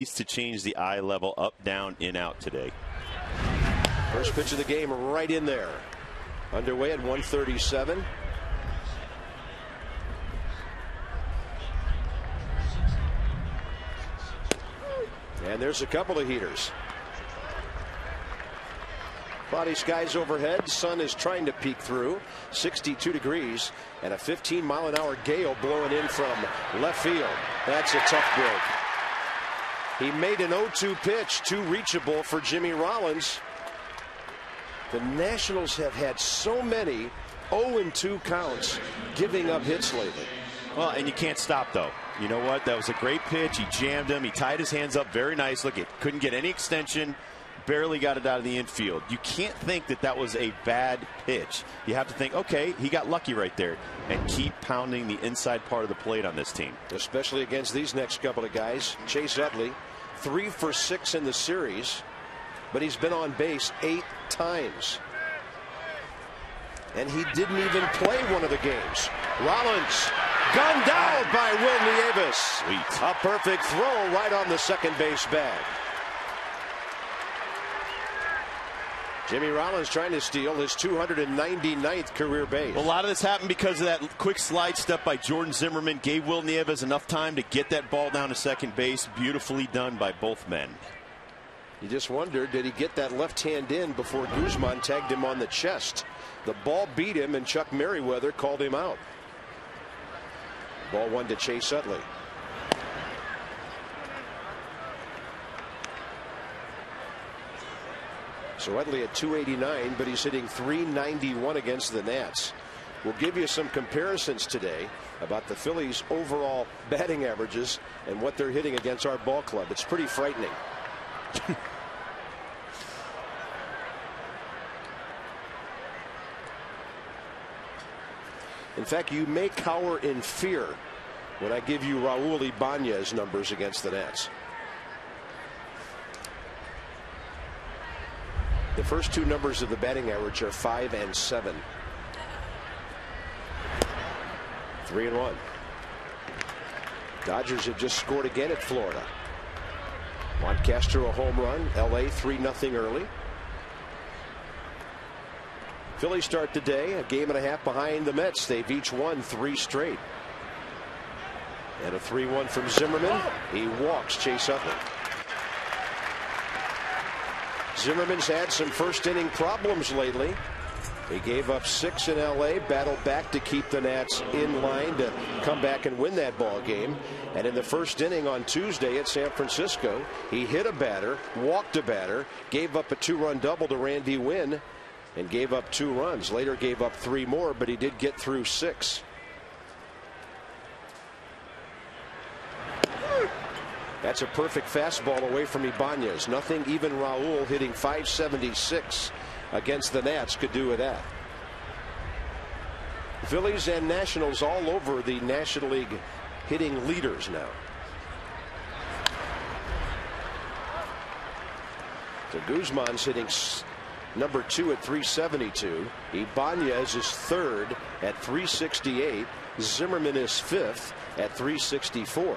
to change the eye level up, down, in, out today. First pitch of the game right in there. Underway at 137. And there's a couple of heaters. Cloudy skies overhead. Sun is trying to peek through. 62 degrees and a 15-mile-an-hour gale blowing in from left field. That's a tough break. He made an 0-2 pitch, too reachable for Jimmy Rollins. The Nationals have had so many 0-2 counts giving up hits lately. Well, and you can't stop, though. You know what? That was a great pitch. He jammed him. He tied his hands up very nice. Look, it couldn't get any extension. Barely got it out of the infield. You can't think that that was a bad pitch. You have to think, okay, he got lucky right there, and keep pounding the inside part of the plate on this team. Especially against these next couple of guys. Chase Utley, 3 for 6 in the series, but he's been on base 8 times. And he didn't even play one of the games. Rollins gunned down by Will Nieves. Sweet. A perfect throw right on the second base bag. Jimmy Rollins trying to steal his 299th career base. Well, a lot of this happened because of that quick slide step by Jordan Zimmerman. Gave Will Nieves enough time to get that ball down to second base. Beautifully done by both men. You just wondered, did he get that left hand in before Guzman tagged him on the chest? The ball beat him, and Chuck Merriweather called him out. Ball 1 to Chase Utley. So Utley at 289, but he's hitting 391 against the Nats. We'll give you some comparisons today about the Phillies' overall batting averages and what they're hitting against our ball club. It's pretty frightening. In fact, you may cower in fear when I give you Raul Ibanez numbers against the Nats. The first two numbers of the batting average are 5 and 7. 3-1. Dodgers have just scored again at Florida. Montcastro a home run. LA 3-0 early. Phillies start the day a game and a half behind the Mets. They've each won 3 straight. And a 3-1 from Zimmerman. He walks Chase Utley. Zimmerman's had some first inning problems lately. He gave up 6 in LA, battled back to keep the Nats in line to come back and win that ball game. And in the first inning on Tuesday at San Francisco, he hit a batter, walked a batter, gave up a 2-run double to Randy Winn, and gave up 2 runs. Later gave up 3 more, but he did get through 6. That's a perfect fastball away from Ibanez. Nothing even Raul hitting 576 against the Nats could do with that. Phillies and Nationals all over the National League hitting leaders now. So Guzman's hitting number 2 at 372. Ibanez is 3rd at 368. Zimmerman is 5th at 364.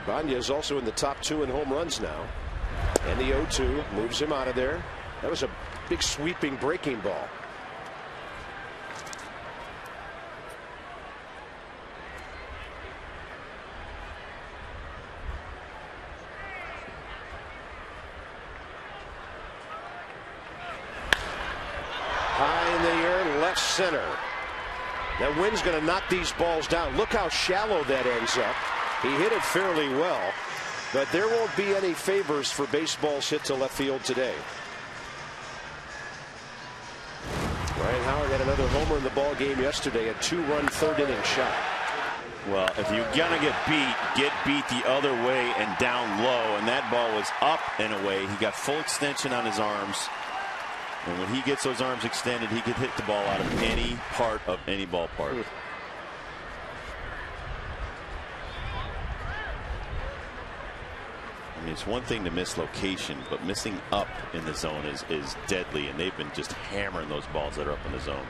Ibanez also in the top 2 in home runs now. And the 0-2 moves him out of there. That was a big sweeping breaking ball. High in the air, left center. That wind's going to knock these balls down. Look how shallow that ends up. He hit it fairly well, but there won't be any favors for baseballs hit to left field today. Ryan Howard had another homer in the ball game yesterday, a 2-run 3rd inning shot. Well, if you're gonna get beat the other way and down low, and that ball was up and away. He got full extension on his arms, and when he gets those arms extended, he could hit the ball out of any part of any ballpark. I mean, it's one thing to miss location, but missing up in the zone is deadly, and they've been just hammering those balls that are up in the zone.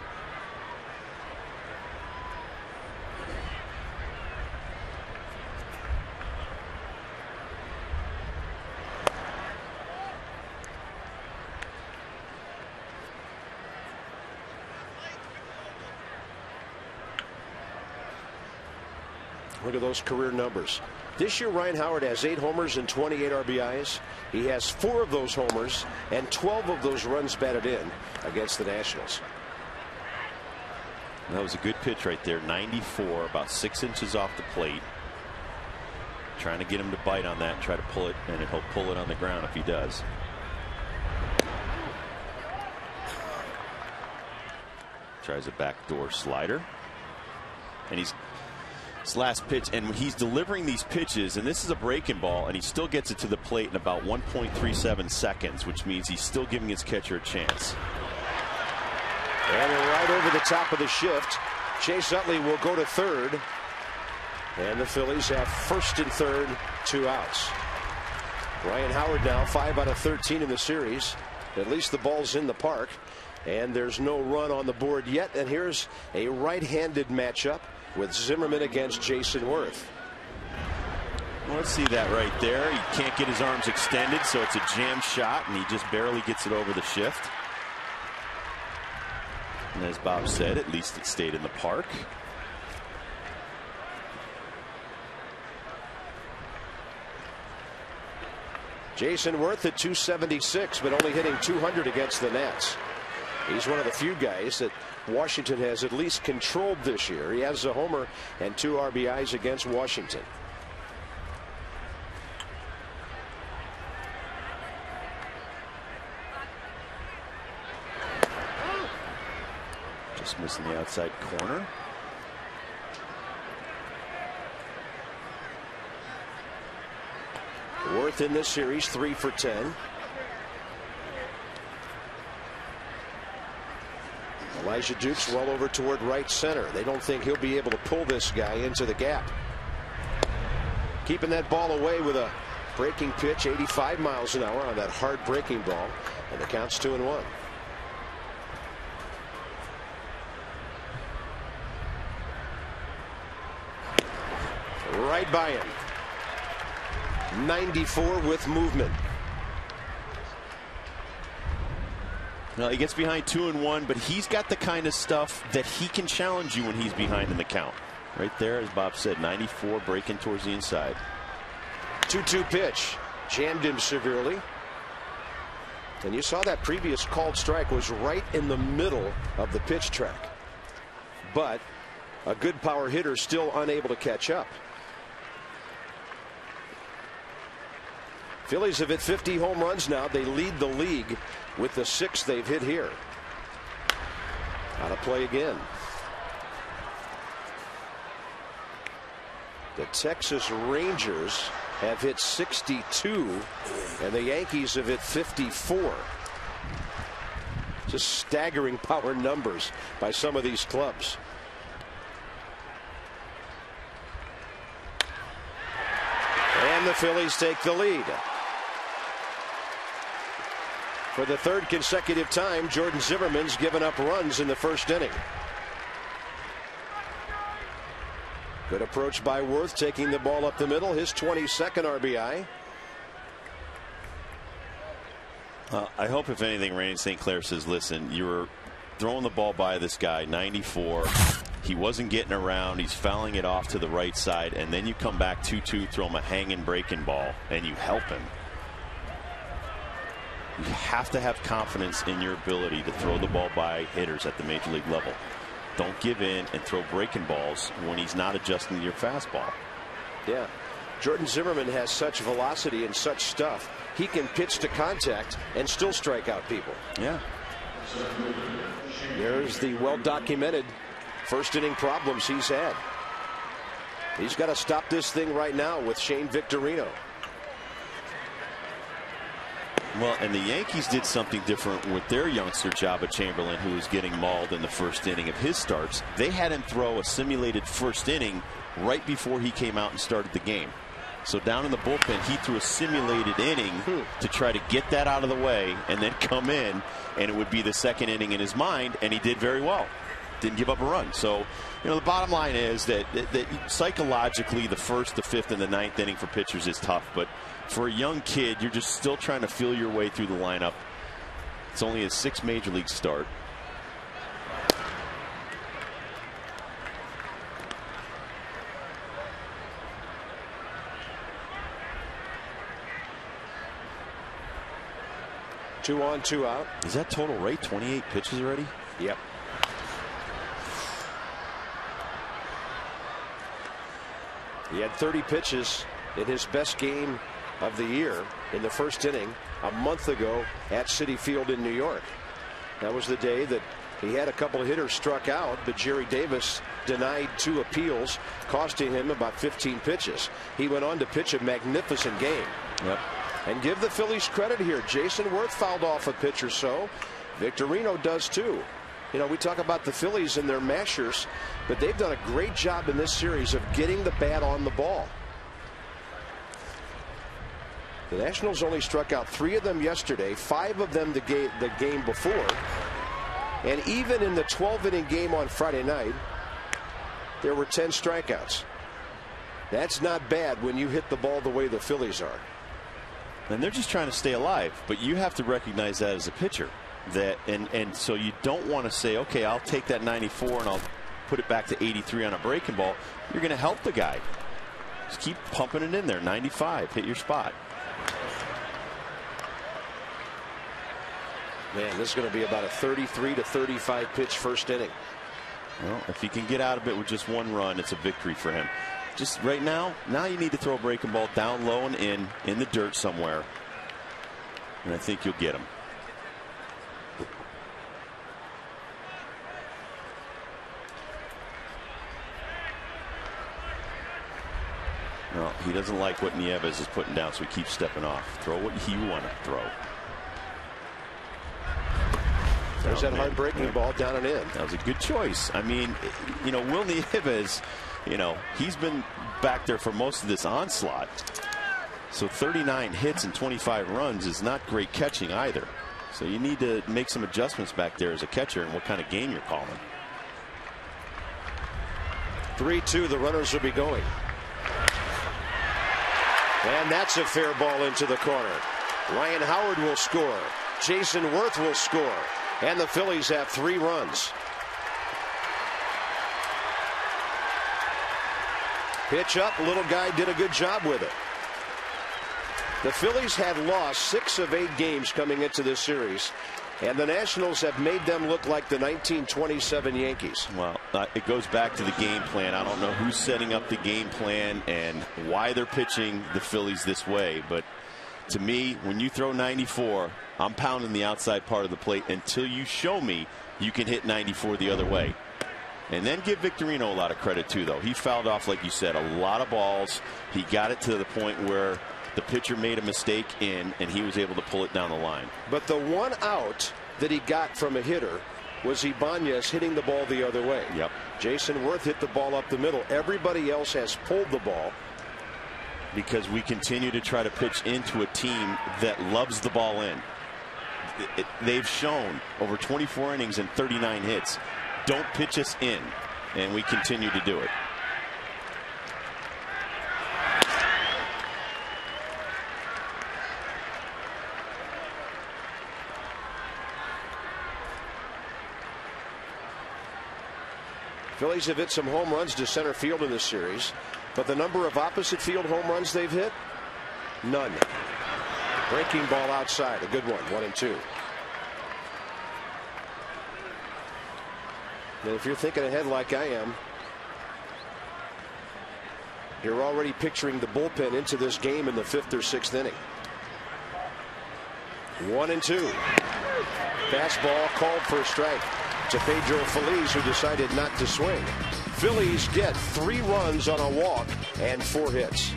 Look at those career numbers. This year, Ryan Howard has 8 homers and 28 RBIs. He has 4 of those homers and 12 of those runs batted in against the Nationals. That was a good pitch right there. 94, about 6 inches off the plate. Trying to get him to bite on that and try to pull it, and he'll pull it on the ground if he does. Tries a backdoor slider. And he's his last pitch, and he's delivering these pitches, and this is a breaking ball, and he still gets it to the plate in about 1.37 seconds, which means he's still giving his catcher a chance. And right over the top of the shift, Chase Utley will go to third. And the Phillies have first and third, 2 outs. Ryan Howard now 5 out of 13 in the series. At least the ball's in the park. And there's no run on the board yet. And here's a right-handed matchup with Zimmerman against Jason Worth. Well, let's see that right there. He can't get his arms extended, so it's a jam shot, and he just barely gets it over the shift. And as Bob said, at least it stayed in the park. Jason Worth at 276, but only hitting 200 against the Nats. He's one of the few guys that Washington has at least controlled this year. He has a homer and 2 RBIs against Washington. Just missing the outside corner. Worth in this series 3 for 10. Elijah Duke's well over toward right center. They don't think he'll be able to pull this guy into the gap. Keeping that ball away with a breaking pitch, 85 miles an hour on that hard breaking ball, and the count's 2-1. Right by him. 94 with movement. Well, he gets behind 2-1, but he's got the kind of stuff that he can challenge you when he's behind in the count. Right there, as Bob said, 94 breaking towards the inside. 2-2 pitch. Jammed him severely. And you saw that previous called strike was right in the middle of the pitch track. But a good power hitter still unable to catch up. Phillies have hit 50 home runs now. They lead the league with the 6 they've hit here. Out of play again. The Texas Rangers have hit 62, and the Yankees have hit 54. Just staggering power numbers by some of these clubs. And the Phillies take the lead. For the 3rd consecutive time, Jordan Zimmerman's given up runs in the 1st inning. Good approach by Worth, taking the ball up the middle, his 22nd RBI. I hope, if anything, Randy St. Clair says, listen, you were throwing the ball by this guy, 94. He wasn't getting around. He's fouling it off to the right side, and then you come back 2-2, throw him a hanging breaking ball, and you help him. You have to have confidence in your ability to throw the ball by hitters at the major league level. Don't give in and throw breaking balls when he's not adjusting to your fastball. Yeah. Jordan Zimmerman has such velocity and such stuff. He can pitch to contact and still strike out people. Yeah. There's the well-documented 1st inning problems he's had. He's got to stop this thing right now with Shane Victorino. Well, and the Yankees did something different with their youngster Jabba Chamberlain, who was getting mauled in the 1st inning of his starts. They had him throw a simulated 1st inning right before he came out and started the game. So down in the bullpen, he threw a simulated inning to try to get that out of the way and then come in, and it would be the 2nd inning in his mind, and he did very well. Didn't give up a run. So, you know, the bottom line is that psychologically, the 1st, the 5th, and the 9th inning for pitchers is tough, but for a young kid, you're just still trying to feel your way through the lineup. It's only his 6th major league start. 2 on, 2 out. Is that total rate 28 pitches already? Yep. He had 30 pitches in his best game of the year in the first inning a month ago at Citi Field in New York. That was the day that he had a couple of hitters struck out, but Jerry Davis denied 2 appeals, costing him about 15 pitches. He went on to pitch a magnificent game. Yep. And give the Phillies credit here. Jason Worth fouled off a pitch or so. Victorino does too. You know, we talk about the Phillies and their mashers, but they've done a great job in this series of getting the bat on the ball. The Nationals only struck out 3 of them yesterday, 5 of them the game before. And even in the 12-inning game on Friday night, there were 10 strikeouts. That's not bad when you hit the ball the way the Phillies are. And they're just trying to stay alive, but you have to recognize that as a pitcher. And so you don't want to say, okay, I'll take that 94 and I'll put it back to 83 on a breaking ball. You're going to help the guy. Just keep pumping it in there. 95, hit your spot. Man, this is going to be about a 33 to 35 pitch first inning. Well, if he can get out of it with just 1 run, it's a victory for him. Just right now you need to throw a breaking ball down low and in the dirt somewhere. And I think you'll get him. Well, he doesn't like what Nieves is putting down, so he keeps stepping off. Throw what you want to throw. There's that hard breaking ball down and in. That was a good choice. I mean, you know, Will Nieves, you know, he's been back there for most of this onslaught. So 39 hits and 25 runs is not great catching either. So you need to make some adjustments back there as a catcher and what kind of game you're calling. 3-2, the runners will be going. And that's a fair ball into the corner. Ryan Howard will score. Jason Worth will score. And the Phillies have 3 runs. Pitch up, little guy did a good job with it. The Phillies had lost 6 of 8 games coming into this series, and the Nationals have made them look like the 1927 Yankees. Well, it goes back to the game plan. I don't know who's setting up the game plan and why they're pitching the Phillies this way, but to me, when you throw 94, I'm pounding the outside part of the plate until you show me you can hit 94 the other way. And then give Victorino a lot of credit too, though. He fouled off, like you said, a lot of balls. He got it to the point where the pitcher made a mistake and he was able to pull it down the line. But the 1 out that he got from a hitter was Ibanez hitting the ball the other way. Yep. Jason Worth hit the ball up the middle. Everybody else has pulled the ball. Because we continue to try to pitch into a team that loves the ball in. They've shown over 24 innings and 39 hits. Don't pitch us in, and we continue to do it. Phillies have hit some home runs to center field in this series, but the number of opposite field home runs they've hit, none. Breaking ball outside, a good one, 1-2. And if you're thinking ahead like I am, you're already picturing the bullpen into this game in the 5th or 6th inning. 1-2. Fastball called for a strike to Pedro Feliz, who decided not to swing. Phillies get 3 runs on a walk and 4 hits.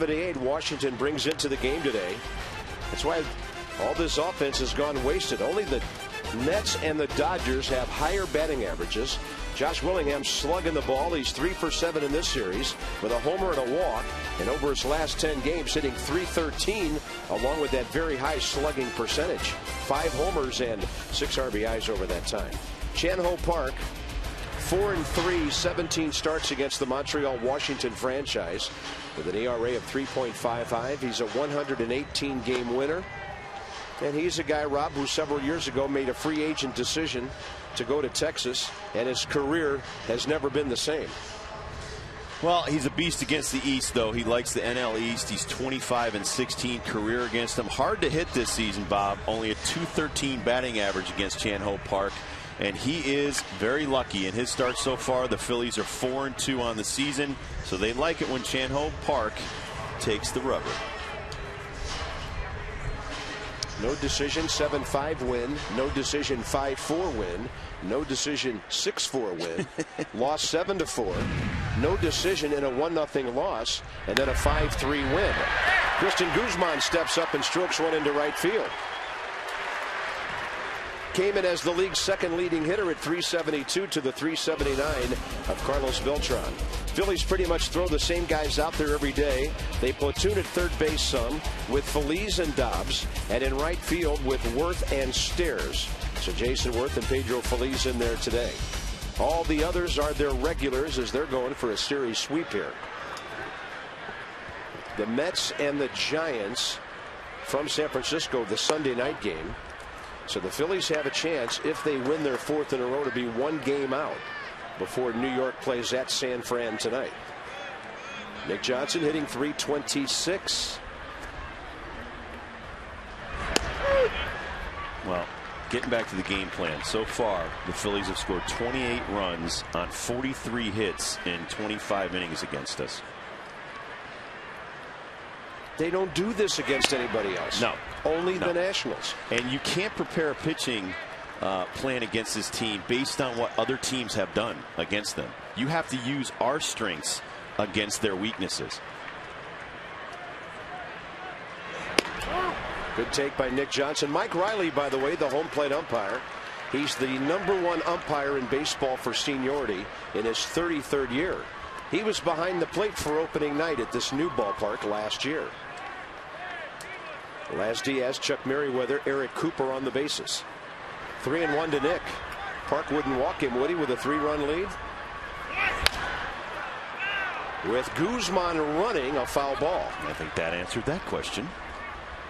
78 Washington brings into the game today. That's why all this offense has gone wasted. Only the Mets and the Dodgers have higher batting averages. Josh Willingham slugging the ball. He's 3 for 7 in this series with a homer and a walk. And over his last 10 games, hitting .313, along with that very high slugging percentage. 5 homers and 6 RBIs over that time. Chan-Ho Park, 4-3, 17 starts against the Montreal Washington franchise with an ERA of 3.55. He's a 118-game winner. And he's a guy, Rob, who several years ago made a free agent decision to go to Texas, and his career has never been the same. Well, he's a beast against the East, though. He likes the NL East. He's 25-16 career against them. Hard to hit this season, Bob. Only a .213 batting average against Chan-Ho Park. And he is very lucky in his start so far. The Phillies are 4-2 on the season, so they like it when Chan-Ho Park takes the rubber. No decision, 7-5 win. No decision, 5-4 win. No decision, 6-4 win. Lost 7-4. No decision in a 1-0 loss. And then a 5-3 win. Christian Guzman steps up and strokes one into right field. Came in as the league's second leading hitter at .372 to the .379 of Carlos Beltran. Phillies pretty much throw the same guys out there every day. They platoon at third base some with Phillies and Dobbs, and in right field with Worth and Stairs. So Jason Worth and Pedro Feliz in there today. All the others are their regulars as they're going for a series sweep here. The Mets and the Giants from San Francisco, the Sunday night game. So the Phillies have a chance, if they win their 4th in a row, to be 1 game out before New York plays at San Fran tonight. Nick Johnson hitting .326. Well, getting back to the game plan, so far the Phillies have scored 28 runs on 43 hits in 25 innings against us. They don't do this against anybody else. No. Only the Nationals. And you can't prepare a pitching plan against this team based on what other teams have done against them. You have to use our strengths against their weaknesses. Good take by Nick Johnson. Mike Riley, by the way, the home plate umpire. He's the #1 umpire in baseball for seniority in his 33rd year. He was behind the plate for opening night at this new ballpark last year. Laz Diaz, Chuck Merriweather, Eric Cooper on the bases. 3-1 to Nick. Park wouldn't walk him, would he, with a 3-run lead? With Guzman running, a foul ball. I think that answered that question.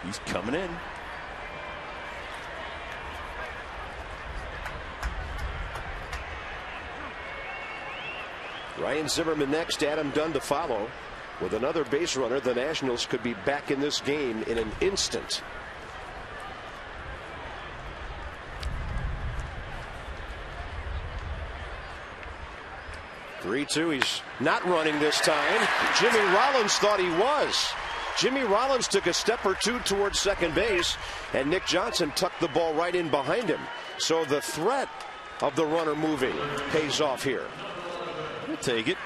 He's coming in. Ryan Zimmerman next, Adam Dunn to follow. With another base runner, the Nationals could be back in this game in an instant. (3-2). He's not running this time. Jimmy Rollins thought he was. Jimmy Rollins took a step or two towards second base, and Nick Johnson tucked the ball right in behind him. So the threat of the runner moving pays off here. We'll take it.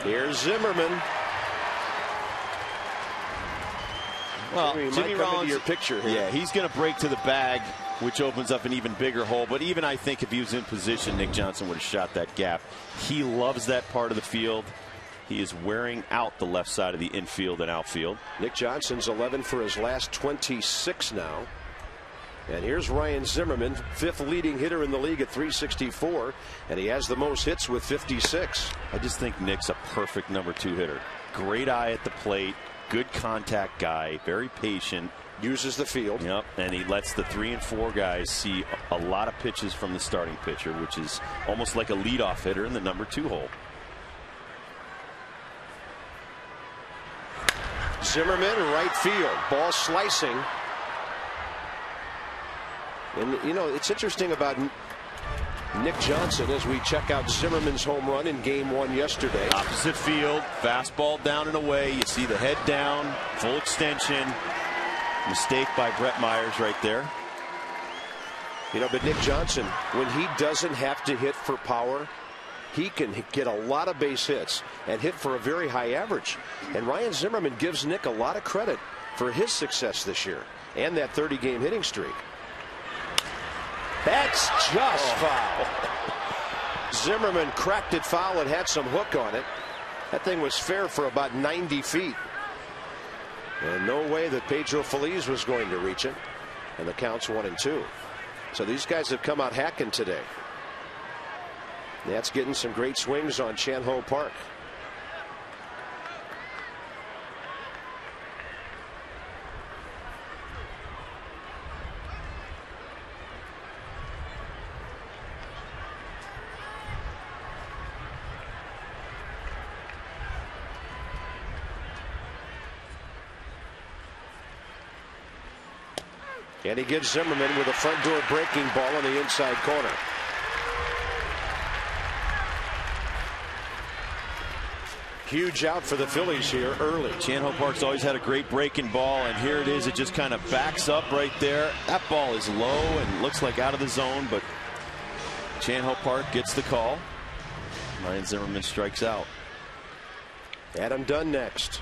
Here's Zimmerman. Well, Jimmy Rollins, your picture here. Yeah, he's going to break to the bag, which opens up an even bigger hole. But even I think if he was in position, Nick Johnson would have shot that gap. He loves that part of the field. He is wearing out the left side of the infield and outfield. Nick Johnson's 11 for his last 26 now. And here's Ryan Zimmerman, 5th leading hitter in the league at .364, and he has the most hits with 56. I just think Nick's a perfect #2 hitter. Great eye at the plate, good contact guy, very patient. Uses the field. Yep, and he lets the 3 and 4 guys see a lot of pitches from the starting pitcher, which is almost like a leadoff hitter in the #2 hole. Zimmerman, right field, ball slicing. And, you know, it's interesting about Nick Johnson as we check out Zimmerman's home run in game 1 yesterday. Opposite field, fastball down and away. You see the head down, full extension. Mistake by Brett Myers right there. You know, but Nick Johnson, when he doesn't have to hit for power, he can get a lot of base hits and hit for a very high average. And Ryan Zimmerman gives Nick a lot of credit for his success this year and that 30-game hitting streak. That's just foul. Zimmerman cracked it foul. It had some hook on it. That thing was fair for about 90 feet. And no way that Pedro Phillies was going to reach it. And the count's 1-2. So these guys have come out hacking today. That's getting some great swings on Chan-Ho Park. And he gives Zimmerman with a front door breaking ball on the inside corner. Huge out for the Phillies here early. Chan-Ho Park's always had a great breaking ball, and here it is. It just kind of backs up right there. That ball is low and looks like out of the zone, but Chan-Ho Park gets the call. Ryan Zimmerman strikes out. Adam Dunn next.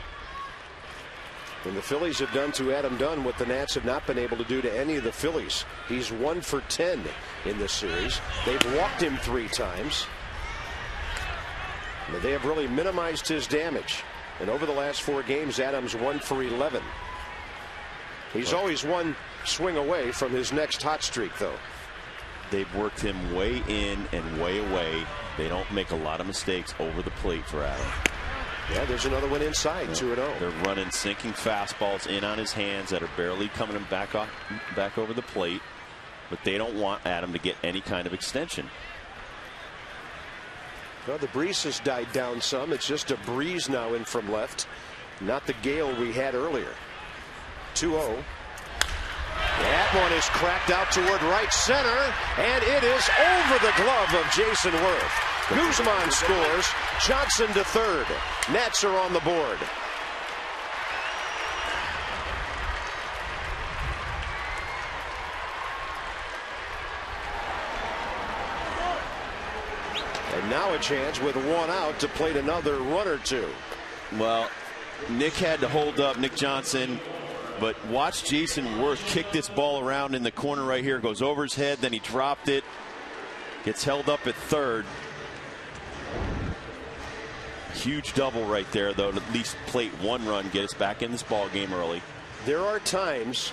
And the Phillies have done to Adam Dunn what the Nats have not been able to do to any of the Phillies. He's 1 for 10 in this series. They've walked him 3 times. But they have really minimized his damage. And over the last 4 games, Adams 1 for 11. He's always one swing away from his next hot streak, though. They've worked him way in and way away. They don't make a lot of mistakes over the plate for Adam. Yeah, there's another one inside, 2-0. They're running sinking fastballs in on his hands that are barely coming back over the plate. But they don't want Adam to get any kind of extension. Well, the breeze has died down some. It's just a breeze now in from left, not the gale we had earlier. 2-0. That one is cracked out toward right center, and it is over the glove of Jason Worth. Guzman scores. Johnson to third. Nats are on the board. And now a chance with 1 out to plate another run or 2. Well, Nick had to hold up, Nick Johnson, but watch Jason Worth kick this ball around in the corner right here. Goes over his head, then he dropped it. Gets held up at third. Huge double right there, though, to at least plate 1 run, get us back in this ball game early. There are times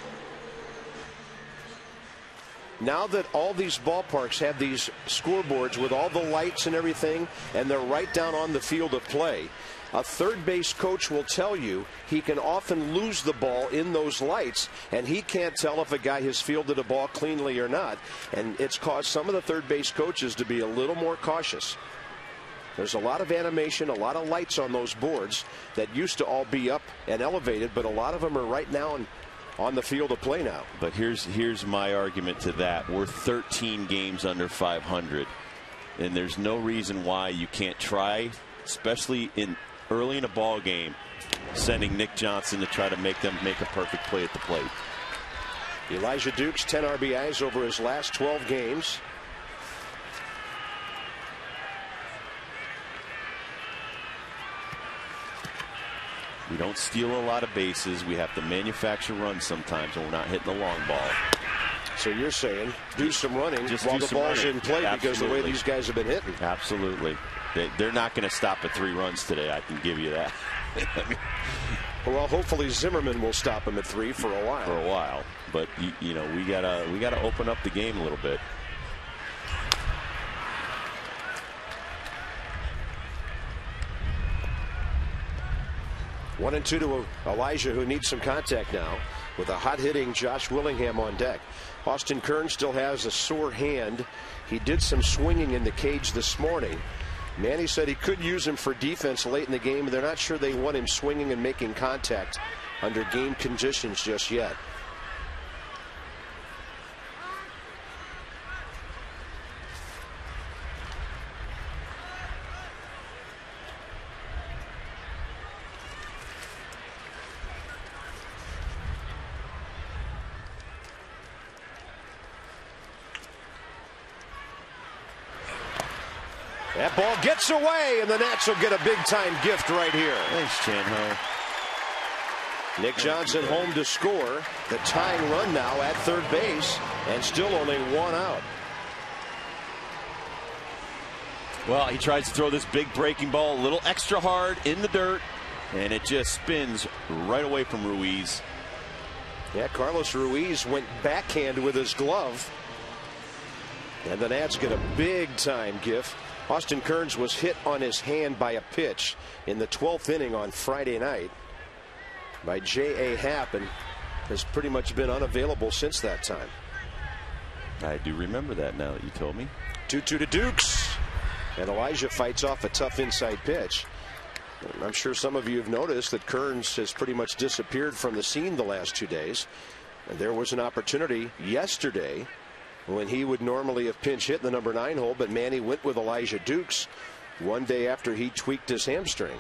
now that all these ballparks have these scoreboards with all the lights and everything, and they're right down on the field of play. A third base coach will tell you he can often lose the ball in those lights, and he can't tell if a guy has fielded a ball cleanly or not. And it's caused some of the third base coaches to be a little more cautious. There's a lot of animation, a lot of lights on those boards that used to all be up and elevated, but a lot of them are right now on the field of play now. But here's my argument to that. We're 13 games under 500, and there's no reason why you can't try, especially early in a ball game, sending Nick Johnson to try to make them make a perfect play at the plate. Elijah Dukes 10 RBIs over his last 12 games. We don't steal a lot of bases. We have to manufacture runs sometimes when we're not hitting the long ball. So you're saying do some running just while the ball's in play. Absolutely. Because the way these guys have been hitting. Absolutely. They're not going to stop at 3 runs today. I can give you that. Well, hopefully Zimmerman will stop him at 3 for a while. But you know, we gotta open up the game a little bit. One and 2 to Elijah, who needs some contact now, with a hot hitting Josh Willingham on deck. Austin Kern still has a sore hand. He did some swinging in the cage this morning. Manny said he could use him for defense late in the game. They're not sure they want him swinging and making contact under game conditions just yet. That ball gets away, and the Nats will get a big-time gift right here. Thanks, Chan-Ho. Nick Johnson home to score. The tying run now at third base, and still only one out. Well, he tries to throw this big breaking ball a little extra hard in the dirt, and it just spins right away from Ruiz. Yeah, Carlos Ruiz went backhand with his glove. And the Nats get a big-time gift. Austin Kearns was hit on his hand by a pitch in the 12th inning on Friday night by J.A. Happ, and has pretty much been unavailable since that time. I do remember that now that you told me. 2-2 to Dukes. And Elijah fights off a tough inside pitch. I'm sure some of you have noticed that Kearns has pretty much disappeared from the scene the last 2 days. And there was an opportunity yesterday when he would normally have pinch hit in the number 9 hole, but Manny went with Elijah Dukes one day after he tweaked his hamstring.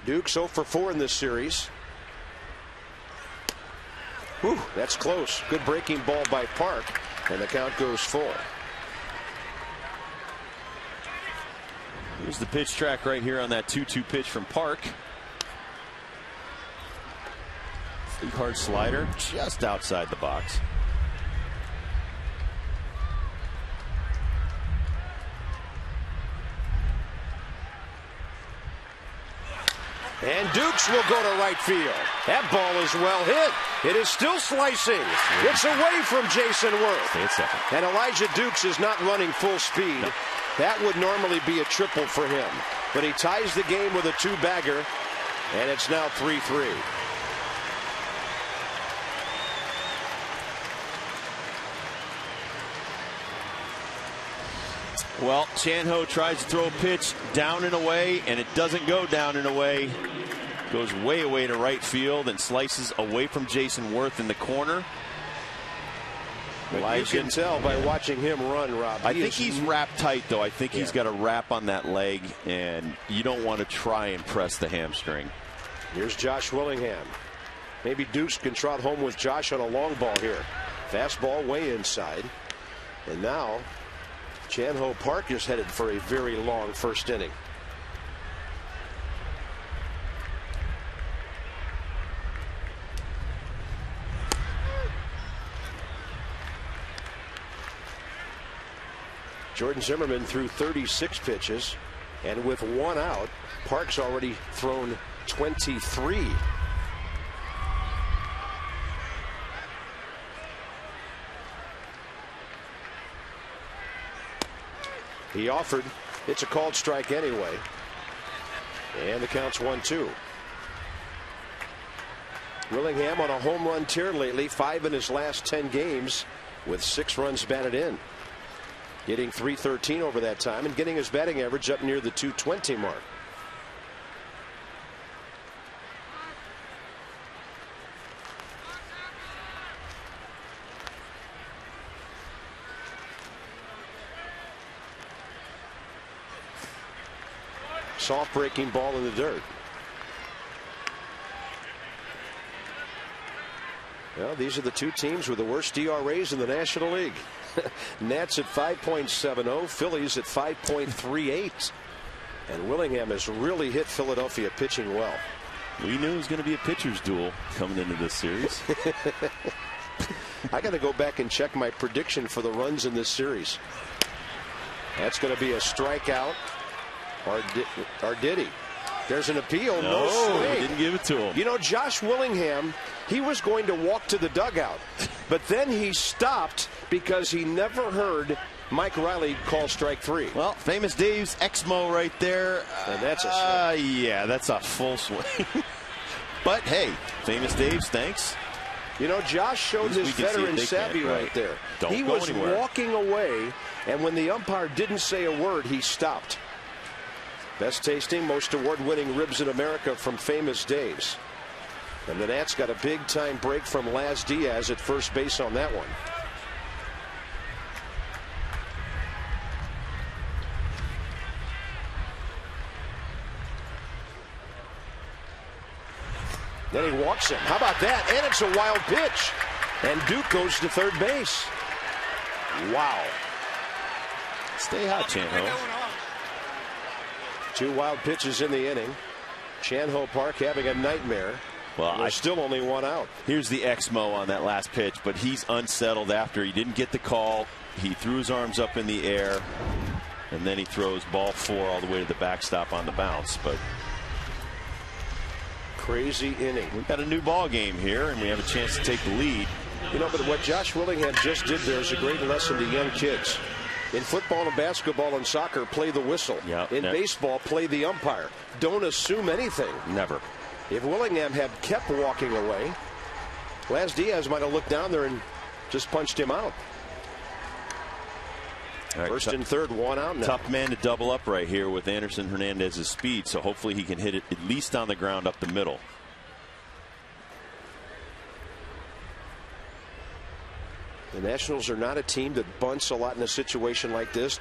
Dukes 0 for 4 in this series. Whew, that's close. Good breaking ball by Park, and the count goes full. Here's the pitch track right here on that 2-2 pitch from Park. Big hard slider just outside the box. And Dukes will go to right field. That ball is well hit. It is still slicing. It's away from Jason Worth. Stay a second. And Elijah Dukes is not running full speed. No. That would normally be a triple for him. But he ties the game with a 2-bagger, and it's now 3-3. Well, Chan-Ho tries to throw a pitch down and away, and it doesn't go down and away. Goes way away to right field and slices away from Jason Worth in the corner. You can tell by watching him run, Rob. I think he's wrapped tight, though. I think he's got a wrap on that leg, and you don't want to try and press the hamstring. Here's Josh Willingham. Maybe Dukes can trot home with Josh on a long ball here. Fastball way inside. And now Chan-Ho Park is headed for a very long first inning. Jordan Zimmerman threw 36 pitches, and with one out, Park's already thrown 23. He offered. It's a called strike anyway. And the count's 1-2. Willingham on a home run tear lately, 5 in his last 10 games with 6 runs batted in. Getting .313 over that time and getting his batting average up near the .220 mark. Soft breaking ball in the dirt. Well, these are the two teams with the worst ERAs in the National League. Nats at 5.70, Phillies at 5.38. And Willingham has really hit Philadelphia pitching well. We knew it was going to be a pitcher's duel coming into this series. I got to go back and check my prediction for the runs in this series. That's going to be a strikeout. Or did he? There's an appeal. No swing. He didn't give it to him. You know, Josh Willingham, he was going to walk to the dugout, but then he stopped because he never heard Mike Riley call strike 3. Well, Famous Dave's Exmo right there. And that's a swing. Yeah, that's a full swing. But hey, Famous Dave's, thanks. You know, Josh showed his veteran savvy right there. He was walking away, and when the umpire didn't say a word, he stopped. Best tasting, most award-winning ribs in America from Famous Dave's. And the Nats got a big-time break from Laz Diaz at first base on that one. Then he walks him. How about that? And it's a wild pitch. And Duke goes to third base. Wow. Stay hot, Chan-Ho. 2 wild pitches in the inning. Chan-Ho Park having a nightmare. Well, there's still only 1 out. Here's the Exmo on that last pitch, but he's unsettled after he didn't get the call. He threw his arms up in the air, and then he throws ball 4 all the way to the backstop on the bounce. But crazy inning. We've got a new ball game here, and we have a chance to take the lead. You know, but what Josh Willingham just did there is a great lesson to young kids. In football and basketball and soccer, play the whistle. Yep, in baseball, play the umpire. Don't assume anything. Never. If Willingham had kept walking away, Laz Diaz might have looked down there and just punched him out. Right, first and third, 1 out now. Tough man to double up right here with Anderson Hernandez's speed, so hopefully he can hit it at least on the ground up the middle. The Nationals are not a team that bunts a lot in a situation like this.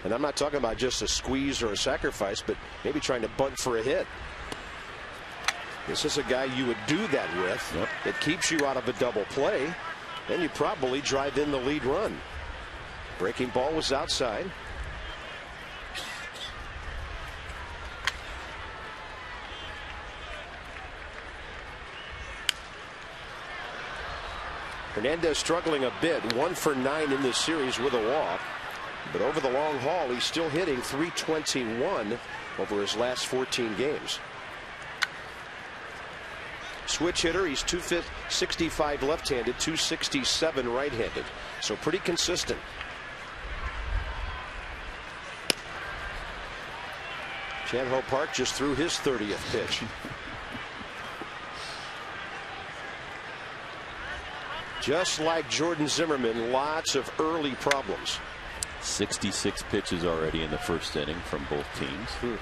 And I'm not talking about just a squeeze or a sacrifice, but maybe trying to bunt for a hit. This is a guy you would do that with. Yep. It keeps you out of a double play. Then you probably drive in the lead run. Breaking ball was outside. Hernandez struggling a bit. 1 for 9 in this series with a walk. But over the long haul, he's still hitting .321 over his last 14 games. Switch hitter, he's .265 left-handed, .267 right-handed. So pretty consistent. Chan-Ho Park just threw his 30th pitch. Just like Jordan Zimmerman, lots of early problems. 66 pitches already in the first inning from both teams.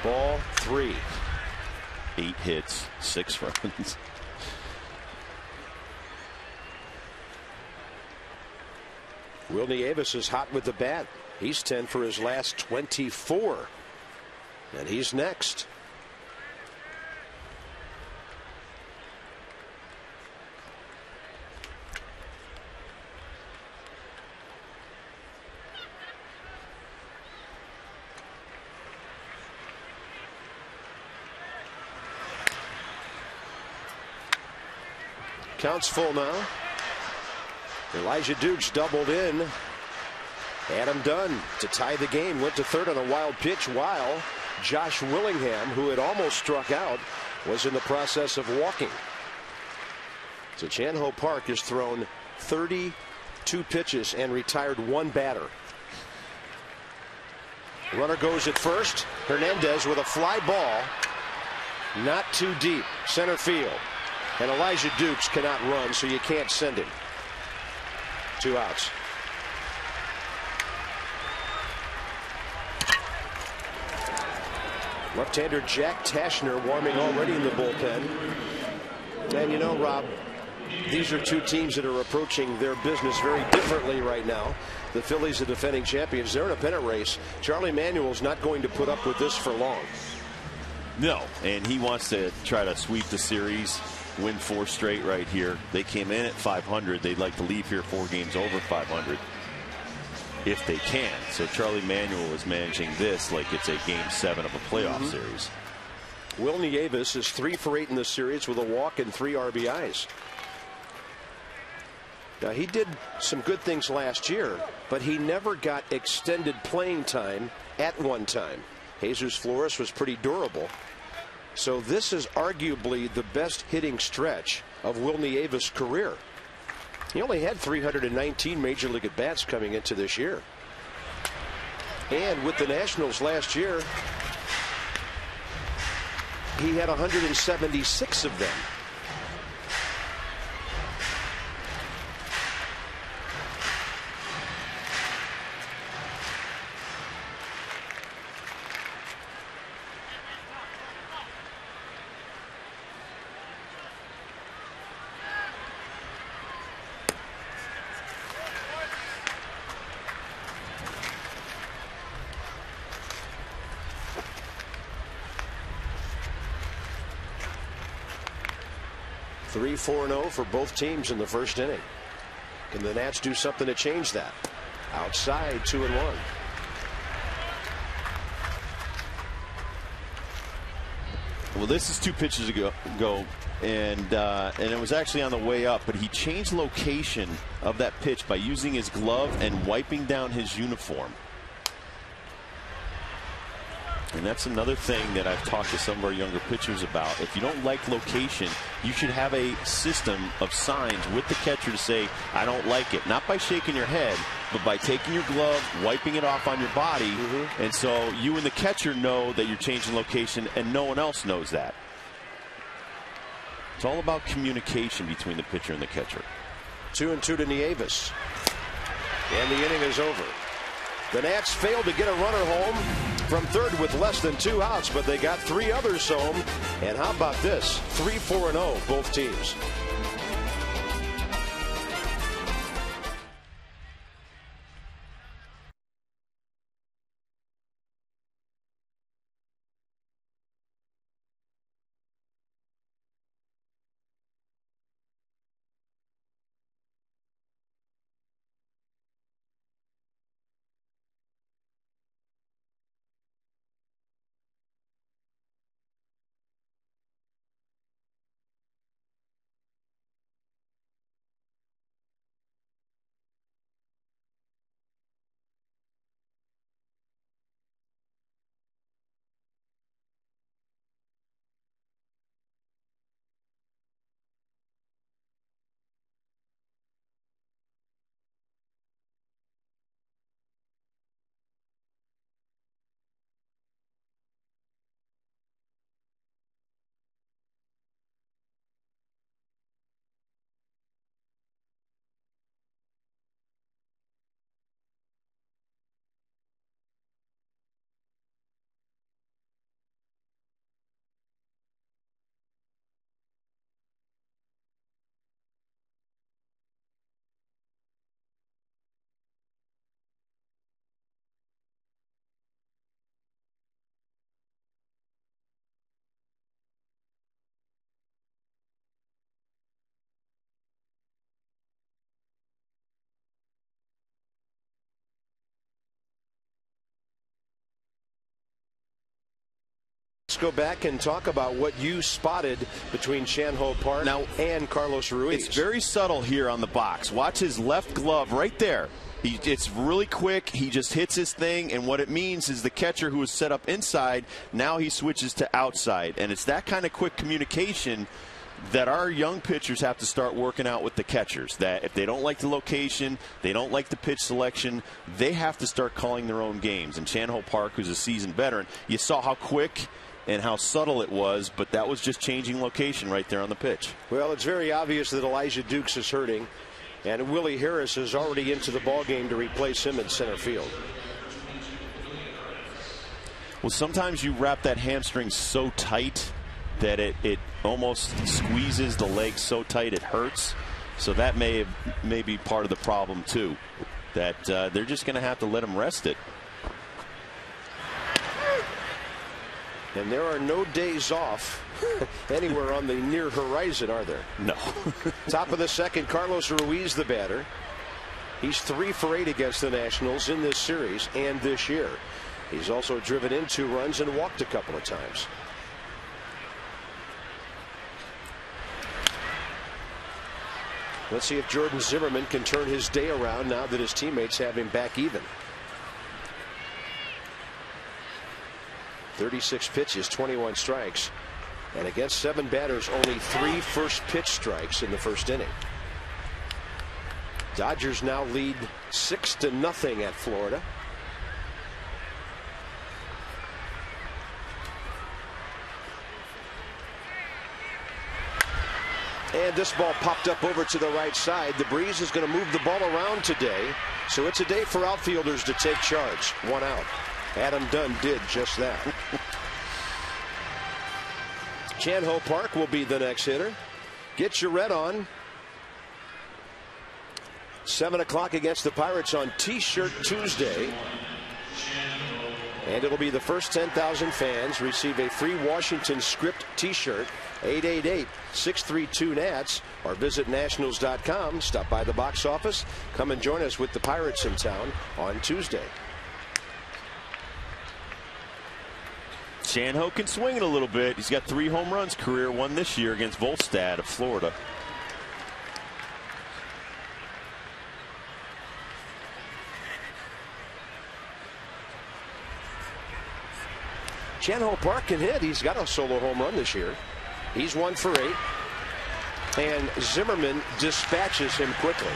Ball 3. 8 hits, 6 runs. Will Nieves is hot with the bat. He's 10 for his last 24. And he's next. Counts full now. Elijah Dukes doubled in. Adam Dunn to tie the game. Went to third on a wild pitch while Josh Willingham, who had almost struck out, was in the process of walking. So Chan-Ho Park has thrown 32 pitches and retired 1 batter. Runner goes at first. Hernandez with a fly ball. Not too deep. Center field. And Elijah Dukes cannot run, so you can't send him. 2 outs. Left-hander Jack Tashner warming already in the bullpen. And you know, Rob, these are 2 teams that are approaching their business very differently right now. The Phillies, the defending champions, they're in a pennant race. Charlie Manuel's not going to put up with this for long. No, and he wants to try to sweep the series, win 4 straight right here. They came in at 500. They'd like to leave here 4 games over 500 if they can. So Charlie Manuel is managing this like it's a game 7 of a playoff series. Will Nieves is 3 for 8 in the series with a walk and 3 RBIs. Now, he did some good things last year, but he never got extended playing time at one time. Jesus Flores was pretty durable. So this is arguably the best hitting stretch of Will Nieves' career. He only had 319 major league at bats coming into this year. And with the Nationals last year, he had 176 of them. 3-4-0 for both teams in the first inning. Can the Nats do something to change that? Outside, 2-1. Well, this is 2 pitches ago, and it was actually on the way up, but he changed location of that pitch by using his glove and wiping down his uniform. And that's another thing that I've talked to some of our younger pitchers about. If you don't like location, you should have a system of signs with the catcher to say, I don't like it. Not by shaking your head, but by taking your glove, wiping it off on your body. And so you and the catcher know that you're changing location, and no one else knows that. It's all about communication between the pitcher and the catcher. 2-2 to Nieves. And the inning is over. The Nats failed to get a runner home from third with less than 2 outs, but they got 3 others home. And how about this? 3-4-0, both teams. Let's go back and talk about what you spotted between Chan-Ho Park and Carlos Ruiz. It's very subtle here on the box. Watch his left glove right there. It's really quick. He just hits his thing, and what it means is the catcher who is set up inside, now he switches to outside. And it's that kind of quick communication that our young pitchers have to start working out with the catchers. That if they don't like the location, they don't like the pitch selection, they have to start calling their own games. And Chan-Ho Park, who's a seasoned veteran, you saw how quick and how subtle it was, but that was just changing location right there on the pitch. Well, it's very obvious that Elijah Dukes is hurting, and Willie Harris is already into the ballgame to replace him in center field. Well, sometimes you wrap that hamstring so tight that it almost squeezes the leg so tight it hurts. So that may be part of the problem too, that they're just going to have to let him rest it. And there are no days off anywhere on the near horizon, are there? No. Top of the second, Carlos Ruiz, the batter. He's 3 for 8 against the Nationals in this series and this year. He's also driven in 2 runs and walked a couple of times. Let's see if Jordan Zimmerman can turn his day around now that his teammates have him back even. 36 pitches, 21 strikes, and against 7 batters, only 3 first pitch strikes in the first inning. Dodgers now lead 6-0 at Florida. And this ball popped up over to the right side. The breeze is going to move the ball around today, so it's a day for outfielders to take charge. 1 out. Adam Dunn did just that. Chan-Ho Park will be the next hitter. Get your red on. 7 o'clock against the Pirates on T-shirt Tuesday. And it'll be the first 10,000 fans receive a free Washington script T-shirt 888-632-NATS or visit nationals.com. Stop by the box office. Come and join us with the Pirates in town on Tuesday. Shanho can swing it a little bit. He's got 3 home runs, career 1 this year against Volstad of Florida. Shanho Park can hit. He's got a solo home run this year. He's 1 for 8. And Zimmerman dispatches him quickly.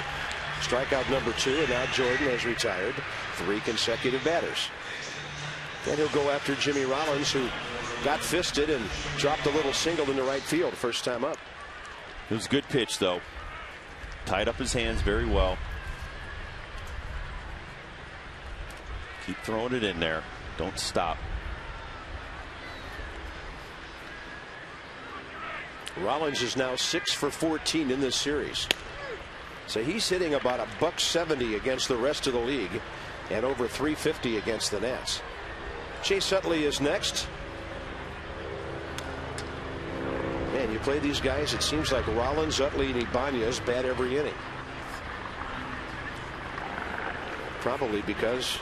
Strikeout number 2, and now Jordan has retired 3 consecutive batters. Then he'll go after Jimmy Rollins, who got fisted and dropped a little single into right field first time up. It was a good pitch, though. Tied up his hands very well. Keep throwing it in there. Don't stop. Rollins is now 6 for 14 in this series. So he's hitting about $170 against the rest of the league and over $350 against the Nats. Chase Utley is next. Man, you play these guys, it seems like Rollins, Utley, and Ibanez bat every inning. Probably because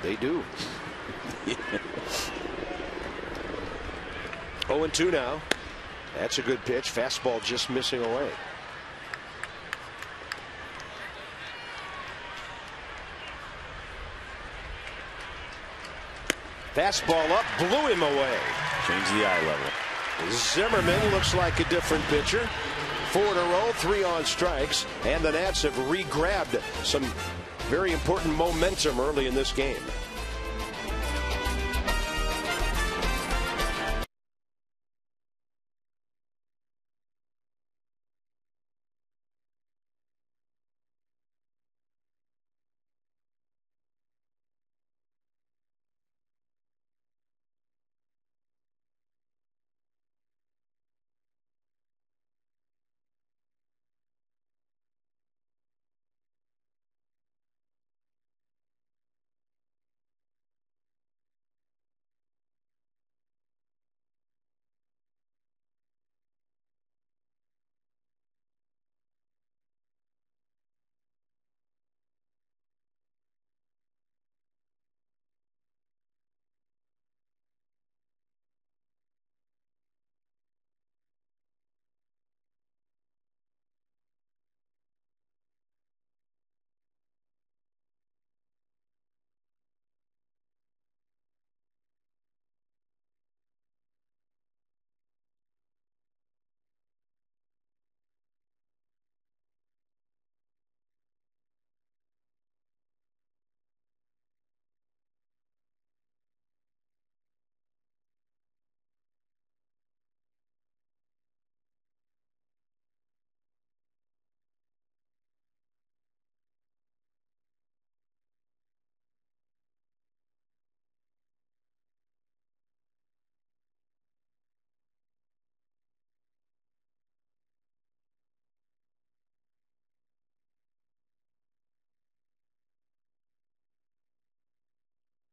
they do. 0-2 now. That's a good pitch. Fastball just missing away. Fastball up, blew him away. Change the eye level. Zimmerman looks like a different pitcher. 4 in a row, 3 on strikes, and the Nats have re-grabbed some very important momentum early in this game.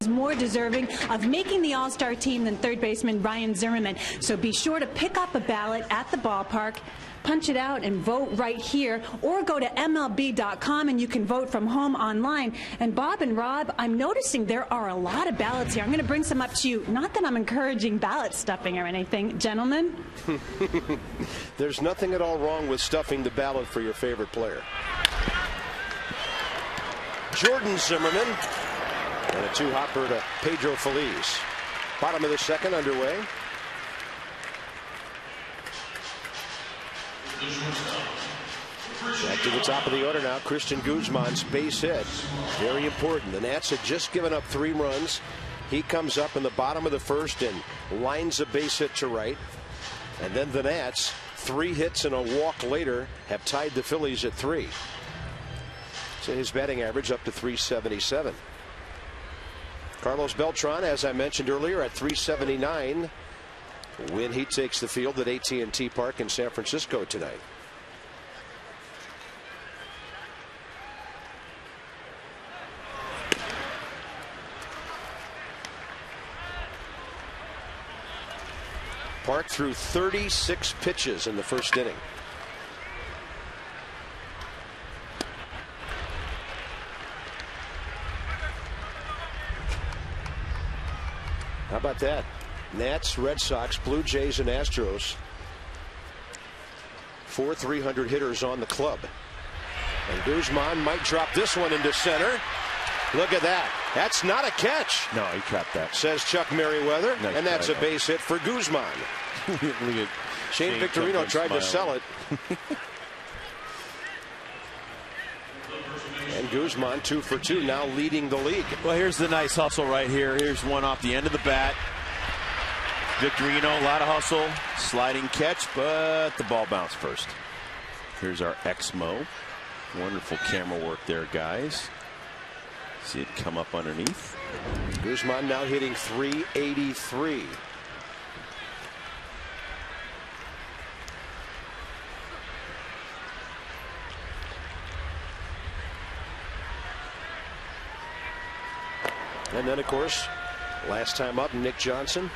More deserving of making the All-Star team than third baseman Ryan Zimmerman. So be sure to pick up a ballot at the ballpark, punch it out, and vote right here, or go to MLB.com and you can vote from home online. And Bob and Rob, I'm noticing there are a lot of ballots here. I'm going to bring some up to you. Not that I'm encouraging ballot stuffing or anything, gentlemen. There's nothing at all wrong with stuffing the ballot for your favorite player. Jordan Zimmerman. And a 2-hopper to Pedro Feliz. Bottom of the second underway. Back to the top of the order now. Christian Guzman's base hit. Very important. The Nats had just given up 3 runs. He comes up in the bottom of the first and lines a base hit to right. And then the Nats, 3 hits and a walk later, have tied the Phillies at 3. So his batting average up to .377. Carlos Beltran, as I mentioned earlier, at .379 when he takes the field at AT&T Park in San Francisco tonight. Park threw 36 pitches in the first inning. How about that? Nats, Red Sox, Blue Jays, and Astros. 4 300 hitters on the club. And Guzman might drop this one into center. Look at that. That's not a catch. No, he trapped that, says Chuck Merriweather. Nice, and that's a base hit for Guzman. Look at Shane Victorino tried to sell it. And Guzman 2 for 2, now leading the league. Well, here's the nice hustle right here. Here's one off the end of the bat. Victorino, a lot of hustle, sliding catch, but the ball bounced first. Here's our Exmo. Wonderful camera work there, guys. See it come up underneath. Guzman now hitting .383. And then, of course, last time up, Nick Johnson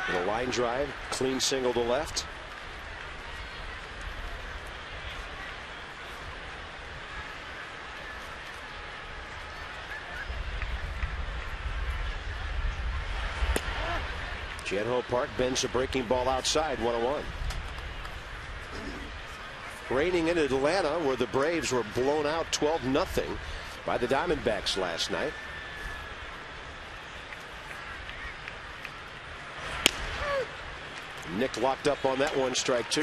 with a line drive, clean single to left. Chan-Ho Park bends a breaking ball outside, 1-1. Raining in Atlanta, where the Braves were blown out 12-0 by the Diamondbacks last night. Nick locked up on that one, strike 2.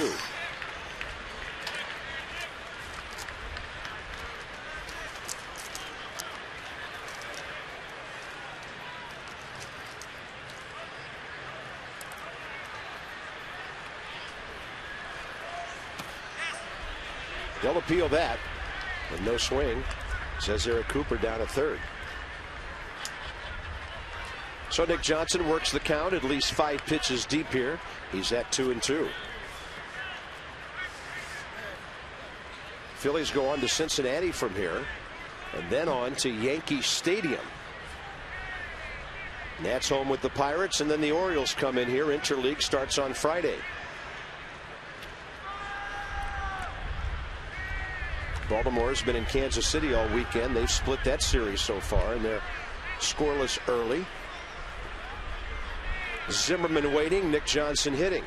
They'll appeal that, and no swing. Says Eric Cooper down at third. So Nick Johnson works the count, at least 5 pitches deep here. He's at 2-2. Phillies go on to Cincinnati from here, and then on to Yankee Stadium. Nats home with the Pirates, and then the Orioles come in here. Interleague starts on Friday. Baltimore's been in Kansas City all weekend. They've split that series so far, and they're scoreless early. Zimmerman waiting, Nick Johnson hitting.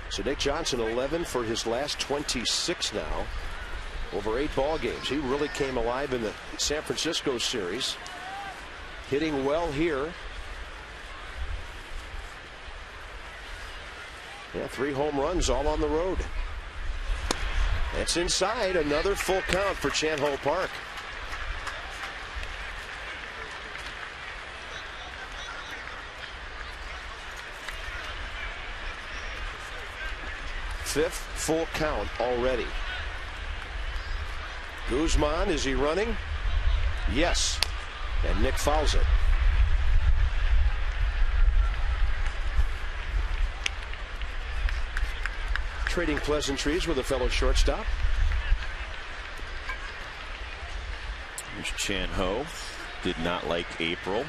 So Nick Johnson 11 for his last 26 now. Over 8 ball games. He really came alive in the San Francisco series. Hitting well here. Yeah, 3 home runs all on the road. That's inside. Another full count for Chan-Ho Park. Fifth full count already. Guzman, is he running? Yes. And Nick fouls it. Trading pleasantries with a fellow shortstop. Here's Chan-Ho. Did not like April.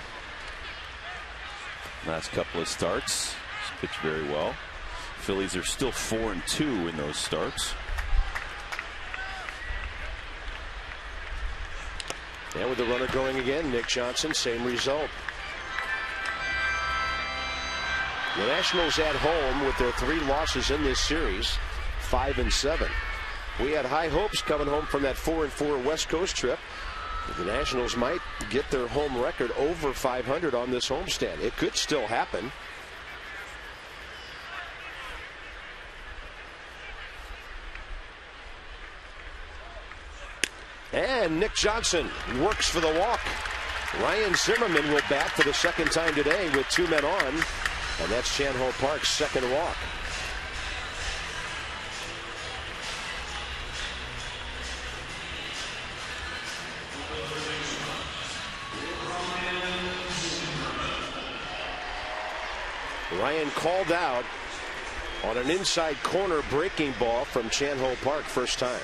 Last couple of starts. He's pitched very well. Phillies are still 4-2 in those starts. And with the runner going again, Nick Johnson, same result. The Nationals at home with their 3 losses in this series, 5-7. We had high hopes coming home from that 4-4 West Coast trip. The Nationals might get their home record over 500 on this homestand. It could still happen. And Nick Johnson works for the walk. Ryan Zimmerman will bat for the second time today with 2 men on. And that's Chan-Ho Park's second walk. Ryan called out on an inside corner breaking ball from Chan-Ho Park, first time.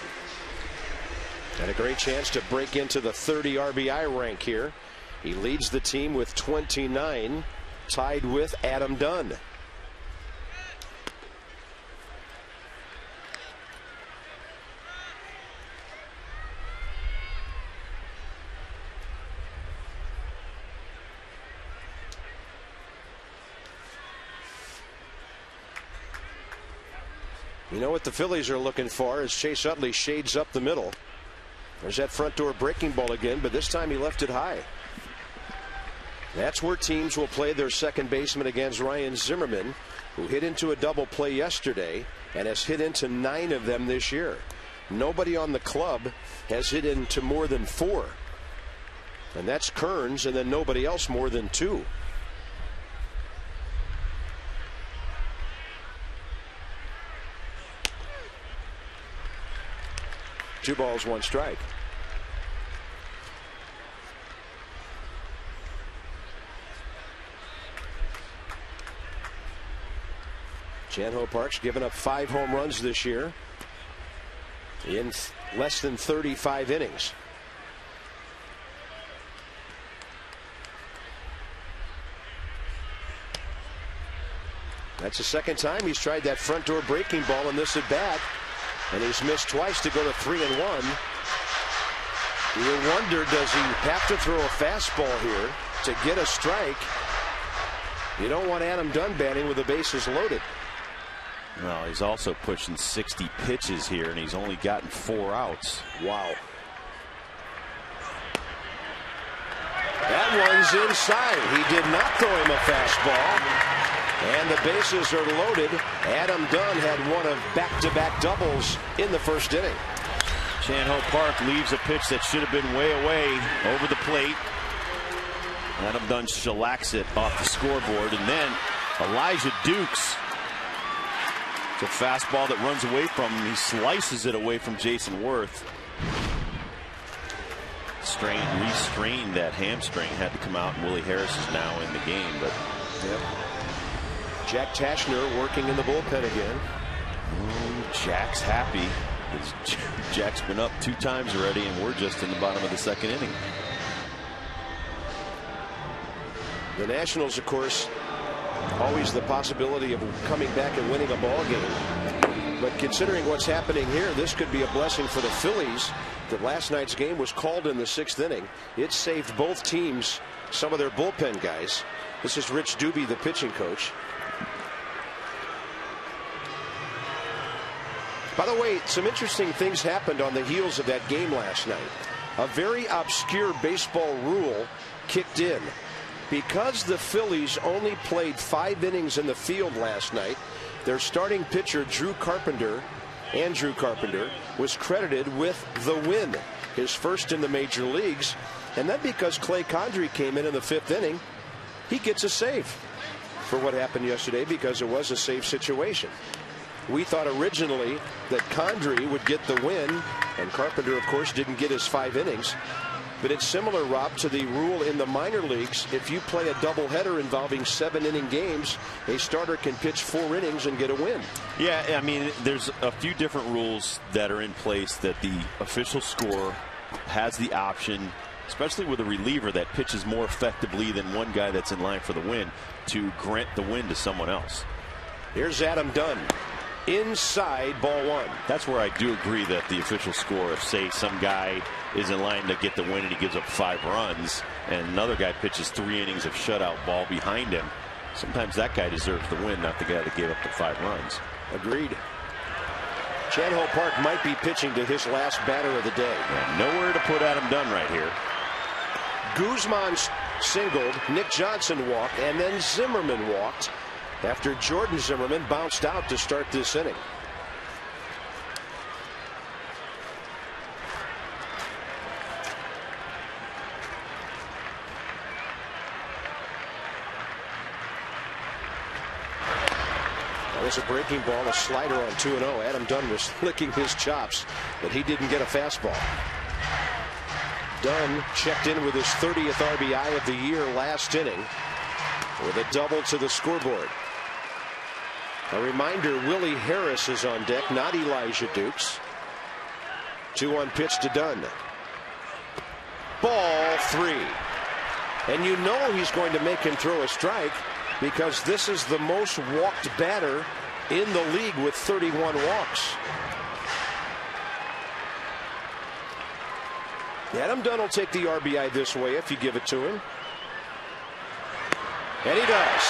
And a great chance to break into the 30 RBI rank here. He leads the team with 29, tied with Adam Dunn. You know what the Phillies are looking for as Chase Utley shades up the middle. There's that front door breaking ball again, but this time he left it high. That's where teams will play their second baseman against Ryan Zimmerman, who hit into a double play yesterday and has hit into 9 of them this year. Nobody on the club has hit into more than 4. And that's Kearns, and then nobody else more than 2. Two balls, 1 strike. Chan-Ho Park's given up 5 home runs this year in less than 35 innings. That's the second time he's tried that front door breaking ball in this at bat. And he's missed twice to go to 3-1. You wonder, does he have to throw a fastball here to get a strike? You don't want Adam Dunn batting with the bases loaded. Well, he's also pushing 60 pitches here, and he's only gotten 4 outs. Wow. That one's inside. He did not throw him a fastball. And the bases are loaded. Adam Dunn had one of back-to-back doubles in the first inning. Chan-Ho Park leaves a pitch that should have been way away over the plate. Adam Dunn shellacks it off the scoreboard. And then Elijah Dukes. It's a fastball that runs away from him. He slices it away from Jason Worth. Restrained that hamstring. Had to come out, and Willie Harris is now in the game. But yep. Jack Tashner working in the bullpen again. Jack's happy. Jack's been up 2 times already, and we're just in the bottom of the 2nd inning. The Nationals, of course, always the possibility of coming back and winning a ball game. But considering what's happening here, this could be a blessing for the Phillies. That last night's game was called in the 6th inning. It saved both teams some of their bullpen guys. This is Rich Doobie, the pitching coach. By the way, some interesting things happened on the heels of that game last night. A very obscure baseball rule kicked in. Because the Phillies only played 5 innings in the field last night, their starting pitcher, Andrew Carpenter, was credited with the win, his first in the major leagues. And then because Clay Condrey came in the 5th inning, he gets a save for what happened yesterday, because it was a save situation. We thought originally that Condrey would get the win, and Carpenter, of course, didn't get his 5 innings. But it's similar, Rob, to the rule in the minor leagues. If you play a doubleheader involving 7-inning games, a starter can pitch 4 innings and get a win. Yeah, I mean, there's a few different rules that are in place that the official scorer has the option, especially with a reliever that pitches more effectively than one guy that's in line for the win, to grant the win to someone else. Here's Adam Dunn. Inside, ball 1. That's where I do agree that the official score, if say some guy is in line to get the win and he gives up 5 runs and another guy pitches 3 innings of shutout ball behind him, sometimes that guy deserves the win, not the guy that gave up the 5 runs. Agreed. Chan-Ho Park might be pitching to his last batter of the day. Yeah, nowhere to put Adam Dunn right here. Guzman singled, Nick Johnson walked, and then Zimmerman walked after Jordan Zimmerman bounced out to start this inning. That was a breaking ball, a slider on 2-0. Adam Dunn was licking his chops, but he didn't get a fastball. Dunn checked in with his 30th RBI of the year last inning with a double to the scoreboard. A reminder, Willie Harris is on deck, not Elijah Dukes. 2-1 pitch to Dunn. Ball 3. And you know he's going to make him throw a strike because this is the most walked batter in the league with 31 walks. Adam Dunn will take the RBI this way if you give it to him. And he does.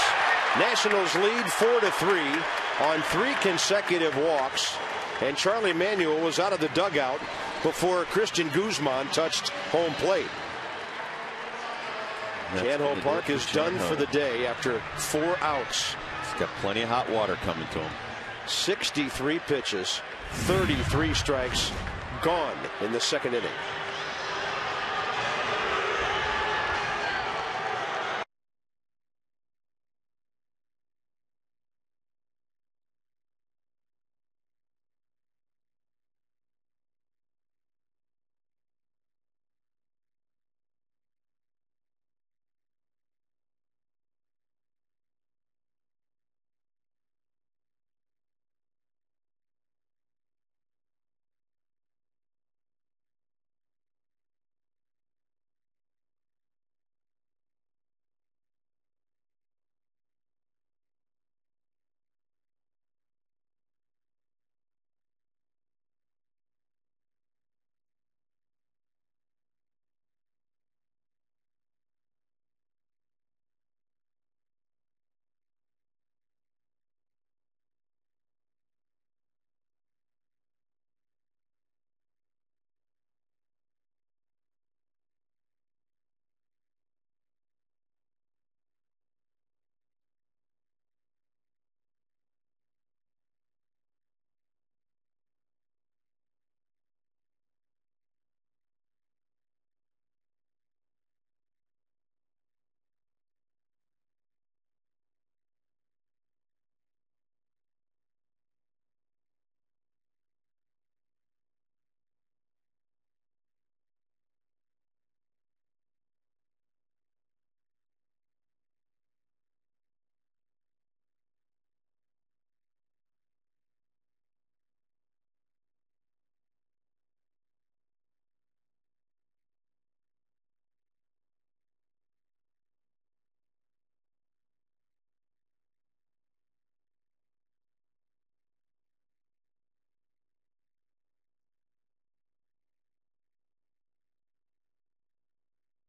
Nationals lead 4-3 on 3 consecutive walks. And Charlie Manuel was out of the dugout before Christian Guzman touched home plate. Chan-Ho Park is done for the day after 4 outs. He's got plenty of hot water coming to him. 63 pitches, 33 strikes, gone in the 2nd inning.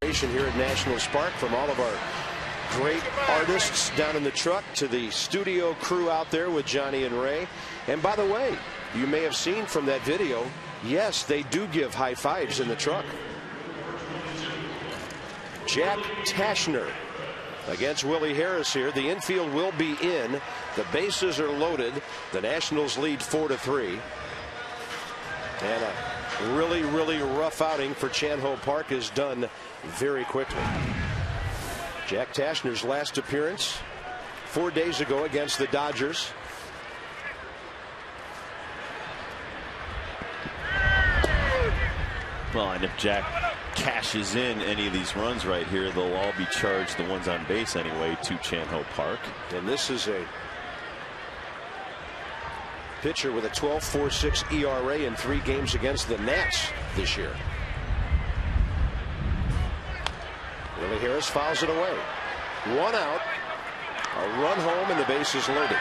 Here at Nationals Park, from all of our great artists down in the truck to the studio crew out there with Johnny and Ray. And by the way, you may have seen from that video, yes, they do give high fives in the truck. Jack Tashner against Willie Harris here. The infield will be in. The bases are loaded. The Nationals lead 4-3. And a really, really rough outing for Chan-Ho Park is done very quickly. Jack Tashner's last appearance 4 days ago against the Dodgers. Well, and if Jack cashes in any of these runs right here, they'll all be charged, the ones on base anyway, to Chan-Ho Park. And this is a pitcher with a 12.46 ERA in 3 games against the Nats this year. Willie Harris fouls it away. 1 out, a run home, and the base is loaded.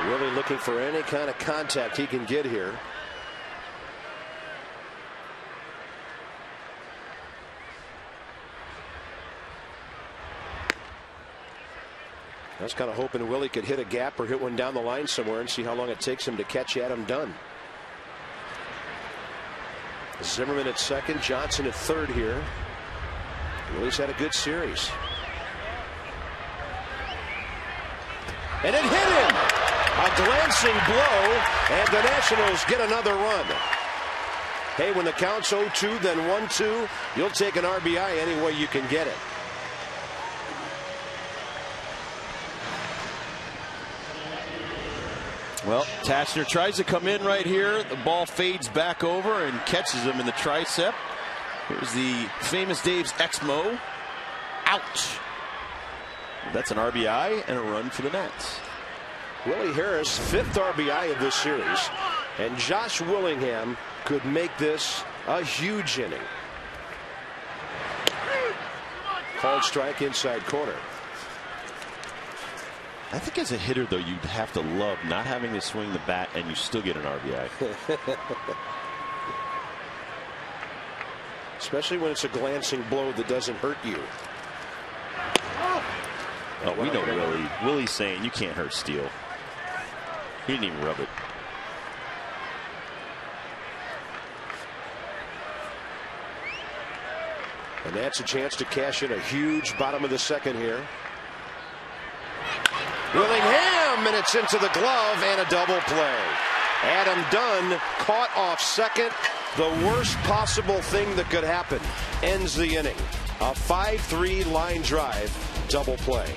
Willie looking for any kind of contact he can get here. I was kind of hoping Willie could hit a gap or hit one down the line somewhere and see how long it takes him to catch Adam Dunn. Zimmerman at second, Johnson at third here. Willie's had a good series. And it hit him! A glancing blow, and the Nationals get another run. Hey, when the count's 0-2, then 1-2, you'll take an RBI any way you can get it. Well, Tashner tries to come in right here. The ball fades back over and catches him in the tricep. Here's the famous Dave's Exmo. Ouch. That's an RBI and a run for the Nats. Willie Harris, 5th RBI of this series. And Josh Willingham could make this a huge inning. Called strike inside corner. I think as a hitter, though, you'd have to love not having to swing the bat and you still get an RBI. Especially when it's a glancing blow that doesn't hurt you. Oh, we know Willie. Willie's saying you can't hurt Steele. He didn't even rub it. And that's a chance to cash in a huge bottom of the second here. Willingham, and it's into the glove and a double play. Adam Dunn caught off second. The worst possible thing that could happen. Ends the inning. A 5-3 line drive double play.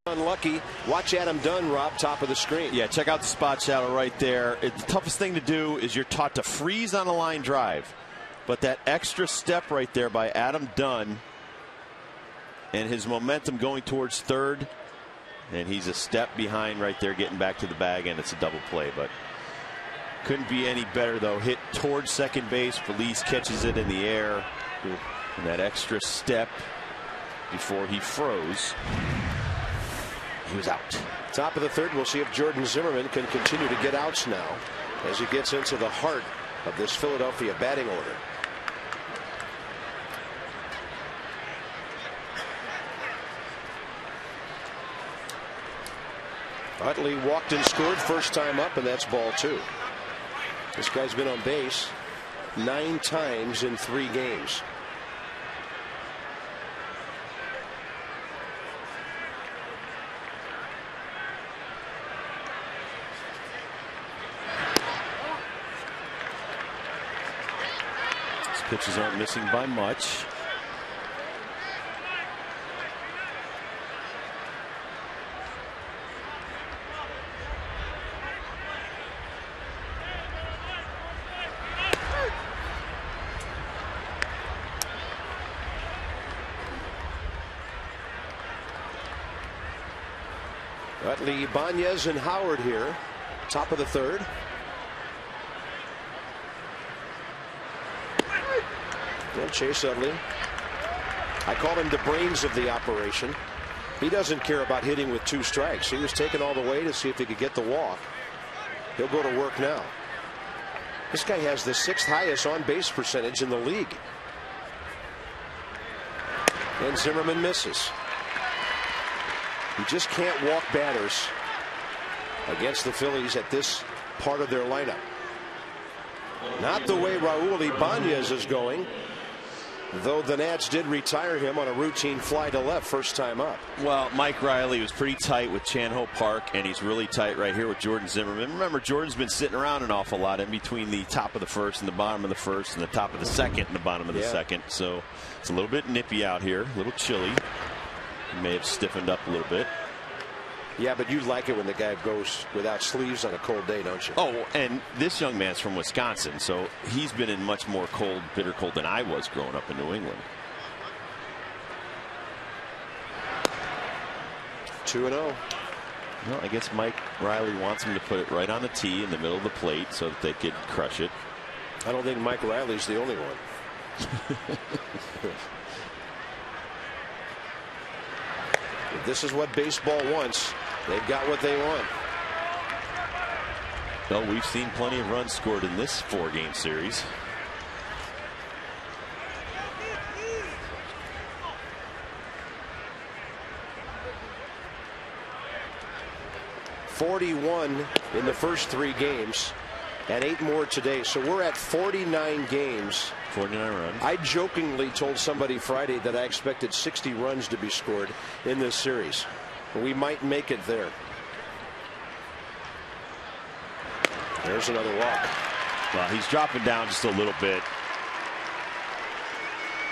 Unlucky. Watch Adam Dunn, Rob, top of the screen. Yeah, check out the spot shadow right there. The toughest thing to do is you're taught to freeze on a line drive. But that extra step right there by Adam Dunn and his momentum going towards third. And he's a step behind right there getting back to the bag, and it's a double play. But couldn't be any better, though. Hit towards second base. Feliz catches it in the air. And that extra step before he froze. He was out. Top of the third. We'll see if Jordan Zimmerman can continue to get outs now as he gets into the heart of this Philadelphia batting order. Utley walked and scored first time up, and that's ball 2. This guy's been on base 9 times in 3 games. Pitches aren't missing by much. Utley, Ibanez, and Howard here. Top of the third. And Chase Utley. I call him the brains of the operation. He doesn't care about hitting with 2 strikes. He was taken all the way to see if he could get the walk. He'll go to work now. This guy has the 6th highest on base percentage in the league. And Zimmerman misses. You just can't walk batters against the Phillies at this part of their lineup. Not the way Raul Ibanez is going. though the Nats did retire him on a routine fly to left first time up. Well, Mike Riley was pretty tight with Chan-Ho Park, and he's really tight right here with Jordan Zimmerman. Remember, Jordan's been sitting around an awful lot in between the top of the first and the bottom of the first and the top of the second and the bottom of the second. So it's a little bit nippy out here, a little chilly. He may have stiffened up a little bit. Yeah, but you like it when the guy goes without sleeves on a cold day, don't you? Oh, and this young man's from Wisconsin, so he's been in much more cold, bitter cold than I was growing up in New England. 2-0. Well, I guess Mike Riley wants him to put it right on the tee in the middle of the plate so that they could crush it. I don't think Mike Riley's the only one. If this is what baseball wants, they've got what they want. Well, we've seen plenty of runs scored in this 4-game series. .41 in the first 3 games and 8 more today. So we're at 49 games. 49 runs. I jokingly told somebody Friday that I expected 60 runs to be scored in this series. We might make it there. There's another walk. Well, he's dropping down just a little bit.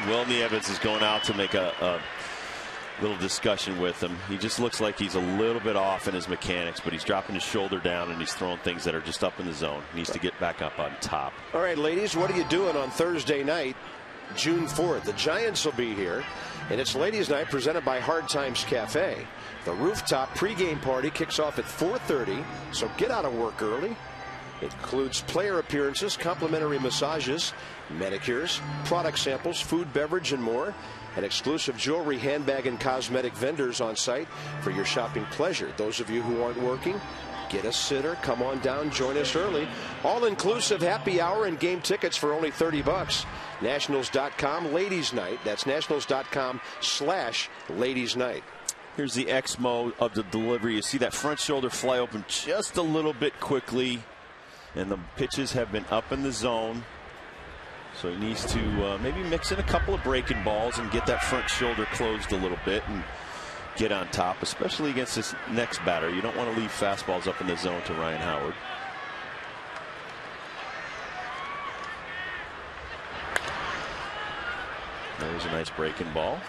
Will Nieves is going out to make a little discussion with him. He just looks like he's a little bit off in his mechanics, but he's dropping his shoulder down and he's throwing things that are just up in the zone. He needs to get back up on top. All right, ladies, what are you doing on Thursday night, June 4th? The Giants will be here, and it's Ladies' Night presented by Hard Times Cafe. The rooftop pregame party kicks off at 4:30, so get out of work early. It includes player appearances, complimentary massages, manicures, product samples, food, beverage, and more. And exclusive jewelry, handbag, and cosmetic vendors on site for your shopping pleasure. Those of you who aren't working, get a sitter, come on down, join us early. All-inclusive happy hour and game tickets for only $30. Nationals.com Ladies Night. That's Nationals.com/Ladies Night. Here's the X-Mo of the delivery. You see that front shoulder fly open just a little bit quickly, and the pitches have been up in the zone. So he needs to maybe mix in a couple of breaking balls and get that front shoulder closed a little bit and get on top, especially against this next batter. You don't want to leave fastballs up in the zone to Ryan Howard. There's a nice breaking ball.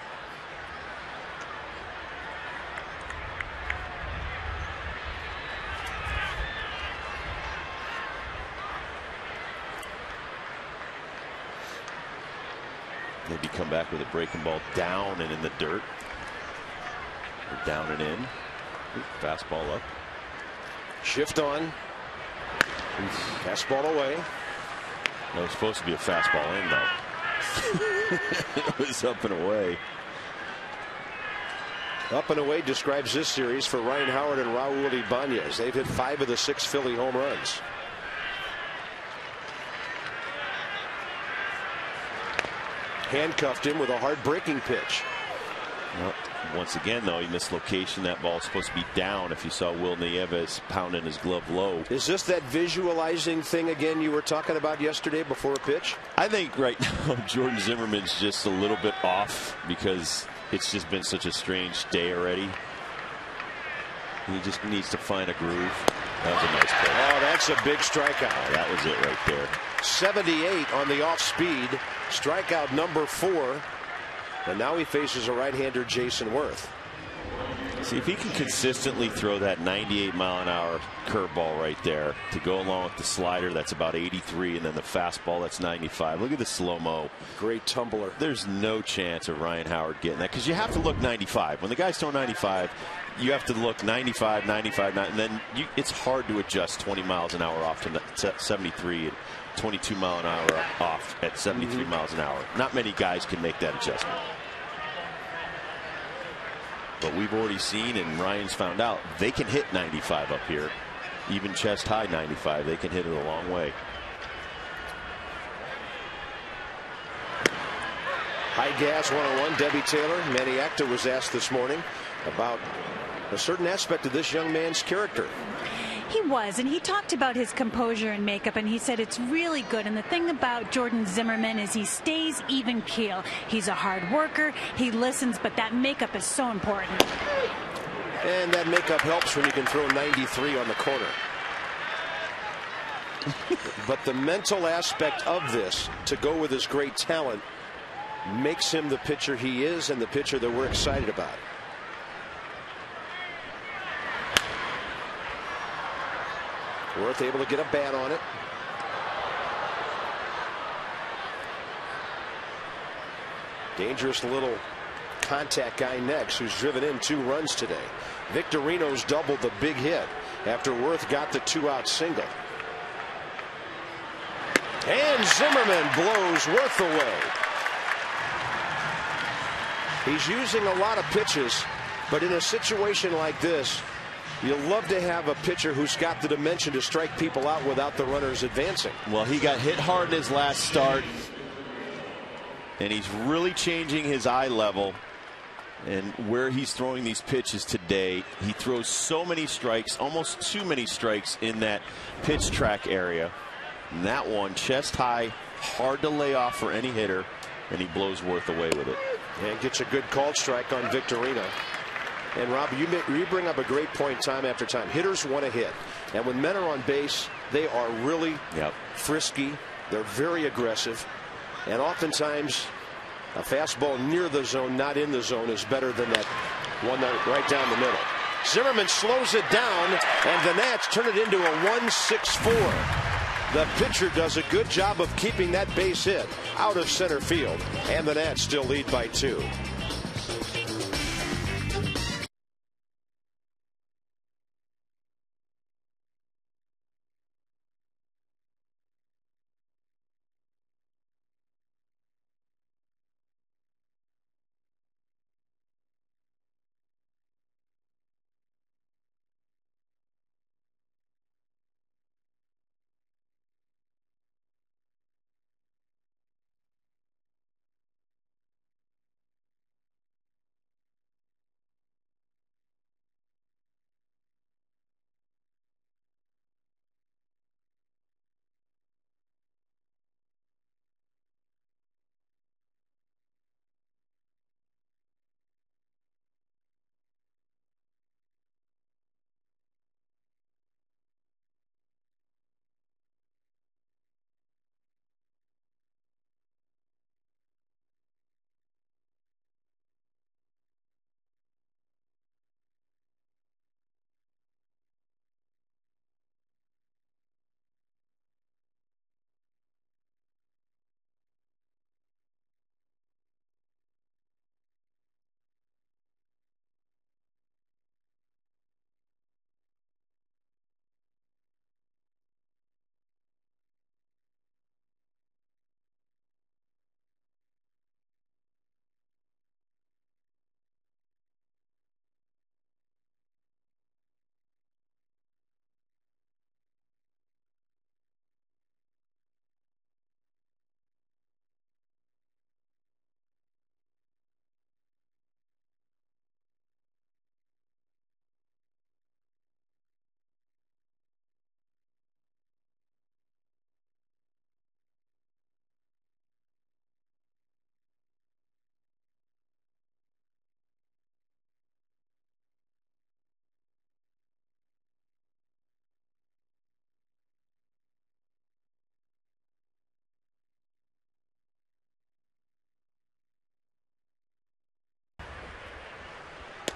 Maybe come back with a breaking ball down and in the dirt. Or down and in. Ooh, fastball up. Shift on. Fastball away. That was supposed to be a fastball in, though. It was up and away. Up and away describes this series for Ryan Howard and Raul Ibanez. They've hit 5 of the 6 Philly home runs. Handcuffed him with a hard breaking pitch. Well, once again, though, he missed location. That ball's supposed to be down. If you saw Will Nieves pounding his glove low. Is this that visualizing thing again you were talking about yesterday before a pitch? I think right now Jordan Zimmerman's just a little bit off because it's just been such a strange day already. He just needs to find a groove. That was a nice play. Oh, that's a big strikeout. Oh, that was it right there. 78 on the off speed. Strikeout number 4. And now he faces a right-hander, Jason Worth. See, if he can consistently throw that 98-mile-an-hour curveball right there to go along with the slider that's about 83 and then the fastball that's 95. Look at the slow-mo. Great tumbler. There's no chance of Ryan Howard getting that because you have to look 95. When the guy's throwing 95, you have to look 95, 95, and then it's hard to adjust 20 miles an hour off to 73 and 22 mile an hour off at 73 miles an hour. Not many guys can make that adjustment. But we've already seen, and Ryan's found out, they can hit 95 up here. Even chest high 95, they can hit it a long way. High gas 101. Debbie Taylor, Manny Acta, was asked this morning about a certain aspect of this young man's character. He was, and he talked about his composure and makeup, and he said it's really good. And the thing about Jordan Zimmermann is he stays even keel. He's a hard worker, he listens, but that makeup is so important. And that makeup helps when you can throw 93 on the corner. But the mental aspect of this, to go with his great talent, makes him the pitcher he is and the pitcher that we're excited about. Worth able to get a bat on it. Dangerous little contact guy next, who's driven in 2 runs today. Victorino's doubled the big hit after Worth got the 2-out single. And Zimmermann blows Worth away. He's using a lot of pitches, but in a situation like this, you'll love to have a pitcher who's got the dimension to strike people out without the runners advancing. Well, he got hit hard in his last start, and he's really changing his eye level and where he's throwing these pitches today. He throws so many strikes, almost too many strikes in that pitch track area. And that one, chest high, hard to lay off for any hitter, and he blows Worth away with it. And gets a good called strike on Victorino. And Rob, you bring up a great point time after time. Hitters want to hit, and when men are on base, they are really frisky. They're very aggressive, and oftentimes a fastball near the zone, not in the zone, is better than that one right down the middle. Zimmermann slows it down, and the Nats turn it into a 1-6-4. The pitcher does a good job of keeping that base hit out of center field, and the Nats still lead by 2.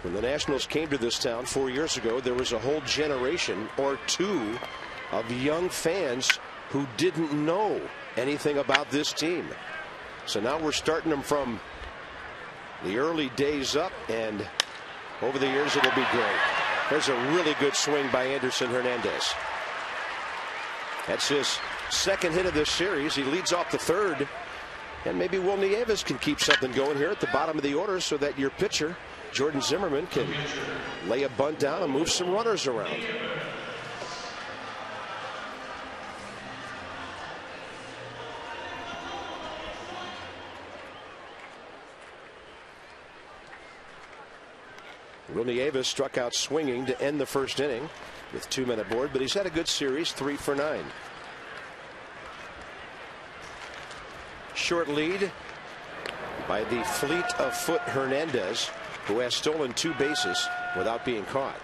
When the Nationals came to this town 4 years ago, there was a whole generation or two of young fans who didn't know anything about this team. So now we're starting them from the early days up, and over the years it'll be great. There's a really good swing by Anderson Hernandez. That's his second hit of this series. He leads off the third, and maybe Will Nieves can keep something going here at the bottom of the order so that your pitcher Jordan Zimmermann can lay a bunt down and move some runners around. Will Nieves struck out swinging to end the first inning. with 2 men aboard, but he's had a good series, 3 for 9. Short lead by the fleet of foot Hernandez, who has stolen 2 bases without being caught.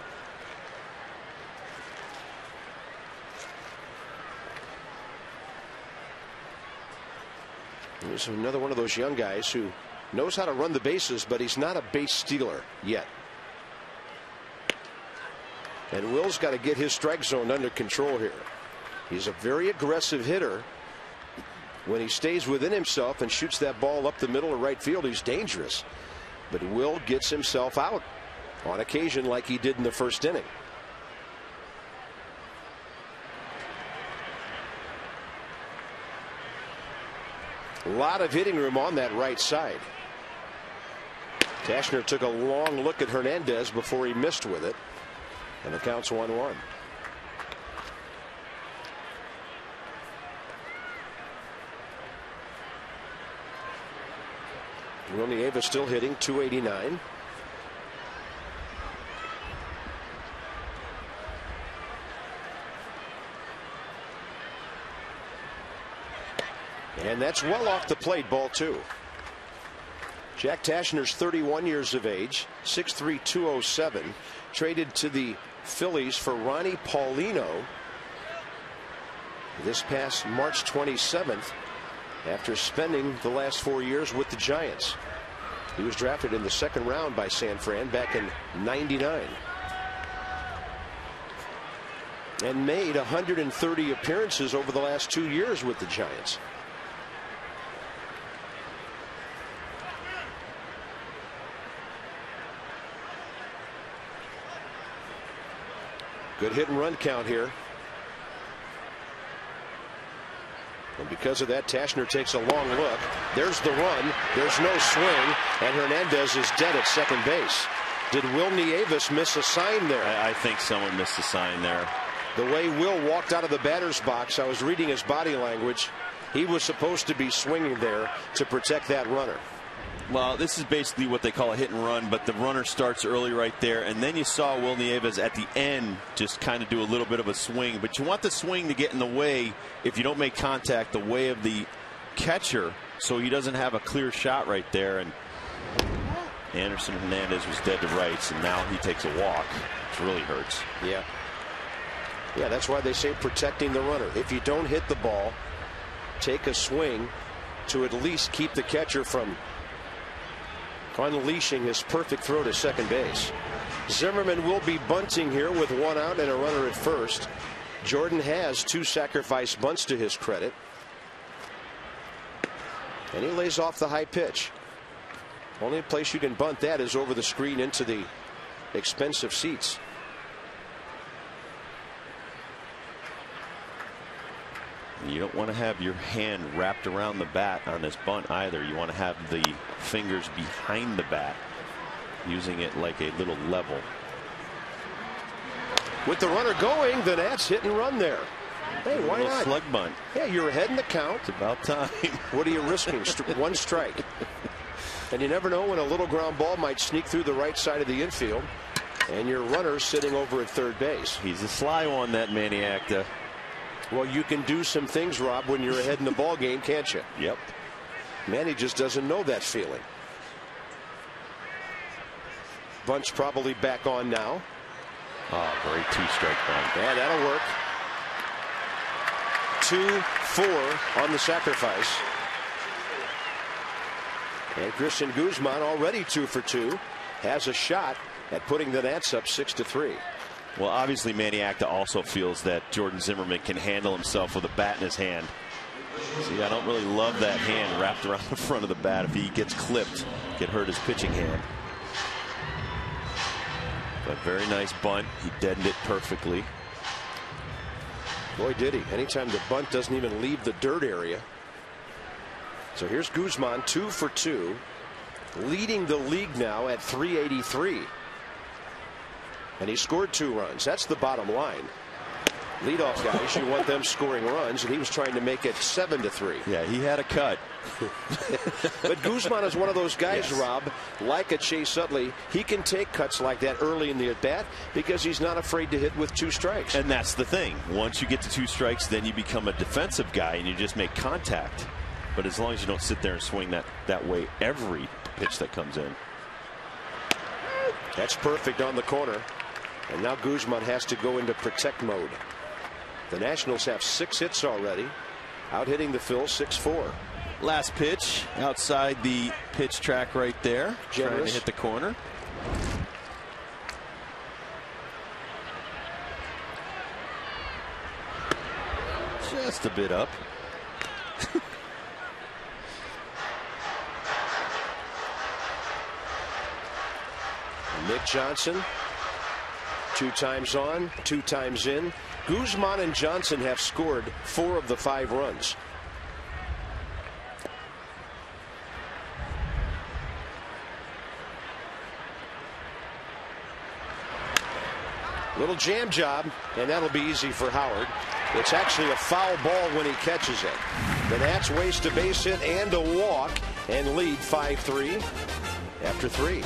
Here's another one of those young guys who knows how to run the bases, but he's not a base stealer yet. And Will's got to get his strike zone under control here. He's a very aggressive hitter. When he stays within himself and shoots that ball up the middle of right field, he's dangerous. But Will gets himself out on occasion, like he did in the first inning. A lot of hitting room on that right side. Tashner took a long look at Hernandez before he missed with it, and the count's 1-1. Nieva still hitting .289. And that's well off the plate, ball 2. Jack Tashner's 31 years of age, 6'3", 207, traded to the Phillies for Ronnie Paulino this past March 27th after spending the last 4 years with the Giants. He was drafted in the 2nd round by San Fran back in '99 and made 130 appearances over the last 2 years with the Giants. Good hit and run count here. And because of that, Tashner takes a long look. There's the run. There's no swing. And Hernandez is dead at second base. Did Will Nieves miss a sign there? I think someone missed a sign there. The way Will walked out of the batter's box, I was reading his body language. He was supposed to be swinging there to protect that runner. Well, this is basically what they call a hit and run, but the runner starts early right there, and then you saw Will Nieves at the end just kind of do a little bit of a swing. But you want the swing to get in the way, if you don't make contact, the way of the catcher, so he doesn't have a clear shot right there. And Anderson Hernandez was dead to rights, and now he takes a walk, which really hurts. Yeah, that's why they say protecting the runner. If you don't hit the ball, take a swing to at least keep the catcher from unleashing his perfect throw to second base. Zimmerman will be bunting here with 1 out and a runner at first. Jordan has 2 sacrifice bunts to his credit, and he lays off the high pitch. Only place you can bunt that is over the screen into the expensive seats. You don't want to have your hand wrapped around the bat on this bunt either. You want to have the fingers behind the bat, using it like a little level. With the runner going, the Nats hit and run there. Hey, why not? Slug bunt. Yeah, you're ahead in the count. It's about time. What are you risking? 1 strike. And you never know when a little ground ball might sneak through the right side of the infield, and your runner's sitting over at third base. He's a sly one, that maniac. Well, you can do some things, Rob, when you're ahead in the ball game, can't you? Yep. Manny just doesn't know that feeling. Bunt's probably back on now. Oh, great 2-strike bunt. Yeah, that'll work. 2-4 on the sacrifice. And Christian Guzman, already 2 for 2, has a shot at putting the Nats up 6-3. Well, obviously Manny Acta also feels that Jordan Zimmerman can handle himself with a bat in his hand. See, I don't really love that hand wrapped around the front of the bat. If he gets clipped, it could hurt his pitching hand. But very nice bunt. He deadened it perfectly. Boy, did he. Anytime the bunt doesn't even leave the dirt area. So here's Guzman, 2 for 2, leading the league now at 383. And he scored 2 runs. That's the bottom line. leadoff guys, you want them scoring runs, and he was trying to make it 7-3. Yeah, he had a cut. But Guzman is one of those guys, yes. Rob, like a Chase Utley. He can take cuts like that early in the at-bat because he's not afraid to hit with 2 strikes. And that's the thing. Once you get to 2 strikes, then you become a defensive guy and you just make contact. But as long as you don't sit there and swing that way every pitch that comes in. That's perfect on the corner. And now Guzman has to go into protect mode. The Nationals have 6 hits already. Out hitting the Phils 6-4. Last pitch outside the pitch track right there. Generous. Trying to hit the corner. Just a bit up. Nick Johnson, 2 times on, 2 times in. Guzman and Johnson have scored 4 of the 5 runs. Little jam job, and that'll be easy for Howard. It's actually a foul ball when he catches it. The Nats waste a base hit and a walk and lead 5-3 after 3.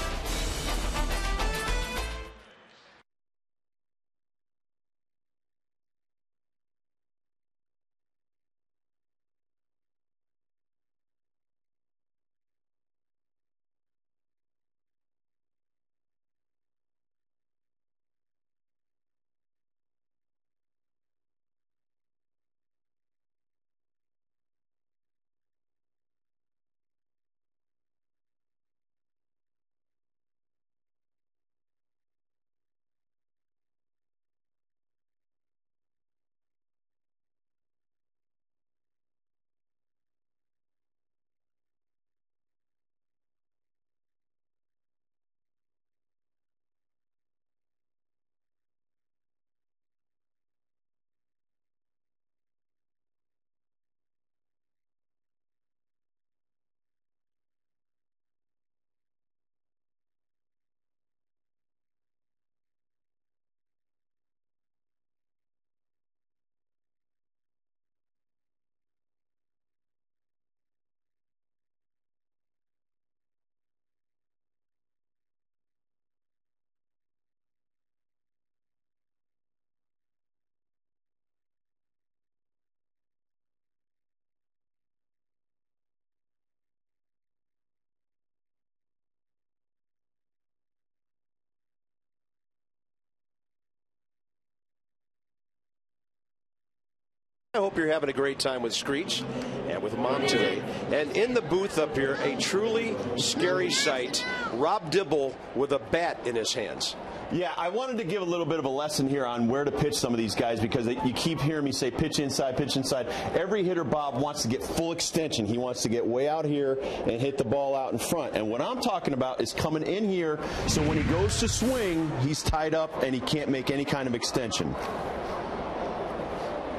I hope you're having a great time with Screech and with Mom today. And in the booth up here, a truly scary sight. Rob Dibble with a bat in his hands. Yeah, I wanted to give a little bit of a lesson here on where to pitch some of these guys because you keep hearing me say pitch inside, pitch inside. Every hitter, Bob, wants to get full extension. He wants to get way out here and hit the ball out in front. And what I'm talking about is coming in here so when he goes to swing, he's tied up and he can't make any kind of extension.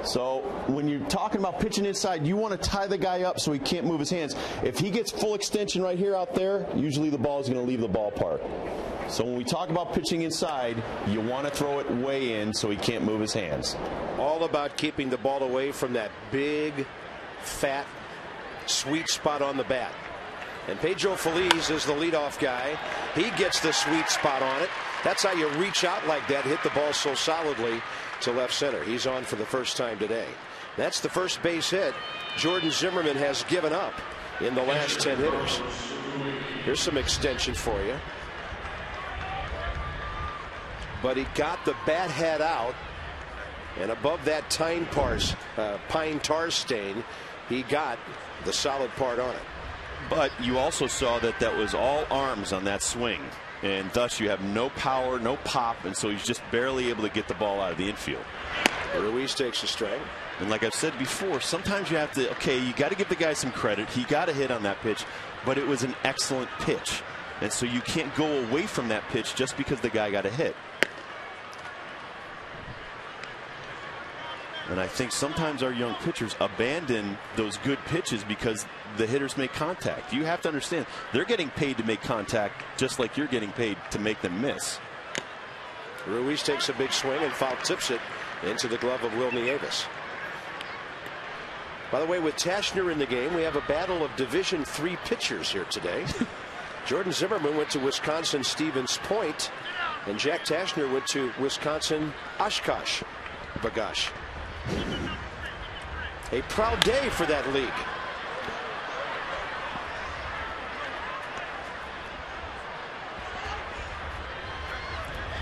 So when you're talking about pitching inside, you want to tie the guy up so he can't move his hands. If he gets full extension right here out there, usually the ball is going to leave the ballpark. So when we talk about pitching inside, you want to throw it way in so he can't move his hands. All about keeping the ball away from that big, fat, sweet spot on the bat. And Pedro Feliz is the leadoff guy. He gets the sweet spot on it. That's how you reach out like that, hit the ball so solidly to left center. He's on for the first time today. That's the first base hit Jordan Zimmerman has given up in the last 10 hitters. Here's some extension for you. But he got the bat head out, and above that pine tar stain, he got the solid part on it. But you also saw that that was all arms on that swing, and thus you have no power, no pop, and so he's just barely able to get the ball out of the infield. Ruiz takes a strike. And like I've said before, sometimes you have to, okay, you got to give the guy some credit. He got a hit on that pitch, but it was an excellent pitch. And so you can't go away from that pitch just because the guy got a hit. And I think sometimes our young pitchers abandon those good pitches because the hitters make contact. You have to understand, they're getting paid to make contact just like you're getting paid to make them miss. Ruiz takes a big swing and foul tips it into the glove of Will Nieves. By the way, with Tashner in the game, we have a battle of Division III pitchers here today. Jordan Zimmerman went to Wisconsin Stevens Point, and Jack Tashner went to Wisconsin Oshkosh B'gosh. A proud day for that league.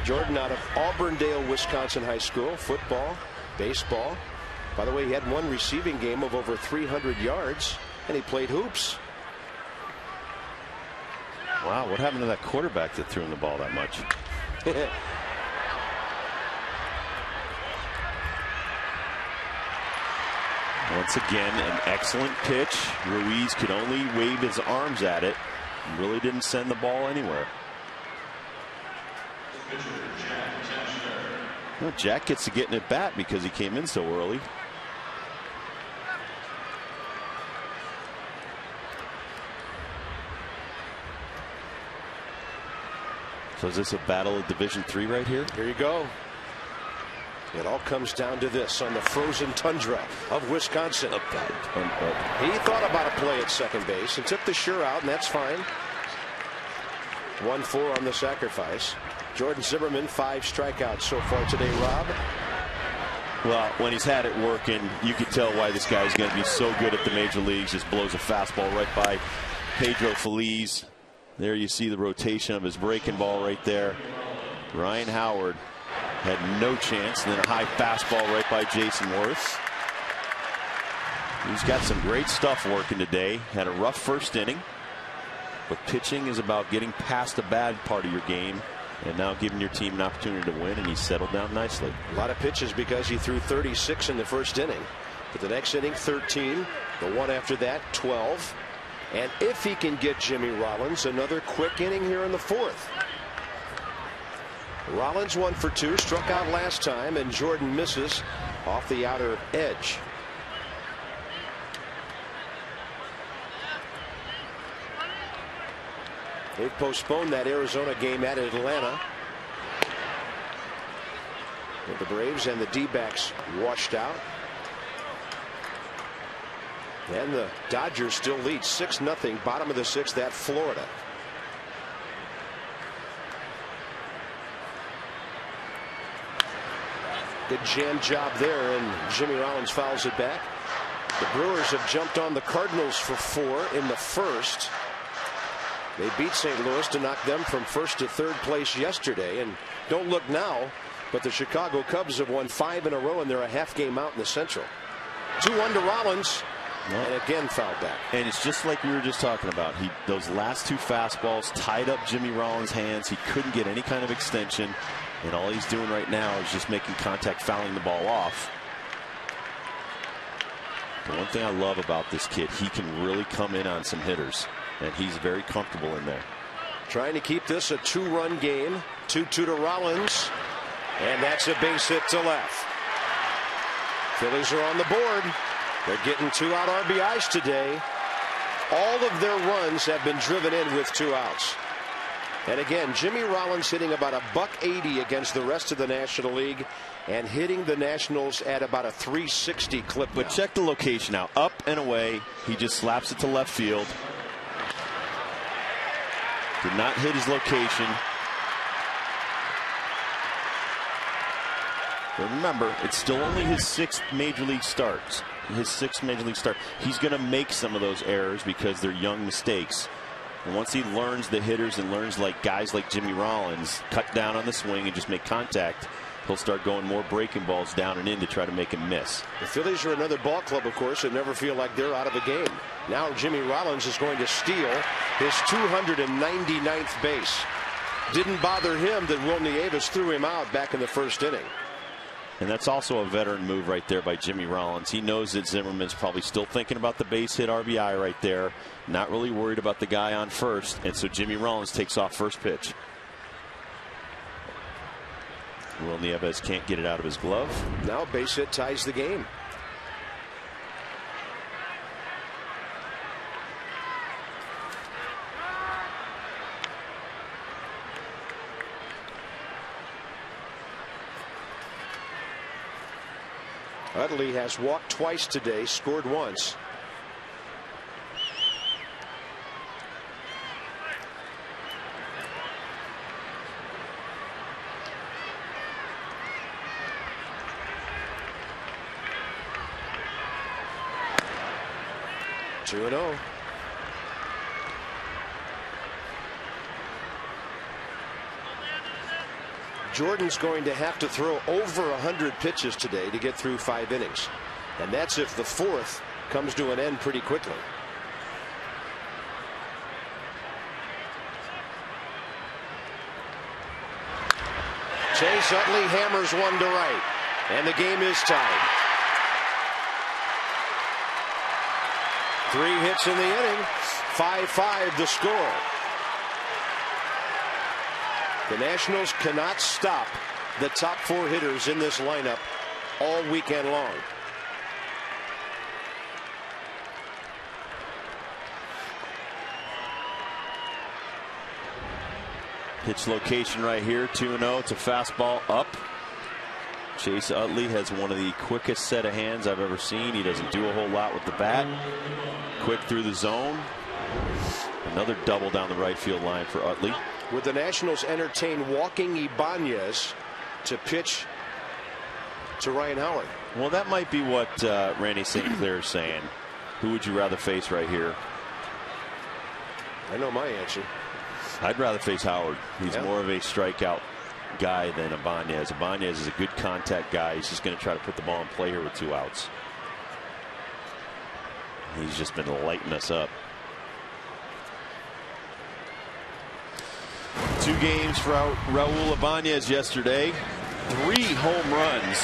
Jordan out of Auburndale, Wisconsin High School, football, baseball. By the way, he had one receiving game of over 300 yards, and he played hoops. Wow, what happened to that quarterback that threw him the ball that much? Once again, an excellent pitch. Ruiz could only wave his arms at it. Really didn't send the ball anywhere. Well, Jack gets to get in at bat because he came in so early. So is this a battle of Division III right here? Here you go. It all comes down to this on the frozen tundra of Wisconsin. He thought about a play at second base and took the sure out, and that's fine. 1-4 on the sacrifice. Jordan Zimmerman, 5 strikeouts so far today, Rob. Well, when he's had it working, you can tell why this guy's going to be so good at the major leagues. Just blows a fastball right by Pedro Feliz. There you see the rotation of his breaking ball right there. Ryan Howard had no chance, and then a high fastball right by Jason Worth. He's got some great stuff working today. Had a rough first inning, but pitching is about getting past the bad part of your game and now giving your team an opportunity to win, and he's settled down nicely. A lot of pitches because he threw 36 in the first inning. But the next inning, 13. The one after that, 12. And if he can get Jimmy Rollins, another quick inning here in the fourth. Rollins 1 for 2, struck out last time, and Jordan misses off the outer edge. They've postponed that Arizona game at Atlanta, with the Braves and the D-backs washed out. And the Dodgers still lead 6-0, bottom of the 6th at Florida. Good jam job there, and Jimmy Rollins fouls it back. The Brewers have jumped on the Cardinals for 4 in the first. They beat St. Louis to knock them from first to third place yesterday. And don't look now, but the Chicago Cubs have won 5 in a row, and they're a half game out in the Central. 2-1 to Rollins. And again fouled back. And it's just like we were just talking about. Those last 2 fastballs tied up Jimmy Rollins' hands. He couldn't get any kind of extension. And all he's doing right now is just making contact, fouling the ball off. The one thing I love about this kid, he can really come in on some hitters. And he's very comfortable in there. Trying to keep this a 2-run game. 2-2 to Rollins. And that's a base hit to left. Phillies are on the board. They're getting 2 out RBIs today. All of their runs have been driven in with 2 outs. And again, Jimmy Rollins hitting about a $180 against the rest of the National League, and hitting the Nationals at about a 360 clip. But check the location now. Up and away. He just slaps it to left field. Did not hit his location. But remember, it's still only his 6th major league starts. His 6th major league start. He's going to make some of those errors because they're young mistakes. And once he learns the hitters and learns like guys like Jimmy Rollins cut down on the swing and just make contact, he'll start going more breaking balls down and in to try to make him miss. The Phillies are another ball club, of course, that never feel like they're out of a game. Now Jimmy Rollins is going to steal his 299th base. Didn't bother him that Will Nieves threw him out back in the first inning. And that's also a veteran move right there by Jimmy Rollins. He knows that Zimmerman's probably still thinking about the base hit RBI right there. Not really worried about the guy on first. And so Jimmy Rollins takes off first pitch. Will Nieves can't get it out of his glove. Now base hit ties the game. Utley has walked twice today, scored once. Two and 0. Jordan's going to have to throw over 100 pitches today to get through 5 innings. And that's if the 4th comes to an end pretty quickly. Chase Utley hammers one to right. And the game is tied. 3 hits in the inning. 5-5 the score. The Nationals cannot stop the top 4 hitters in this lineup all weekend long. Pitch location right here, 2-0. It's a fastball up. Chase Utley has one of the quickest set of hands I've ever seen. He doesn't do a whole lot with the bat. Quick through the zone. Another double down the right field line for Utley. Would the Nationals entertain walking Ibanez to pitch to Ryan Howard? Well, that might be what Randy St. Clair is saying. Who would you rather face right here? I know my answer. I'd rather face Howard. He's more of a strikeout guy than Ibanez. Ibanez is a good contact guy. He's just going to try to put the ball in play here with 2 outs. He's just been lighting us up. 2 games for Raul Ibanez yesterday. 3 home runs.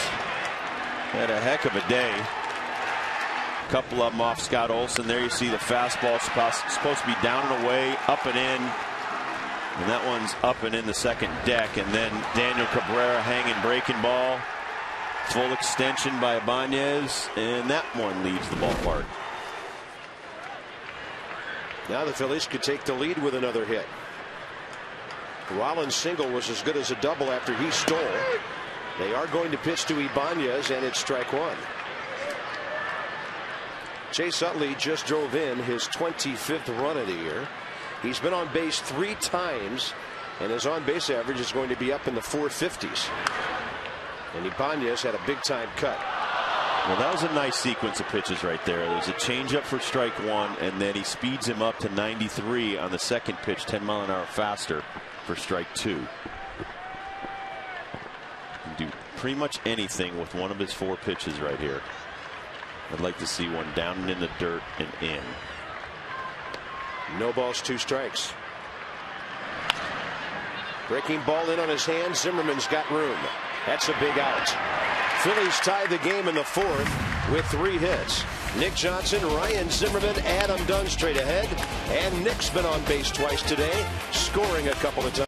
Had a heck of a day. A couple of them off Scott Olsen. There you see the fastball supposed to be down and away, up and in. And that one's up and in the second deck. And then Daniel Cabrera hanging breaking ball. Full extension by Ibanez. And that one leaves the ballpark. Now the Phillies could take the lead with another hit. Rollins' single was as good as a double after he stole. They are going to pitch to Ibanez, and it's strike 1. Chase Utley just drove in his 25th run of the year. He's been on base 3 times, and his on-base average is going to be up in the 450s. And Ibanez had a big-time cut. Well, that was a nice sequence of pitches right there. There's a changeup for strike 1, and then he speeds him up to 93 on the second pitch, 10 mile an hour faster for strike 2. Can do pretty much anything with one of his 4 pitches right here. I'd like to see one down and in the dirt and in. No balls, 2 strikes. Breaking ball in on his hand. Zimmerman's got room. That's a big out. Phillies tie the game in the 4th with 3 hits. Nick Johnson, Ryan Zimmerman, Adam Dunn straight ahead. And Nick's been on base twice today, scoring a couple of times.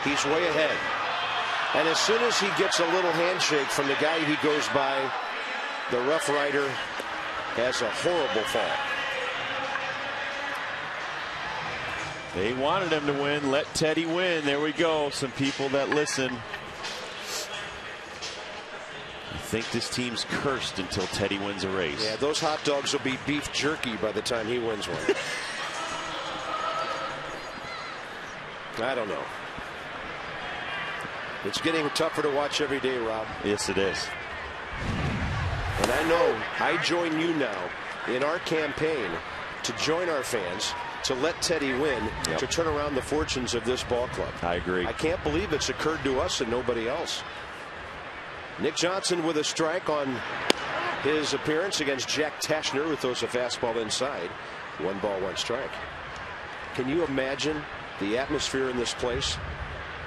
He's way ahead. And as soon as he gets a little handshake from the guy he goes by, the Rough Rider has a horrible fall. They wanted him to win. Let Teddy win. There we go. Some people that listen. I think this team's cursed until Teddy wins a race. Yeah, those hot dogs will be beef jerky by the time he wins one. I don't know. It's getting tougher to watch every day, Rob. Yes, it is. And I know I join you now in our campaign to join our fans to let Teddy win, to turn around the fortunes of this ball club. I agree. I can't believe it's occurred to us and nobody else. Nick Johnson with a strike on his appearance against Jack Tashner, who throws a fastball inside. 1 ball, 1 strike. Can you imagine the atmosphere in this place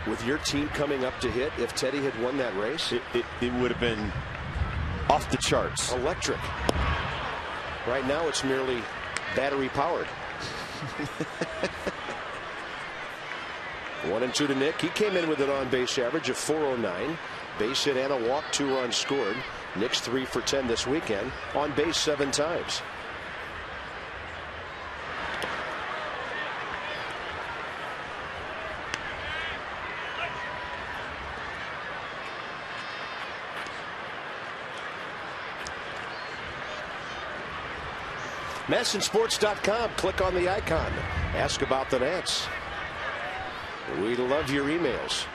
with your team coming up to hit if Teddy had won that race? It would have been off the charts. Electric. Right now it's merely battery powered. 1-2 to Nick. He came in with an on-base average of .409. Base hit and a walk, 2 runs scored. Nick's 3 for 10 this weekend. On base 7 times. MASNsports.com. Click on the icon. Ask about the Nats. We love your emails.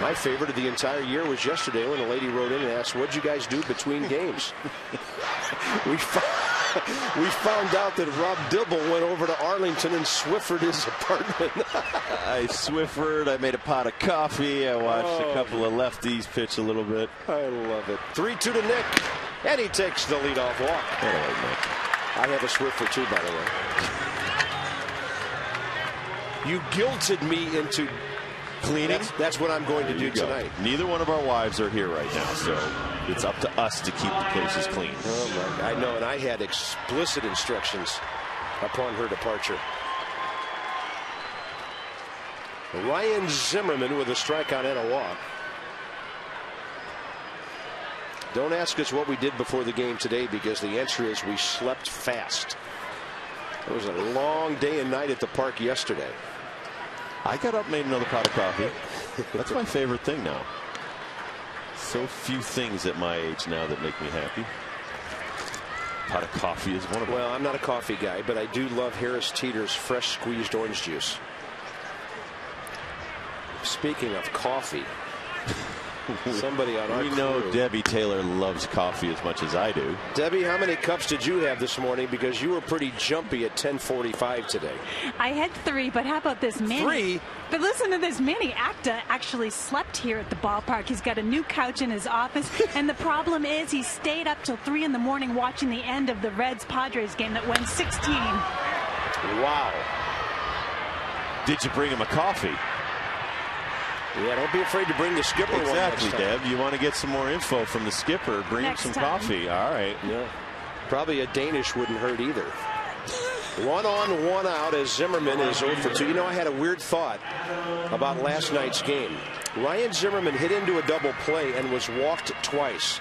My favorite of the entire year was yesterday when a lady wrote in and asked, what'd you guys do between games? we found out that Rob Dibble went over to Arlington and Swiffered his apartment. I Swiffered. I made a pot of coffee. I watched a couple of lefties pitch a little bit. I love it. 3-2 to Nick. And he takes the leadoff walk. I have a Swiffer too, by the way. You guilted me into cleaning. That's what I'm going to do tonight. Neither one of our wives are here right now, so it's up to us to keep the places clean. Oh my, I know, and I had explicit instructions upon her departure. Ryan Zimmerman with a strikeout and a walk. Don't ask us what we did before the game today, because the answer is we slept fast. It was a long day and night at the park yesterday. I got up, made another pot of coffee. That's my favorite thing now. So few things at my age now that make me happy. Pot of coffee is one of them. Well, I'm not a coffee guy, but I do love Harris Teeter's fresh squeezed orange juice. Speaking of coffee, somebody on our We know crew. Debbie Taylor loves coffee as much as I do. Debbie, how many cups did you have this morning? Because you were pretty jumpy at 10:45 today. I had 3, but how about this Manny? 3? But listen to this. Manny Acta actually slept here at the ballpark. He's got a new couch in his office, and the problem is he stayed up till 3 in the morning watching the end of the Reds-Padres game that went 16. Wow. Did you bring him a coffee? Yeah, don't be afraid to bring the skipper one next Exactly, time. Deb. You want to get some more info from the skipper. Bring him some coffee. All right. Yeah. Probably a Danish wouldn't hurt either. 1 on, 1 out as Zimmerman is 0 for 2. You know, I had a weird thought about last night's game. Ryan Zimmerman hit into a double play and was walked twice.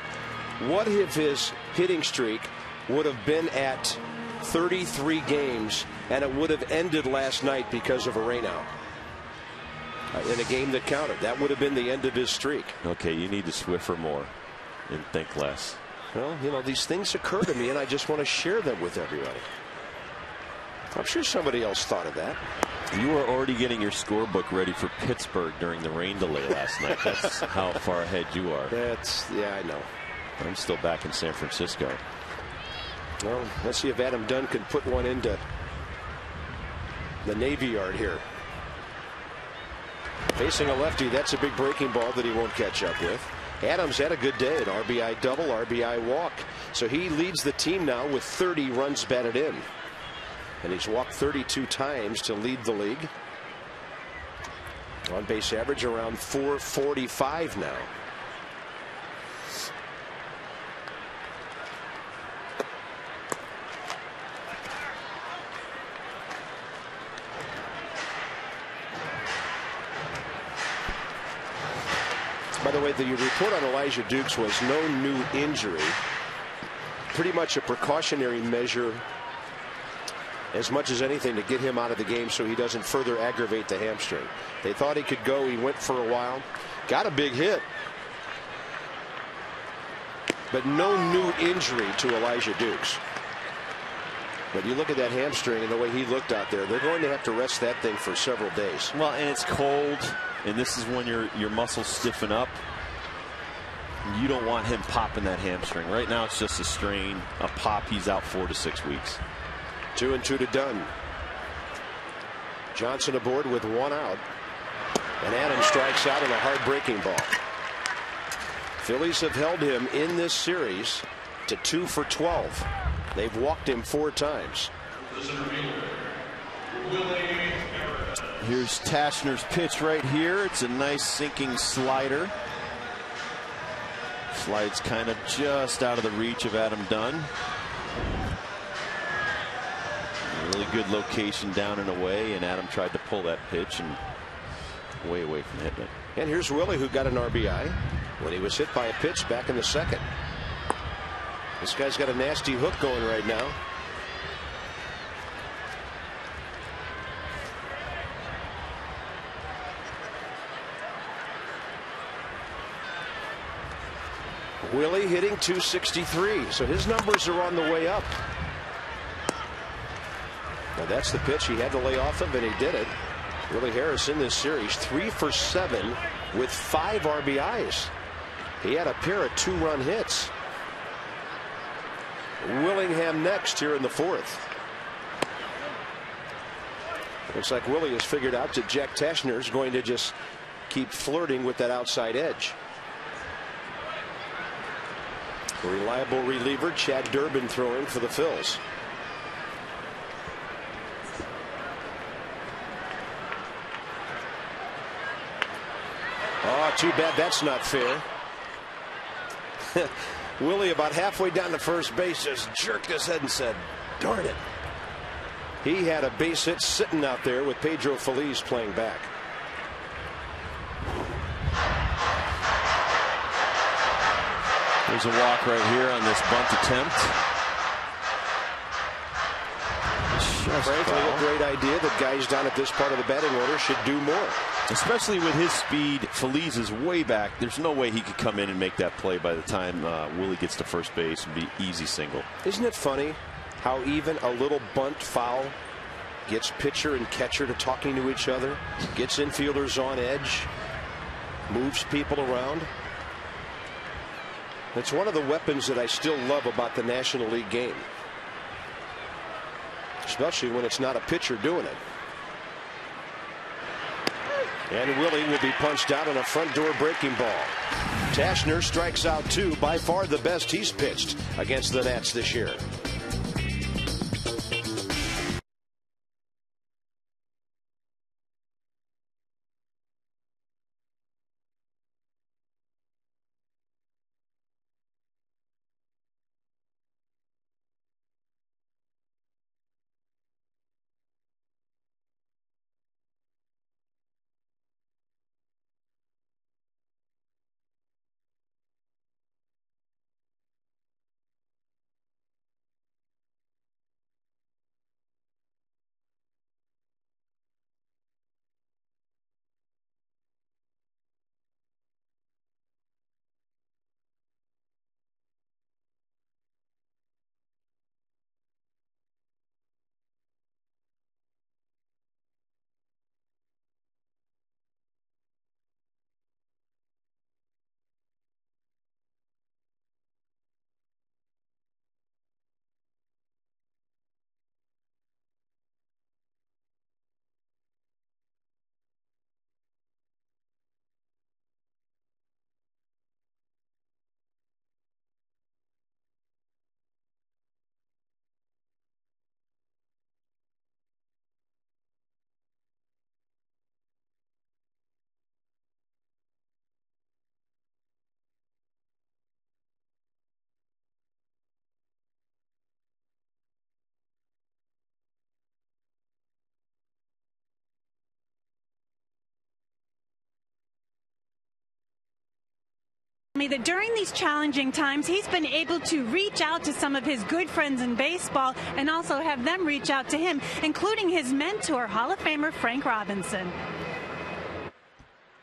What if his hitting streak would have been at 33 games and it would have ended last night because of a rainout? In a game that counted. That would have been the end of his streak. Okay, you need to Swiffer more and think less. Well, you know, these things occur to me, and I just want to share them with everybody. I'm sure somebody else thought of that. You were already getting your scorebook ready for Pittsburgh during the rain delay last night. That's how far ahead you are. Yeah, I know. I'm still back in San Francisco. Well, let's see if Adam Dunn can put one into the Navy Yard here. Facing a lefty, that's a big breaking ball that he won't catch up with. Adams had a good day, an RBI double, RBI walk. So he leads the team now with 30 runs batted in. And he's walked 32 times to lead the league. On base average around 445 now. By the way, the report on Elijah Dukes was no new injury. Pretty much a precautionary measure as much as anything to get him out of the game so he doesn't further aggravate the hamstring. They thought he could go. He went for a while. Got a big hit. But no new injury to Elijah Dukes. But you look at that hamstring and the way he looked out there, they're going to have to rest that thing for several days. Well, and it's cold, and this is when your muscles stiffen up. You don't want him popping that hamstring. Right now it's just a strain. A pop, he's out 4 to 6 weeks. 2-2 to Dunn. Johnson aboard with 1 out. And Adams strikes out on a hard breaking ball. Phillies have held him in this series to 2 for 12. They've walked him 4 times. Here's Tashner's pitch right here. It's a nice sinking slider. Slides kind of just out of the reach of Adam Dunn. Really good location down and away, and Adam tried to pull that pitch and way away from hitting it. And here's Willie, who got an RBI when he was hit by a pitch back in the 2nd. This guy's got a nasty hook going right now. Willie hitting .263, so his numbers are on the way up. Now that's the pitch he had to lay off of, and he did it. Willie Harris in this series 3 for 7 with 5 RBIs. He had a pair of 2-run hits. Willingham next here in the 4th. Looks like Willie has figured out that Jack Tashner is going to just keep flirting with that outside edge. A reliable reliever, Chad Durbin, throwing for the Phils. Oh, too bad that's not fair. Willie, about halfway down to first base, just jerked his head and said, darn it. He had a base hit sitting out there with Pedro Feliz playing back. There's a walk right here on this bunt attempt. Frankly, a great idea that guys down at this part of the batting order should do more. Especially with his speed, Feliz is way back. There's no way he could come in and make that play by the time Willie gets to first base and be easy single. Isn't it funny how even a little bunt foul gets pitcher and catcher to talking to each other, gets infielders on edge, moves people around? It's one of the weapons that I still love about the National League game. Especially when it's not a pitcher doing it. And Willie will be punched out on a front door breaking ball. Tashner strikes out 2, by far the best he's pitched against the Nats this year. That during these challenging times, he's been able to reach out to some of his good friends in baseball and also have them reach out to him, including his mentor, Hall of Famer Frank Robinson.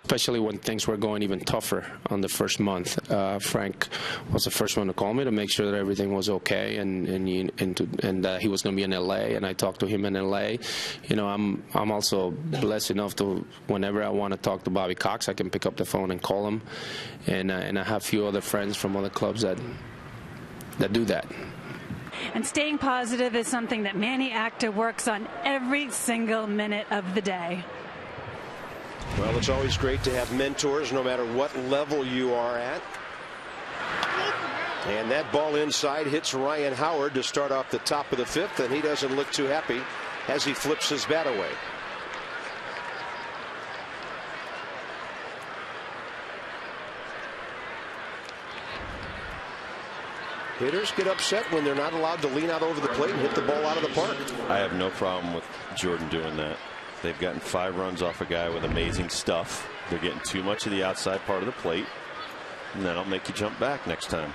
Especially when things were going even tougher on the first month. Frank was the first one to call me to make sure that everything was okay and he was going to be in LA, and I talked to him in LA. You know, I'm also blessed enough to, whenever I want to talk to Bobby Cox, I can pick up the phone and call him, and I have a few other friends from other clubs that do that. And staying positive is something that Manny Acta works on every single minute of the day. Well, it's always great to have mentors no matter what level you are at. And that ball inside hits Ryan Howard to start off the top of the fifth, and he doesn't look too happy as he flips his bat away. Hitters get upset when they're not allowed to lean out over the plate and hit the ball out of the park. I have no problem with Jordan doing that. They've gotten 5 runs off a guy with amazing stuff. They're getting too much of the outside part of the plate, and that'll make you jump back next time.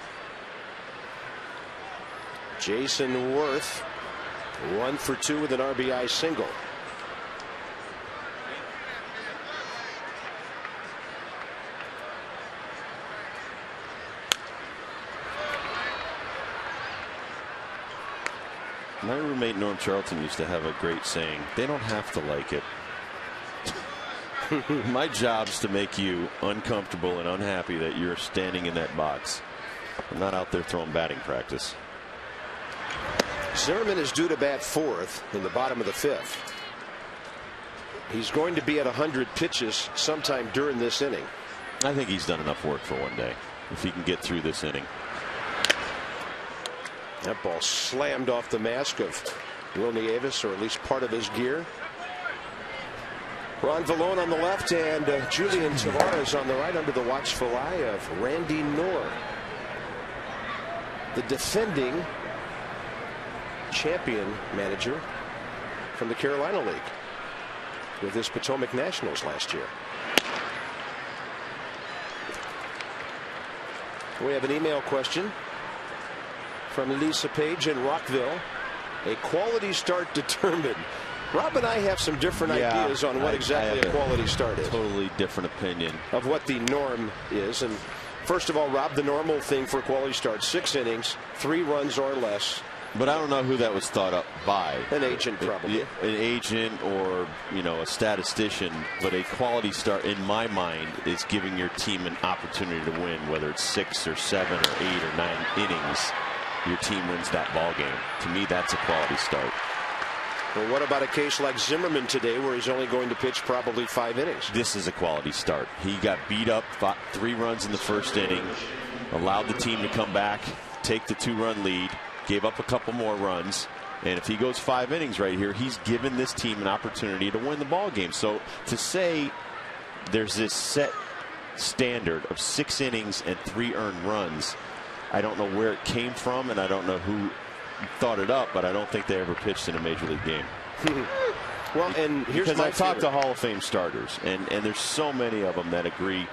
Jason Worth 1 for 2 with an RBI single. My roommate Norm Charlton used to have a great saying, they don't have to like it. My job's to make you uncomfortable and unhappy that you're standing in that box. I'm not out there throwing batting practice. Zimmerman is due to bat 4th in the bottom of the 5th. He's going to be at 100 pitches sometime during this inning. I think he's done enough work for one day if he can get through this inning. That ball slammed off the mask of Wilnie Avis, or at least part of his gear. Ron Vallone on the left and Julian Tavares on the right under the watchful eye of Randy Knorr. The defending champion manager from the Carolina League with his Potomac Nationals last year. We have an email question from Lisa Page in Rockville. A quality start determined. Rob and I have some different ideas on what exactly a quality start is. Totally different opinion of what the norm is. And first of all, Rob, the normal thing for a quality start, 6 innings, 3 runs or less. But I don't know who that was thought up by. An agent, probably. An agent or, you know, a statistician. But a quality start, in my mind, is giving your team an opportunity to win, whether it's 6 or 7 or 8 or 9 innings. Your team wins that ball game. To me, that's a quality start. Well, what about a case like Zimmerman today, where he's only going to pitch probably 5 innings? This is a quality start. He got beat up, 3 runs in the first inning, allowed the team to come back, take the 2-run lead, gave up a couple more runs, and if he goes 5 innings right here, he's given this team an opportunity to win the ball game. So to say there's this set standard of 6 innings and 3 earned runs, I don't know where it came from, and I don't know who thought it up, but I don't think they ever pitched in a major league game. Well, and here's because my I've talked to Hall of Fame starters, and there's so many of them that agree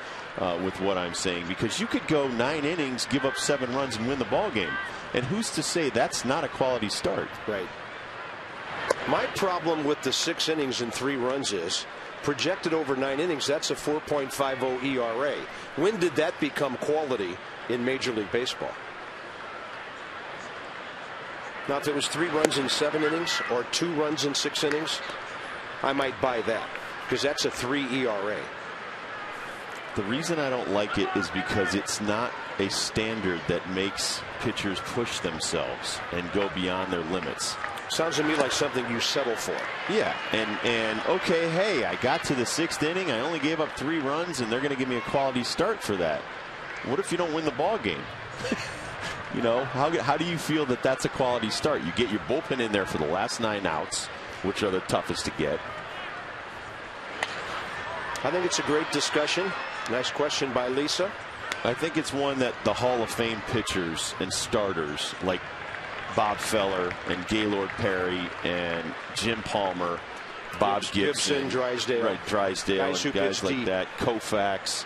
with what I'm saying, because you could go 9 innings, give up 7 runs, and win the ball game. And who's to say that's not a quality start? Right. My problem with the 6 innings and 3 runs is projected over 9 innings. That's a 4.50 ERA. When did that become quality in Major League Baseball? Now, if it was 3 runs in 7 innings or 2 runs in 6 innings, I might buy that, because that's a 3 ERA. The reason I don't like it is because it's not a standard that makes pitchers push themselves and go beyond their limits. Sounds to me like something you settle for. Yeah, and okay, hey, I got to the 6th inning, I only gave up 3 runs, and they're going to give me a quality start for that. What if you don't win the ball game? You know, how do you feel that that's a quality start? You get your bullpen in there for the last 9 outs, which are the toughest to get. I think it's a great discussion. Nice question by Lisa. I think it's one that the Hall of Fame pitchers and starters like Bob Feller and Gaylord Perry and Jim Palmer, Bob Gibson, Drysdale, right, Drysdale, guys and guys like that, Koufax,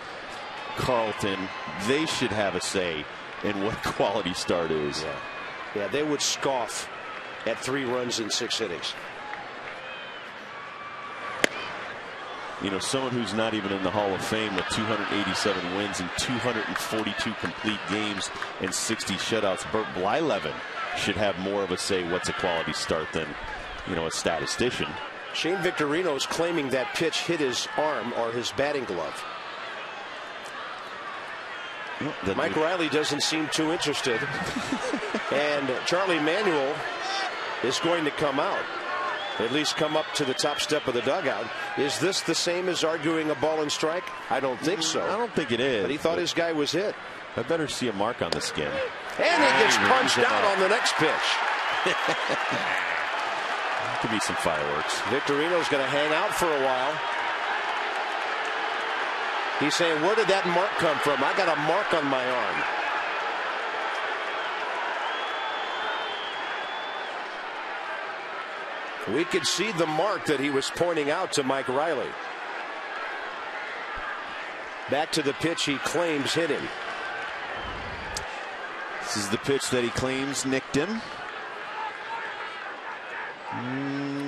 Carlton, they should have a say in what quality start is. Yeah, they would scoff at 3 runs in 6 innings. You know, someone who's not even in the Hall of Fame with 287 wins and 242 complete games and 60 shutouts, Bert Blyleven should have more of a say what's a quality start than, you know, a statistician. Shane Victorino is claiming that pitch hit his arm or his batting glove. Mike Riley doesn't seem too interested. And Charlie Manuel is going to come out. At least come up to the top step of the dugout. Is this the same as arguing a ball and strike? I don't think so. I don't think it is. But he thought his guy was hit. I better see a mark on the skin. And he gets punched out on the next pitch. Could be some fireworks. Victorino's going to hang out for a while. He's saying, where did that mark come from? I got a mark on my arm. We could see the mark that he was pointing out to Mike Riley. Back to the pitch he claims hit him. This is the pitch that he claims nicked him.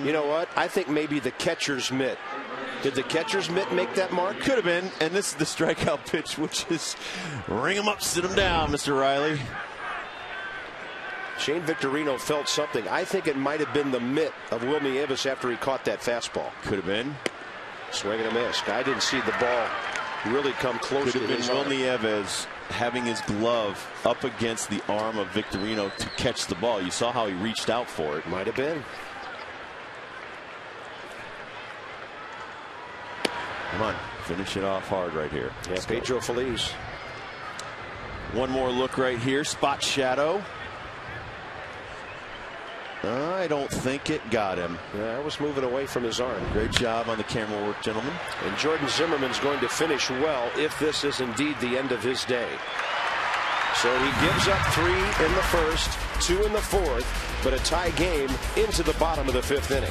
You know what? I think maybe the catcher's mitt. Did the catcher's mitt make that mark? Could have been. And this is the strikeout pitch, which is ring him up, sit him down, Mr. Riley. Shane Victorino felt something. I think it might have been the mitt of Will Nieves after he caught that fastball. Could have been. Swing and a miss. I didn't see the ball really come close to his arm. Will Nieves having his glove up against the arm of Victorino to catch the ball. You saw how he reached out for it. Might have been. Come on, finish it off hard right here. Yeah, Pedro Feliz. One more look right here. Spot shadow. I don't think it got him. Yeah, I was moving away from his arm. Great job on the camera work, gentlemen. And Jordan Zimmerman's going to finish well if this is indeed the end of his day. So he gives up 3 in the first, 2 in the fourth, but a tie game into the bottom of the 5th inning.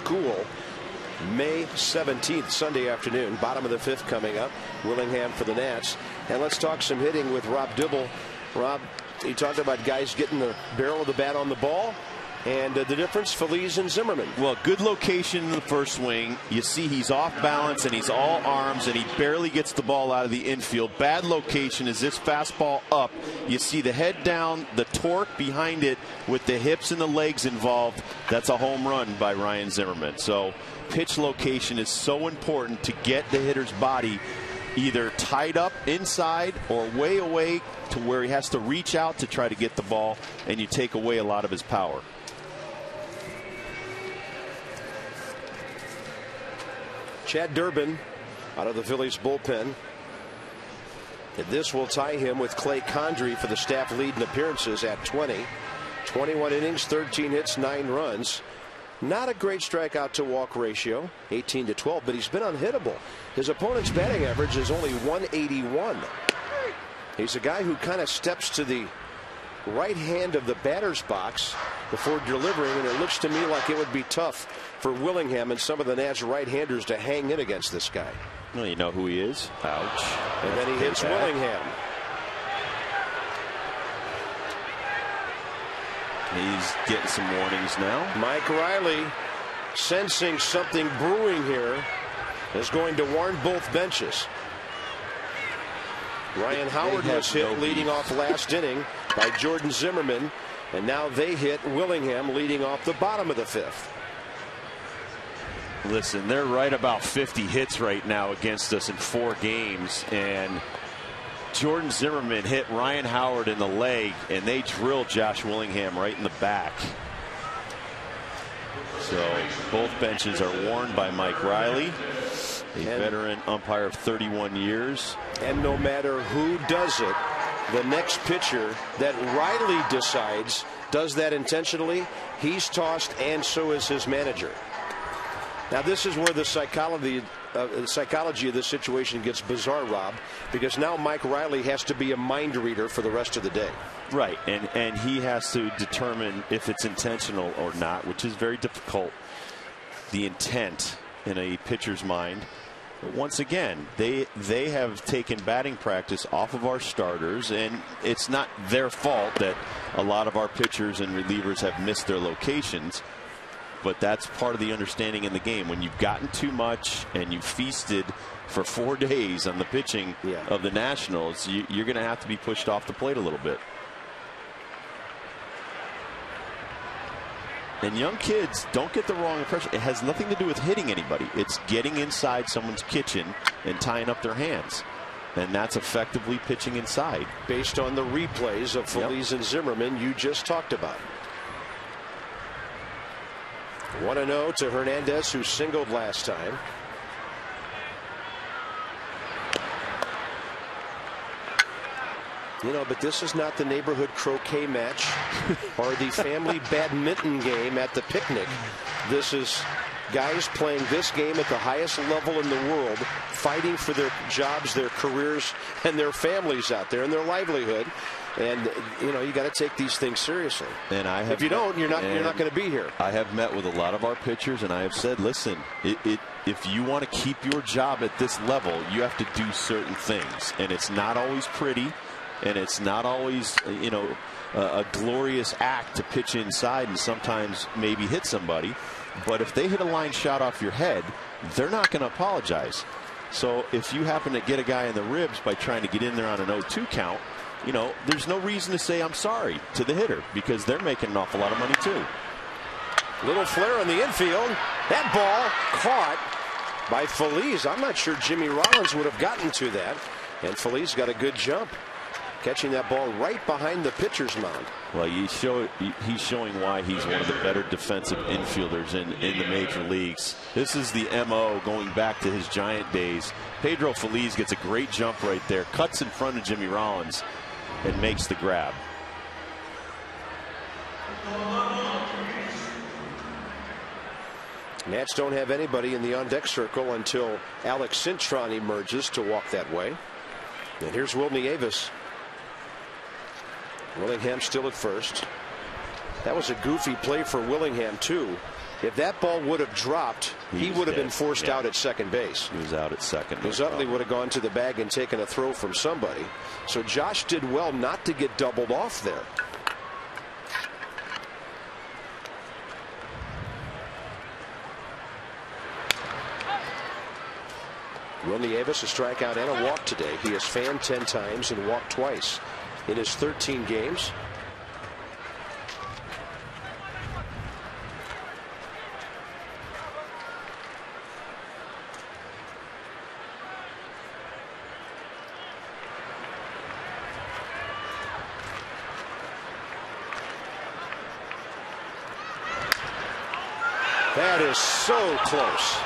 Cool. May 17th, Sunday afternoon, bottom of the 5th coming up. Willingham for the Nats. And let's talk some hitting with Rob Dibble. Rob, you talked about guys getting the barrel of the bat on the ball. And the difference, Feliz and Zimmerman. Well, good location in the first swing. You see he's off balance and he's all arms and he barely gets the ball out of the infield. Bad location is this fastball up. You see the head down, the torque behind it with the hips and the legs involved. That's a home run by Ryan Zimmerman. So pitch location is so important to get the hitter's body either tied up inside or way away to where he has to reach out to try to get the ball, and you take away a lot of his power. Chad Durbin out of the Phillies bullpen. And this will tie him with Clay Condrey for the staff lead in appearances at 20. 21 innings, 13 hits, 9 runs. Not a great strikeout to walk ratio, 18-12, but he's been unhittable. His opponent's batting average is only 181. He's a guy who kind of steps to the right hand of the batter's box before delivering, and it looks to me like it would be tough for Willingham and some of the Nats right-handers to hang in against this guy. Well, you know who he is. Ouch. And then he hits Willingham. He's getting some warnings now. Mike Riley, sensing something brewing here, is going to warn both benches. Ryan Howard was hit leading off last inning by Jordan Zimmerman, and now they hit Willingham leading off the bottom of the 5th. Listen, they're right about 50 hits right now against us in 4 games, and Jordan Zimmerman hit Ryan Howard in the leg, and they drilled Josh Willingham right in the back. So both benches are warned by Mike Riley, a veteran umpire of 31 years. And no matter who does it, the next pitcher that Riley decides does that intentionally, he's tossed, and so is his manager. Now this is where the psychology of this situation gets bizarre, Rob, because now Mike Riley has to be a mind reader for the rest of the day. Right, and he has to determine if it's intentional or not, which is very difficult. The intent in a pitcher's mind. But once again, they have taken batting practice off of our starters, and it's not their fault that a lot of our pitchers and relievers have missed their locations. But that's part of the understanding in the game. When you've gotten too much and you've feasted for 4 days on the pitching of the Nationals, you're going to have to be pushed off the plate a little bit. And young kids, don't get the wrong impression. It has nothing to do with hitting anybody. It's getting inside someone's kitchen and tying up their hands. And that's effectively pitching inside. Based on the replays of Phillies and Zimmerman you just talked about. 1-0 to Hernandez, who singled last time. You know, but this is not the neighborhood croquet match or the family badminton game at the picnic. This is guys playing this game at the highest level in the world, fighting for their jobs, their careers, and their families out there and their livelihood. And you know, you got to take these things seriously. And if you don't, you're not going to be here. I have met with a lot of our pitchers, and I have said, listen, if you want to keep your job at this level, you have to do certain things, and it's not always pretty, and it's not always, you know, a glorious act to pitch inside and sometimes maybe hit somebody. But if they hit a line shot off your head, they're not going to apologize. So if you happen to get a guy in the ribs by trying to get in there on an 0-2 count, you know, there's no reason to say I'm sorry to the hitter, because they're making an awful lot of money too. Little flare in the infield. That ball caught by Phillies. I'm not sure Jimmy Rollins would have gotten to that. And Phillies got a good jump, catching that ball right behind the pitcher's mound. Well, he's showing why he's one of the better defensive infielders in the major leagues. This is the MO going back to his Giant days. Pedro Feliz gets a great jump right there, cuts in front of Jimmy Rollins, and makes the grab. Nats don't have anybody in the on-deck circle until Alex Cintron emerges to walk that way. And here's Will Nieves. Willingham still at first. That was a goofy play for Willingham too. If that ball would have dropped, he would have been forced out at second base. He was out at second. Because Utley would have gone to the bag and taken a throw from somebody. So Josh did well not to get doubled off there. Will Nieves a strikeout and a walk today. He has fanned 10 times and walked twice in his 13 games. That is so close.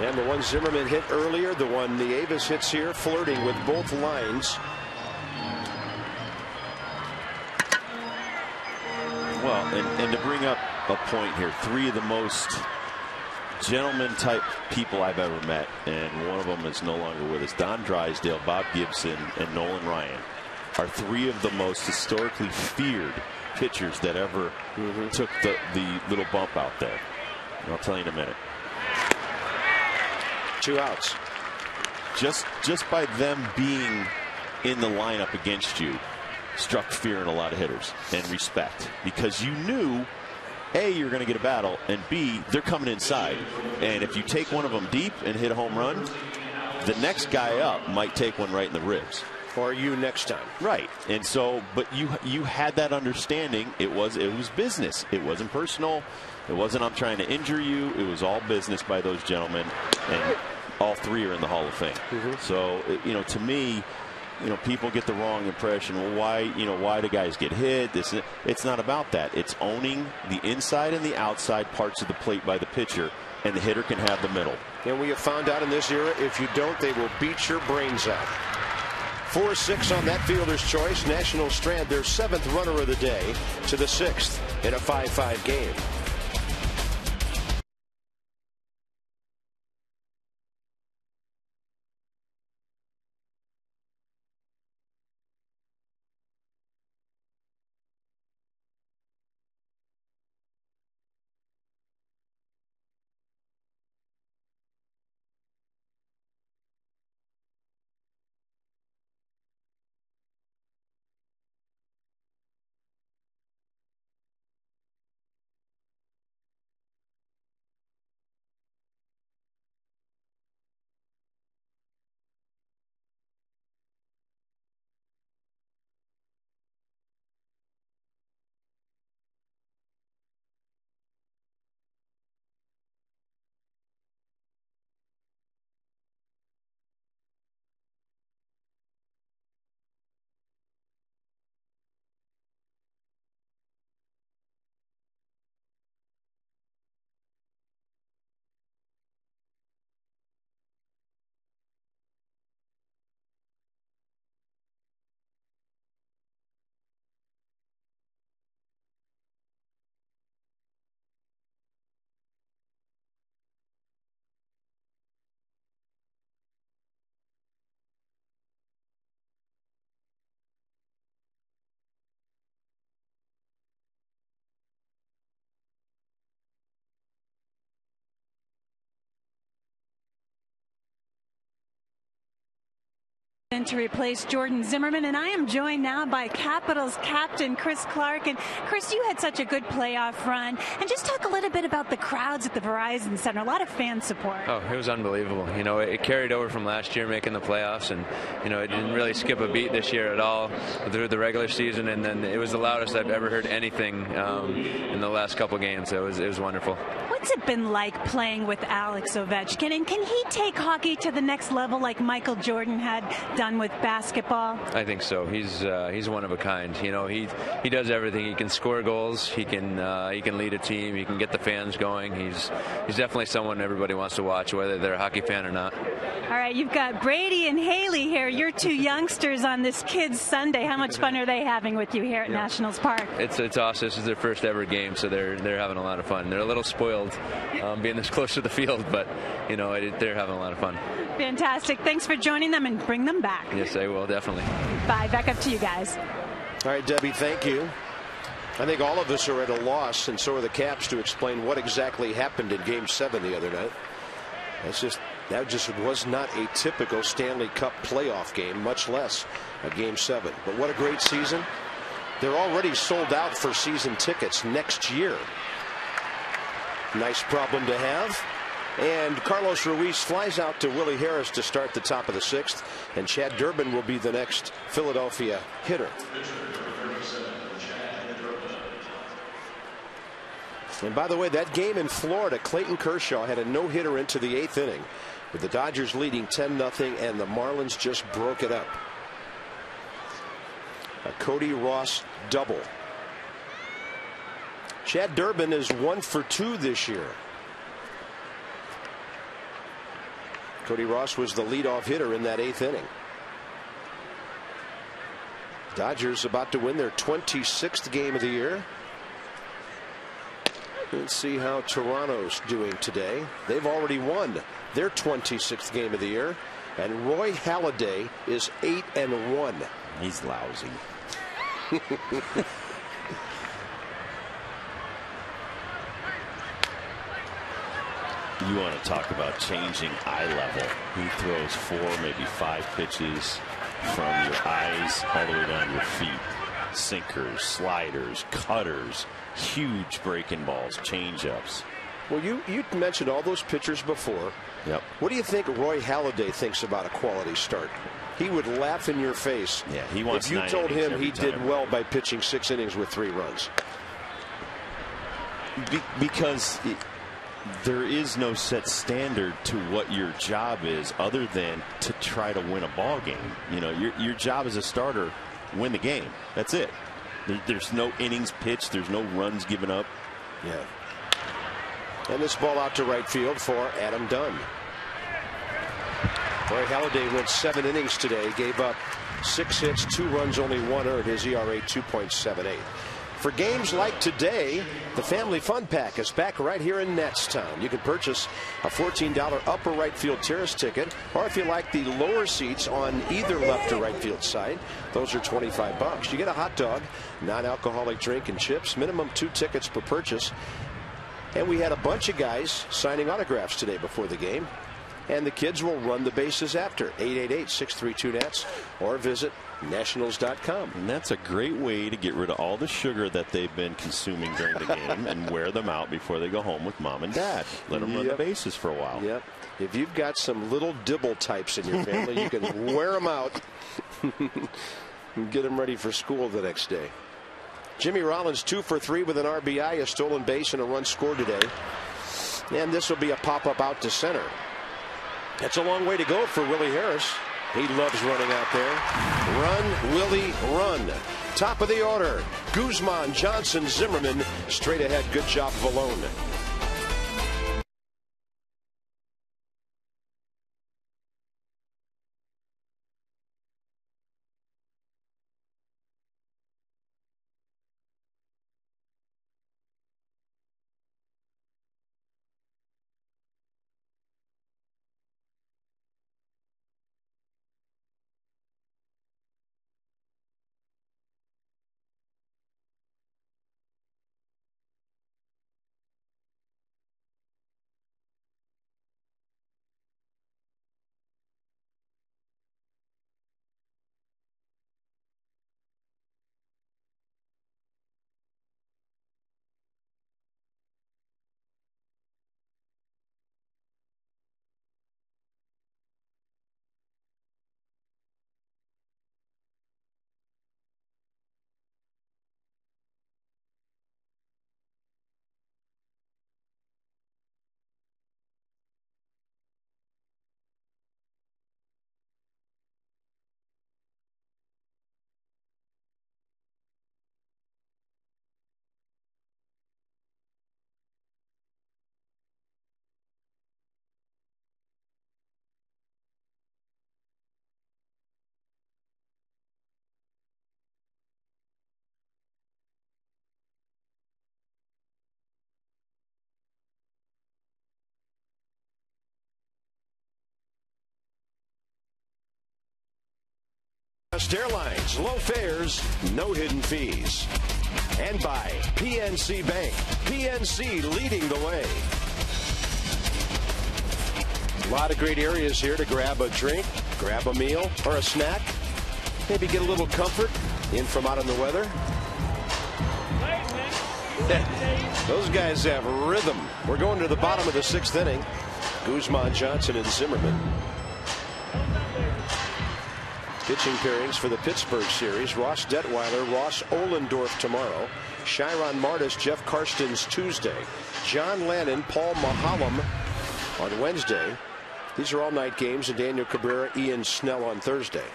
And the one Zimmerman hit earlier, the one Nieves hits here, flirting with both lines. Well, and to bring up a point here, 3 of the most gentleman type people I've ever met, and one of them is no longer with us. Don Drysdale, Bob Gibson, and Nolan Ryan are 3 of the most historically feared pitchers that ever took the little bump out there. And I'll tell you in a minute. 2 outs. Just by them being in the lineup against you struck fear in a lot of hitters, and respect, because you knew A, you're going to get a battle, and B, they're coming inside. And if you take one of them deep and hit a home run, the next guy up might take one right in the ribs. Or you next time. Right. And so, but you had that understanding. It was business. It wasn't personal. It wasn't I'm trying to injure you. It was all business by those gentlemen, and all 3 are in the Hall of Fame. So, to me, people get the wrong impression. Well, why do guys get hit? It's not about that. It's owning the inside and the outside parts of the plate by the pitcher, and the hitter can have the middle. And we have found out in this era, if you don't, they will beat your brains out. 4-6 on that fielder's choice. Nationals strand their 7th runner of the day to the 6th in a 5-5 game. To replace Jordan Zimmerman, and I am joined now by Capitals captain Chris Clark. And Chris, you had such a good playoff run, and just talk a little bit about the crowds at the Verizon Center. A lot of fan support. Oh, it was unbelievable. It carried over from last year making the playoffs, and it didn't really skip a beat this year at all through the regular season, and then it was the loudest I've ever heard anything in the last couple games. So it was wonderful. What's it been like playing with Alex Ovechkin, and can he take hockey to the next level like Michael Jordan had done with basketball? I think so. He's one of a kind. He does everything. He can score goals. He can lead a team. He can get the fans going. He's definitely someone everybody wants to watch, whether they're a hockey fan or not. All right, you've got Brady and Haley here. You're 2 youngsters on this Kids Sunday. How much fun are they having with you here at Nationals Park? It's awesome. This is their first ever game, so they're having a lot of fun. They're a little spoiled being this close to the field, but they're having a lot of fun. Fantastic. Thanks for joining them, and bring them back. Yes, I will, definitely. Bye. Back up to you guys. All right, Debbie, thank you. I think all of us are at a loss, and so are the Caps, to explain what exactly happened in Game 7 the other night. That just was not a typical Stanley Cup playoff game, much less a Game 7. But what a great season. They're already sold out for season tickets next year. Nice problem to have. And Carlos Ruiz flies out to Willie Harris to start the top of the 6th. And Chad Durbin will be the next Philadelphia hitter. And by the way, that game in Florida, Clayton Kershaw had a no-hitter into the 8th inning, with the Dodgers leading 10-0, and the Marlins just broke it up. A Cody Ross double. Chad Durbin is 1 for 2 this year. Cody Ross was the leadoff hitter in that 8th inning. Dodgers about to win their 26th game of the year. Let's see how Toronto's doing today. They've already won their 26th game of the year. And Roy Halladay is 8-1. He's lousy. You want to talk about changing eye level. He throws 4, maybe 5 pitches from your eyes all the way down to your feet. Sinkers, sliders, cutters, huge breaking balls, changeups. Well, you mentioned all those pitchers before. Yep. What do you think Roy Halladay thinks about a quality start? He would laugh in your face. Yeah, he wants. If you told him he time. did well by pitching 6 innings with 3 runs. Because there is no set standard to what your job is other than to try to win a ball game. You know, your job as a starter, win the game. That's it. There's no innings pitched. There's no runs given up. Yeah. And this ball out to right field for Adam Dunn. Roy Halladay went 7 innings today, gave up 6 hits, 2 runs, only 1 earned. His ERA 2.78. For games like today, the Family Fun Pack is back right here in Nettstown. You can purchase a $14 upper right field terrace ticket, or if you like the lower seats on either left or right field side, those are $25. You get a hot dog, non-alcoholic drink, and chips. Minimum 2 tickets per purchase. And we had a bunch of guys signing autographs today before the game. And the kids will run the bases after. 888-632-NETS or visit nationals.com. And that's a great way to get rid of all the sugar that they've been consuming during the game and wear them out before they go home with mom and dad. Let them run the bases for a while. Yep. If you've got some little dibble types in your family, you can wear them out and get them ready for school the next day. Jimmy Rollins 2 for 3 with an RBI, a stolen base, and a run scored today. And this will be a pop-up out to center. That's a long way to go for Willie Harris. He loves running out there. Run, Willie, run. Top of the order, Guzman, Johnson, Zimmerman. Straight ahead, good job, Valone. Airlines, low fares, no hidden fees. And by PNC Bank. PNC leading the way. A lot of great areas here to grab a drink, grab a meal, or a snack. Maybe get a little comfort in from out in the weather. Those guys have rhythm. We're going to the bottom of the 6th inning. Guzman, Johnson, and Zimmerman. Pitching pairings for the Pittsburgh series. Ross Detweiler, Ross Ohlendorf tomorrow. Chiron Martis, Jeff Karstens Tuesday. John Lannon, Paul Mahallam on Wednesday. These are all night games. And Daniel Cabrera, Ian Snell on Thursday.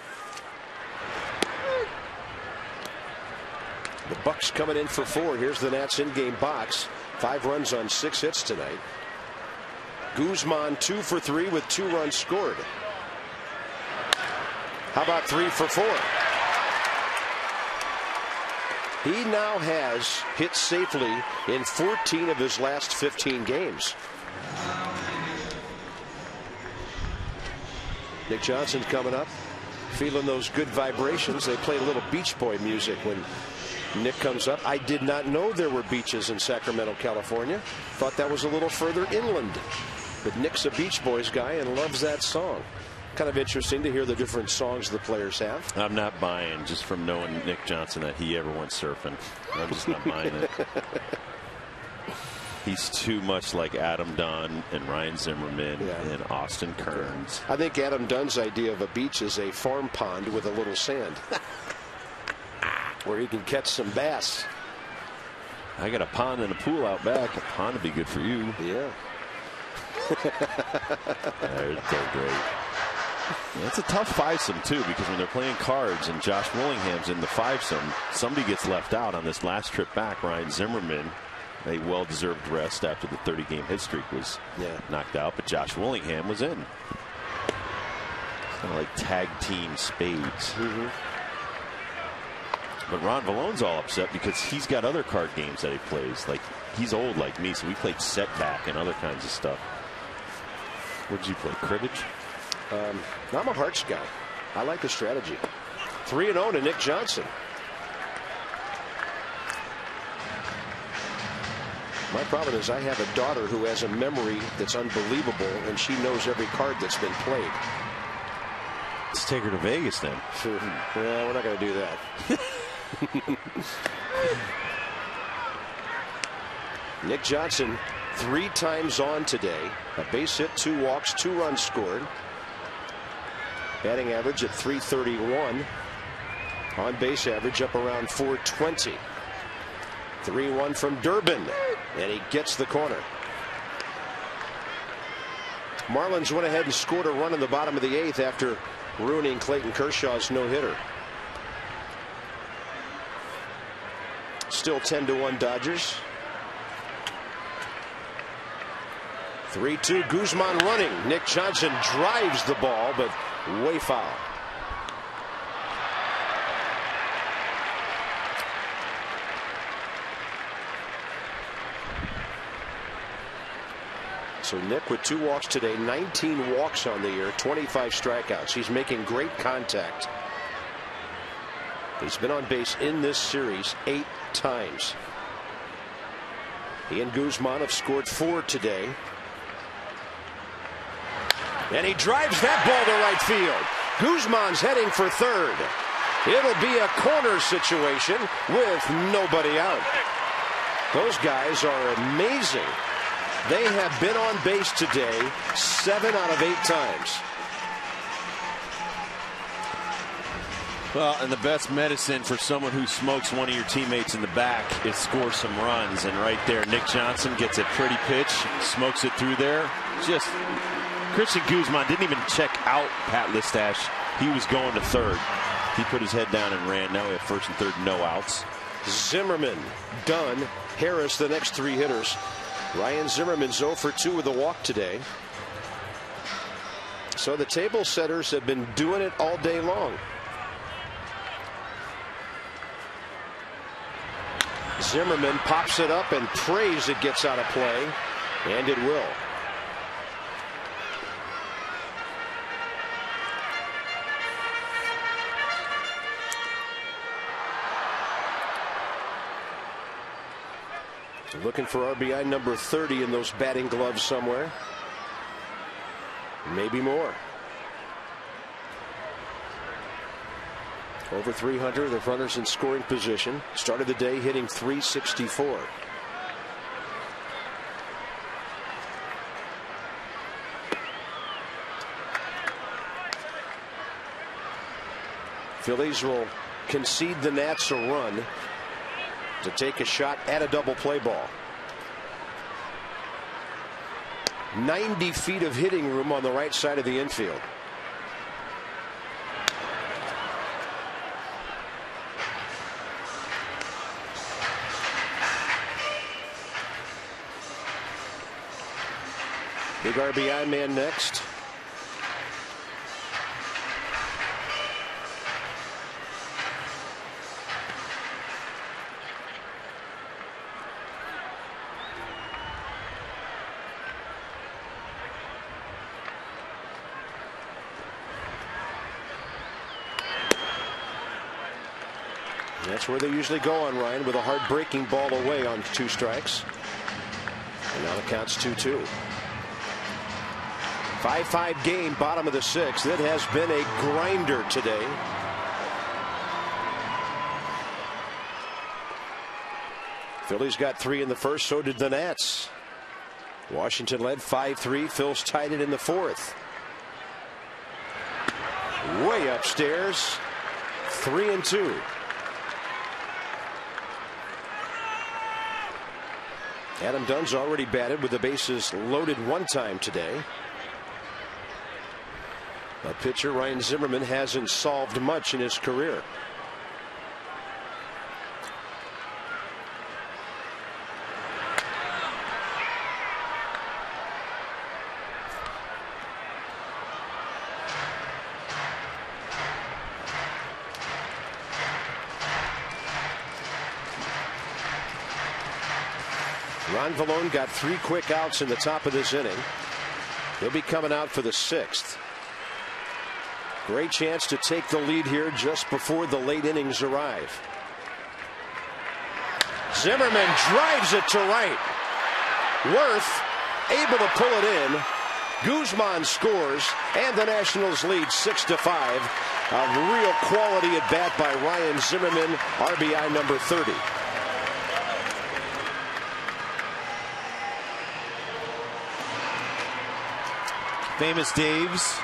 The Bucks coming in for 4. Here's the Nats in-game box. 5 runs on 6 hits tonight. Guzman 2 for 3 with 2 runs scored. How about 3 for 4? He now has hit safely in 14 of his last 15 games. Nick Johnson's coming up, feeling those good vibrations. They play a little Beach Boy music when Nick comes up. I did not know there were beaches in Sacramento, California. Thought that was a little further inland. But Nick's a Beach Boys guy and loves that song. Kind of interesting to hear the different songs the players have. I'm not buying, just from knowing Nick Johnson, that he ever went surfing. I'm just not buying it. He's too much like Adam Dunn and Ryan Zimmerman and Austin Kearns. I think Adam Dunn's idea of a beach is a farm pond with a little sand where he can catch some bass. I got a pond and a pool out back. A pond would be good for you. Yeah. They're great. Yeah, it's a tough fivesome too, because when they're playing cards and Josh Willingham's in the fivesome, somebody gets left out on this last trip back. Ryan Zimmerman, a well-deserved rest after the 30-game hit streak was knocked out, but Josh Willingham was in. It's kind of like tag team spades. But Ron Vallone's all upset because he's got other card games that he plays. Like, he's old like me, so we played setback and other kinds of stuff. What did you play, cribbage? I'm a hearts guy. I like the strategy. 3-0 to Nick Johnson. My problem is I have a daughter who has a memory that's unbelievable, and she knows every card that's been played. Let's take her to Vegas then. Well, we're not going to do that. Nick Johnson 3 times on today. A base hit, 2 walks, 2 runs scored. Batting average at .331. On base average up around .420. 3-1 from Durbin, and he gets the corner. Marlins went ahead and scored a run in the bottom of the 8th after ruining Clayton Kershaw's no-hitter. Still 10-1 Dodgers. 3-2 Guzman running. Nick Johnson drives the ball, but way foul. So Nick with 2 walks today, 19 walks on the year, 25 strikeouts. He's making great contact. He's been on base in this series 8 times. He and Guzman have scored 4 today. And he drives that ball to right field. Guzman's heading for third. It'll be a corner situation with nobody out. Those guys are amazing. They have been on base today 7 out of 8 times. Well, and the best medicine for someone who smokes one of your teammates in the back is score some runs. And right there, Nick Johnson gets a pretty pitch, smokes it through there. Just Christian Guzman didn't even check out Pat Listash. He was going to third. He put his head down and ran. Now we have first and third, no outs. Zimmerman, Dunn, Harris, the next 3 hitters. Ryan Zimmerman's 0 for 2 with a walk today. So the table setters have been doing it all day long. Zimmerman pops it up and prays it gets out of play, and it will. Looking for RBI number 30 in those batting gloves somewhere. Maybe more. Over 300 of runners in scoring position. Started the day hitting .364. Phillies will concede the Nats a run to take a shot at a double play ball. 90 feet of hitting room on the right side of the infield. Big RBI man next. That's where they usually go on Ryan, with a hard breaking ball away on 2 strikes. And now the count's 2-2. 5-5 game, bottom of the 6th. It has been a grinder today. Phillies got 3 in the first, so did the Nats. Washington led 5-3. Phil's tied it in the 4th. Way upstairs, 3-2. Adam Dunn's already batted with the bases loaded 1 time today. But pitcher Ryan Zimmerman hasn't solved much in his career. Ron Vallone got 3 quick outs in the top of this inning. He'll be coming out for the 6th. Great chance to take the lead here just before the late innings arrive. Zimmerman drives it to right. Worth able to pull it in. Guzman scores, and the Nationals lead 6-5. A real quality at bat by Ryan Zimmerman, RBI number 30. Famous Dave's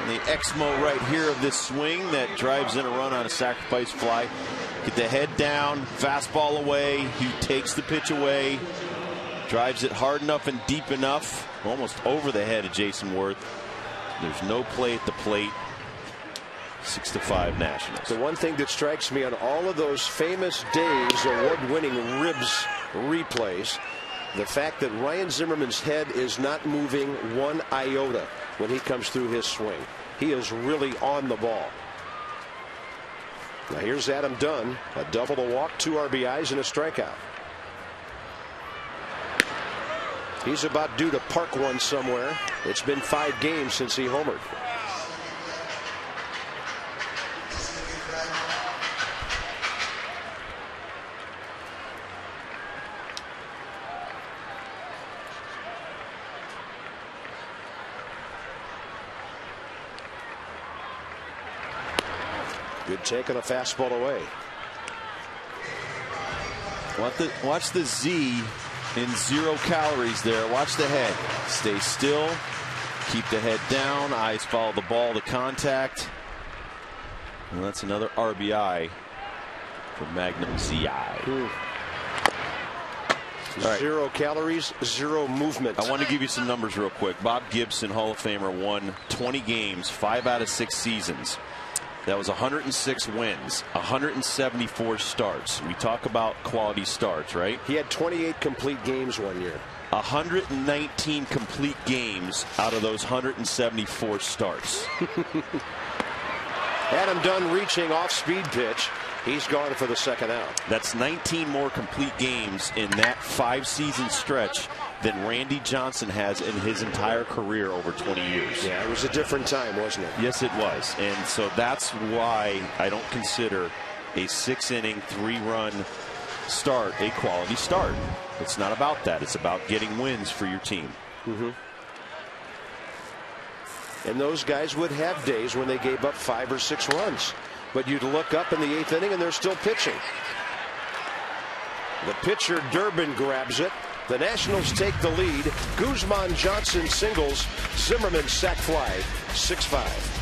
on the Exmo right here of this swing that drives in a run on a sacrifice fly. Get the head down, fastball away. He takes the pitch away, drives it hard enough and deep enough, almost over the head of Jason Worth. There's no play at the plate. 6-5 Nationals. The one thing that strikes me on all of those Famous Dave's award-winning ribs replays, the fact that Ryan Zimmerman's head is not moving 1 iota when he comes through his swing. He is really on the ball. Now here's Adam Dunn, a double, a walk, 2 RBIs, and a strikeout. He's about due to park one somewhere. It's been 5 games since he homered. Good take on a fastball away. Watch the Z in 0 calories there. Watch the head. Stay still. Keep the head down. Eyes follow the ball to contact. And that's another RBI for Magnum ZI. Right. 0 calories, 0 movement. I want to give you some numbers real quick. Bob Gibson, Hall of Famer, won 20 games, 5 out of 6 seasons. That was 106 wins, 174 starts. We talk about quality starts, right? He had 28 complete games one year. 119 complete games out of those 174 starts. Adam Dunn reaching off speed pitch. He's gone for the 2nd out. That's 19 more complete games in that 5-season stretch than Randy Johnson has in his entire career over 20 years. Yeah, it was a different time, wasn't it? Yes, it was. And so that's why I don't consider a 6-inning, 3-run start a quality start. It's not about that. It's about getting wins for your team. And those guys would have days when they gave up 5 or 6 runs. But you'd look up in the 8th inning and they're still pitching. The pitcher Durbin grabs it. The Nationals take the lead. Guzman Johnson singles. Zimmerman sac fly. 6-5.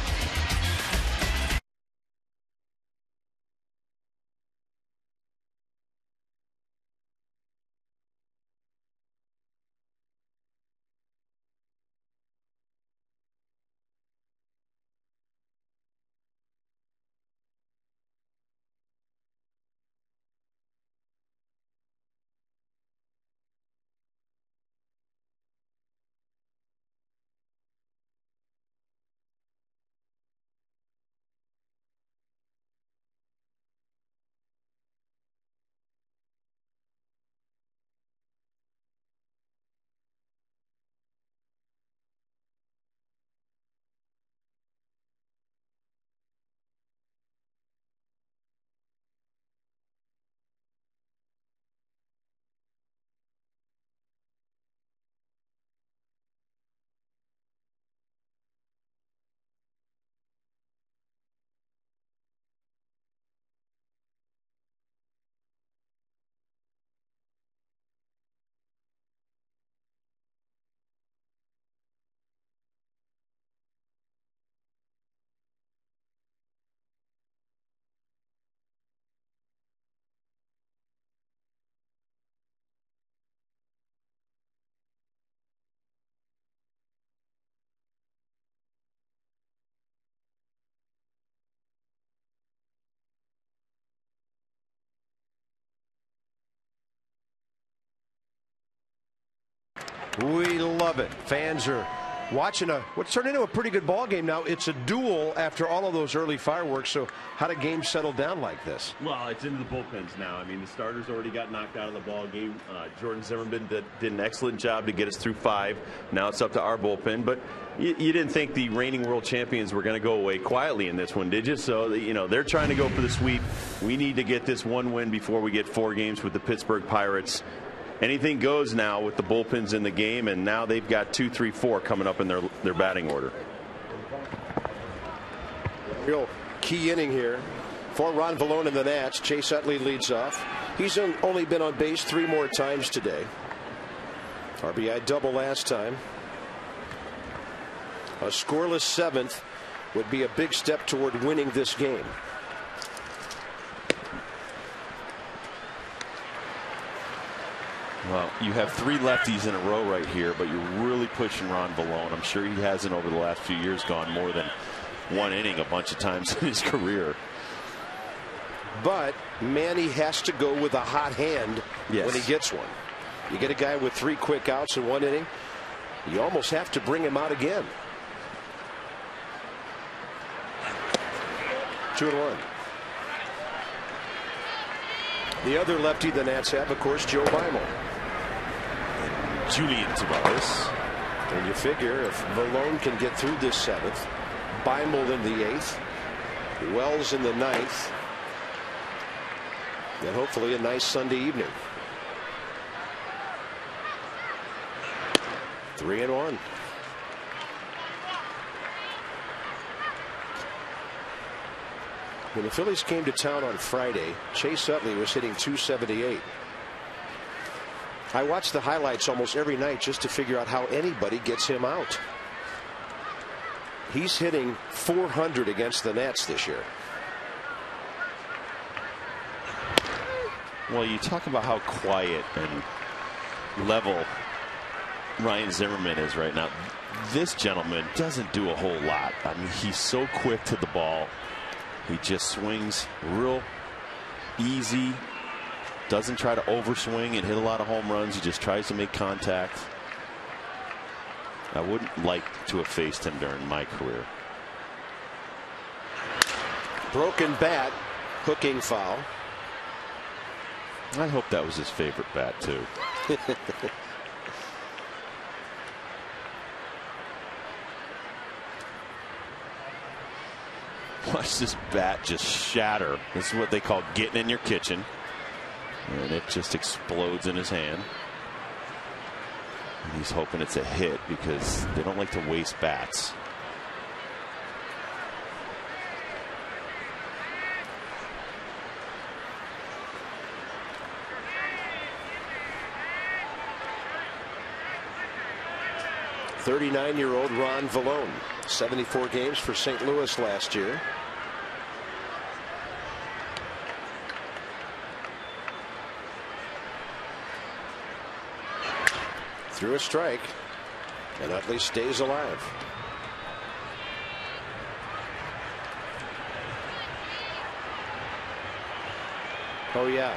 We love it. Fans are watching what's turned into a pretty good ball game now. It's a duel after all of those early fireworks. So how do games settle down like this? Well, it's into the bullpens now. I mean, the starters already got knocked out of the ball game. Jordan Zimmerman did an excellent job to get us through 5. Now it's up to our bullpen. But you didn't think the reigning world champions were going to go away quietly in this one, did you? So, you know, they're trying to go for the sweep. We need to get this one win before we get 4 games with the Pittsburgh Pirates. Anything goes now with the bullpens in the game, and now they've got 2, 3, 4 coming up in their batting order. Real key inning here for Ron Vallone and the Nats. Chase Utley leads off. He's only been on base 3 more times today. RBI double last time. A scoreless 7th would be a big step toward winning this game. Well, you have 3 lefties in a row right here, but you're really pushing Ron Vallone. I'm sure he hasn't over the last few years gone more than 1 inning a bunch of times in his career. But Manny has to go with a hot hand when he gets one. You get a guy with 3 quick outs in 1 inning, you almost have to bring him out again. 2-1. The other lefty the Nats have, of course, Joe Beimel. Julian Tavares. And you figure if Vallone can get through this 7th, Beimel in the 8th, Wells in the 9th, then hopefully a nice Sunday evening. 3-1. When the Phillies came to town on Friday, Chase Utley was hitting .278. I watch the highlights almost every night just to figure out how anybody gets him out. He's hitting .400 against the Nats this year. Well, you talk about how quiet and level Ryan Zimmerman is right now. This gentleman doesn't do a whole lot. I mean, he's so quick to the ball. He just swings real easy. Doesn't try to overswing and hit a lot of home runs. He just tries to make contact. I wouldn't like to have faced him during my career. Broken bat, hooking foul. I hope that was his favorite bat, too. Watch this bat just shatter. This is what they call getting in your kitchen. And it just explodes in his hand. And he's hoping it's a hit because they don't like to waste bats. .39-year-old Ron Vallone, 74 games for St. Louis last year. Through a strike, and Utley stays alive. Oh yeah,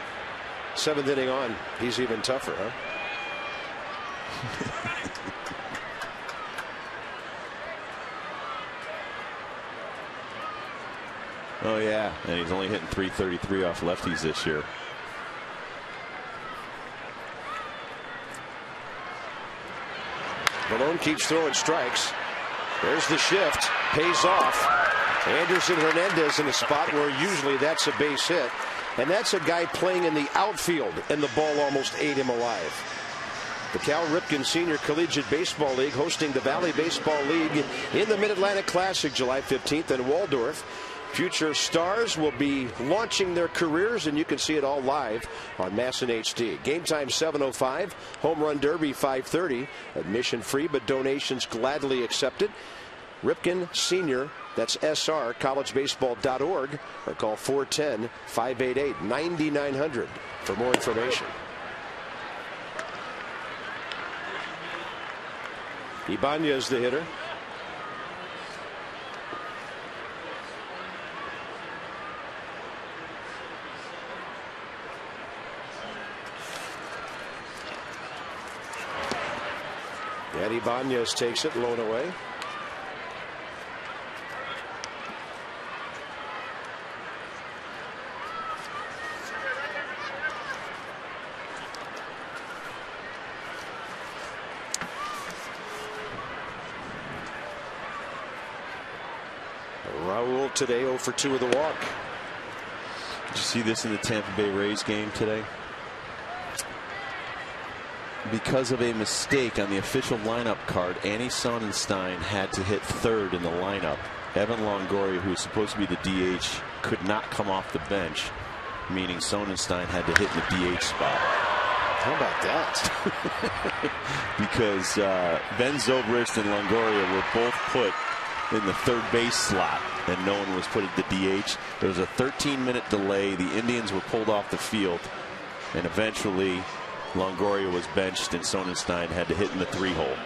7th inning on, he's even tougher, huh? Oh yeah, and he's only hitting .333 off lefties this year. Vallone keeps throwing strikes. There's the shift, pays off. Anderson Hernandez in a spot where usually that's a base hit, and that's a guy playing in the outfield, and the ball almost ate him alive. The Cal Ripken Senior Collegiate Baseball League hosting the Valley Baseball League in the Mid-Atlantic Classic July 15th in Waldorf. Future stars will be launching their careers, and you can see it all live on MASN HD. Game time 7:05, Home Run Derby 5:30. Admission free, but donations gladly accepted. Ripken Senior, that's SR, collegebaseball.org, or call 410-588-9900 for more information. Ibanez the hitter. And Ibanez takes it, blown away. Raul today 0 for 2 with a walk. Did you see this in the Tampa Bay Rays game today? Because of a mistake on the official lineup card, Annie Sonnenstein had to hit third in the lineup. Evan Longoria, who was supposed to be the DH, could not come off the bench, meaning Sonnenstein had to hit in the DH spot. How about that? Because Ben Zobrist and Longoria were both put in the third base slot, and no one was put at the DH. There was a 13-minute delay. The Indians were pulled off the field, and eventually Longoria was benched, and Sonnenstein had to hit in the 3-hole.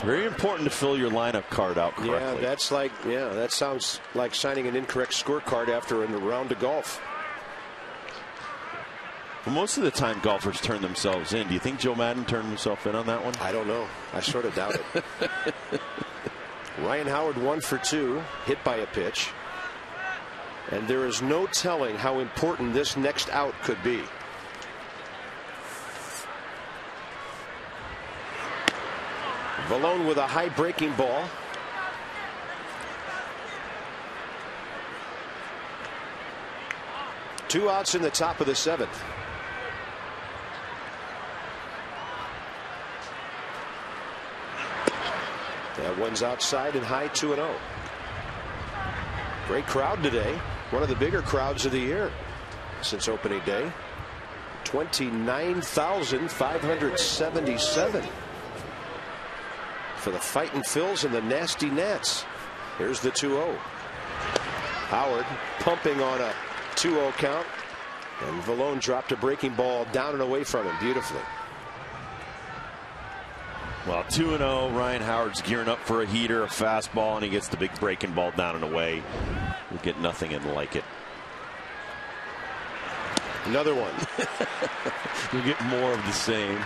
Very important to fill your lineup card out correctly. That sounds like signing an incorrect scorecard after a round of golf. Well, most of the time golfers turn themselves in. Do you think Joe Madden turned himself in on that one? I don't know. I sort of doubt it. Ryan Howard 1 for 2, hit by a pitch. And there is no telling how important this next out could be. Vallone with a high breaking ball. Two outs in the top of the 7th. That one's outside and high 2-0. Great crowd today. One of the bigger crowds of the year since opening day. 29,577 for the Fightin' Phils and the Nasty Nats. Here's the 2-0. Howard pumping on a 2-0 count, and Vallone dropped a breaking ball down and away from him beautifully. Well, 2-0. Ryan Howard's gearing up for a heater, a fastball, and he gets the big breaking ball down and away. We'll get nothing and like it. Another one. We'll get more of the same.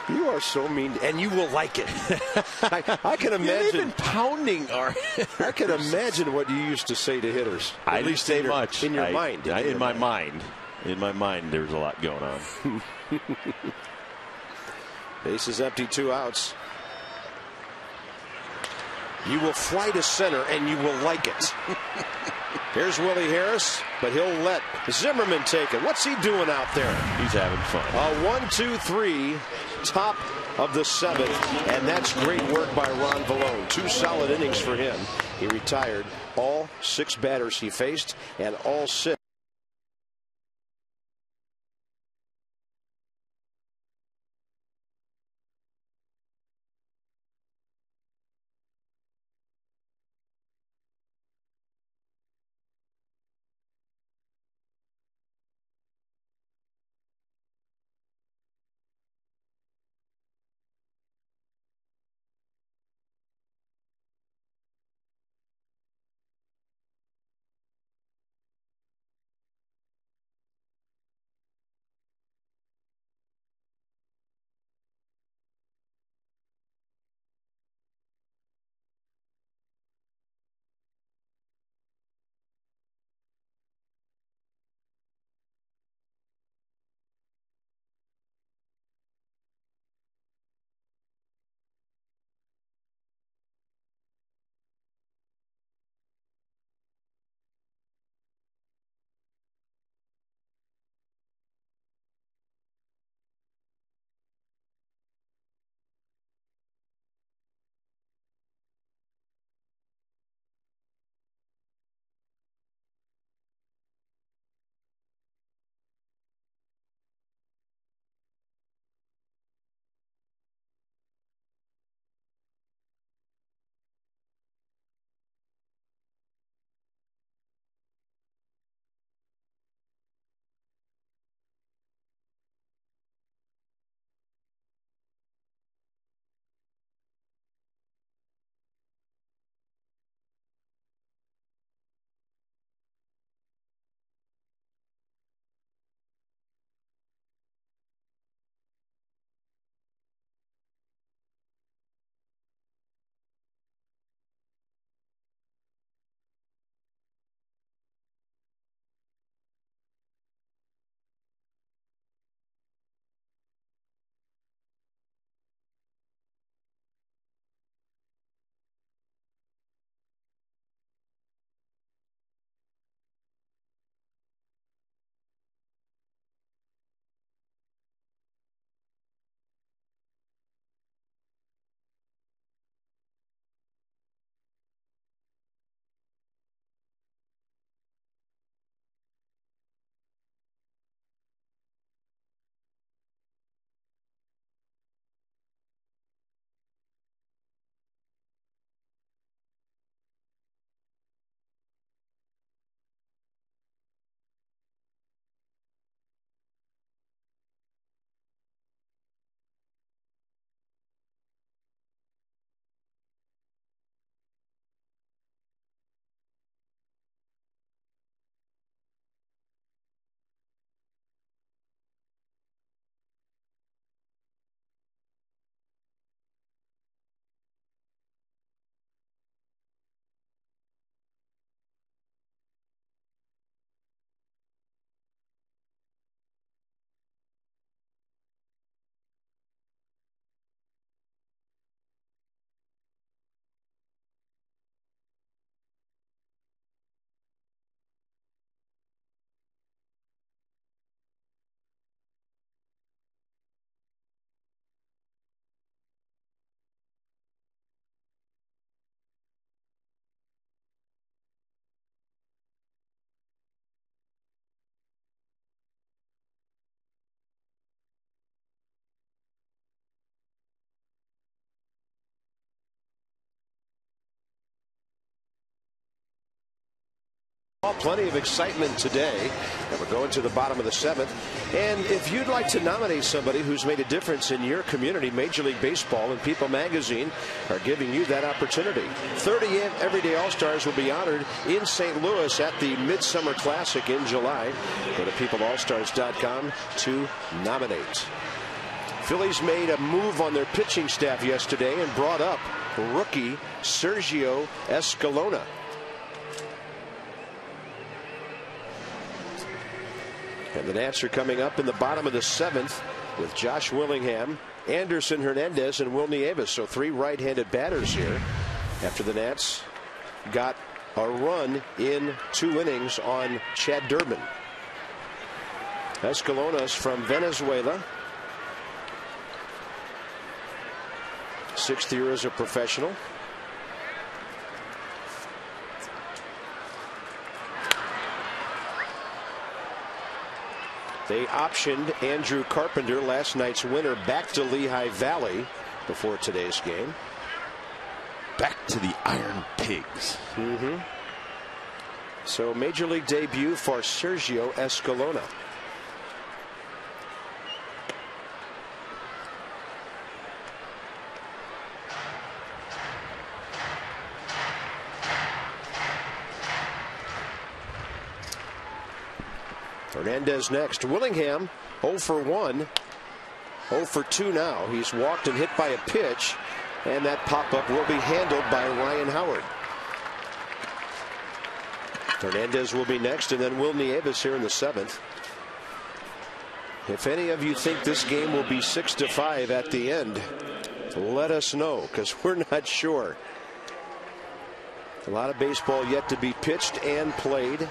You are so mean, and you will like it. I can imagine. They've been pounding our I can imagine what you used to say to hitters. I didn't say much. In your mind. In my mind. In my mind, there's a lot going on. Base is empty, 2 outs. You will fly to center, and you will like it. Here's Willie Harris, but he'll let Zimmerman take it. What's he doing out there? He's having fun. A 1-2-3, top of the 7th, and that's great work by Ron Vallone. 2 solid innings for him. He retired all 6 batters he faced, and all 6. Plenty of excitement today, and we're going to the bottom of the 7th. And if you'd like to nominate somebody who's made a difference in your community, Major League Baseball and People Magazine are giving you that opportunity. 30 Everyday All-Stars will be honored in St. Louis at the Midsummer Classic in July. Go to peopleallstars.com to nominate. Phillies made a move on their pitching staff yesterday and brought up rookie Sergio Escalona. And the Nats are coming up in the bottom of the 7th with Josh Willingham, Anderson Hernandez, and Will Nieves. So 3 right-handed batters here after the Nats got a run in 2 innings on Chad Durbin. Escalona's from Venezuela. 6th year as a professional. They optioned Andrew Carpenter, last night's winner, back to Lehigh Valley before today's game. Back to the Iron Pigs. So Major League debut for Sergio Escalona. Hernandez next. Willingham 0 for 1, 0 for 2 now. He's walked and hit by a pitch, and that pop-up will be handled by Ryan Howard. Hernandez will be next, and then Will Nieves here in the 7th. If any of you think this game will be 6-5 at the end, let us know, because we're not sure. A lot of baseball yet to be pitched and played.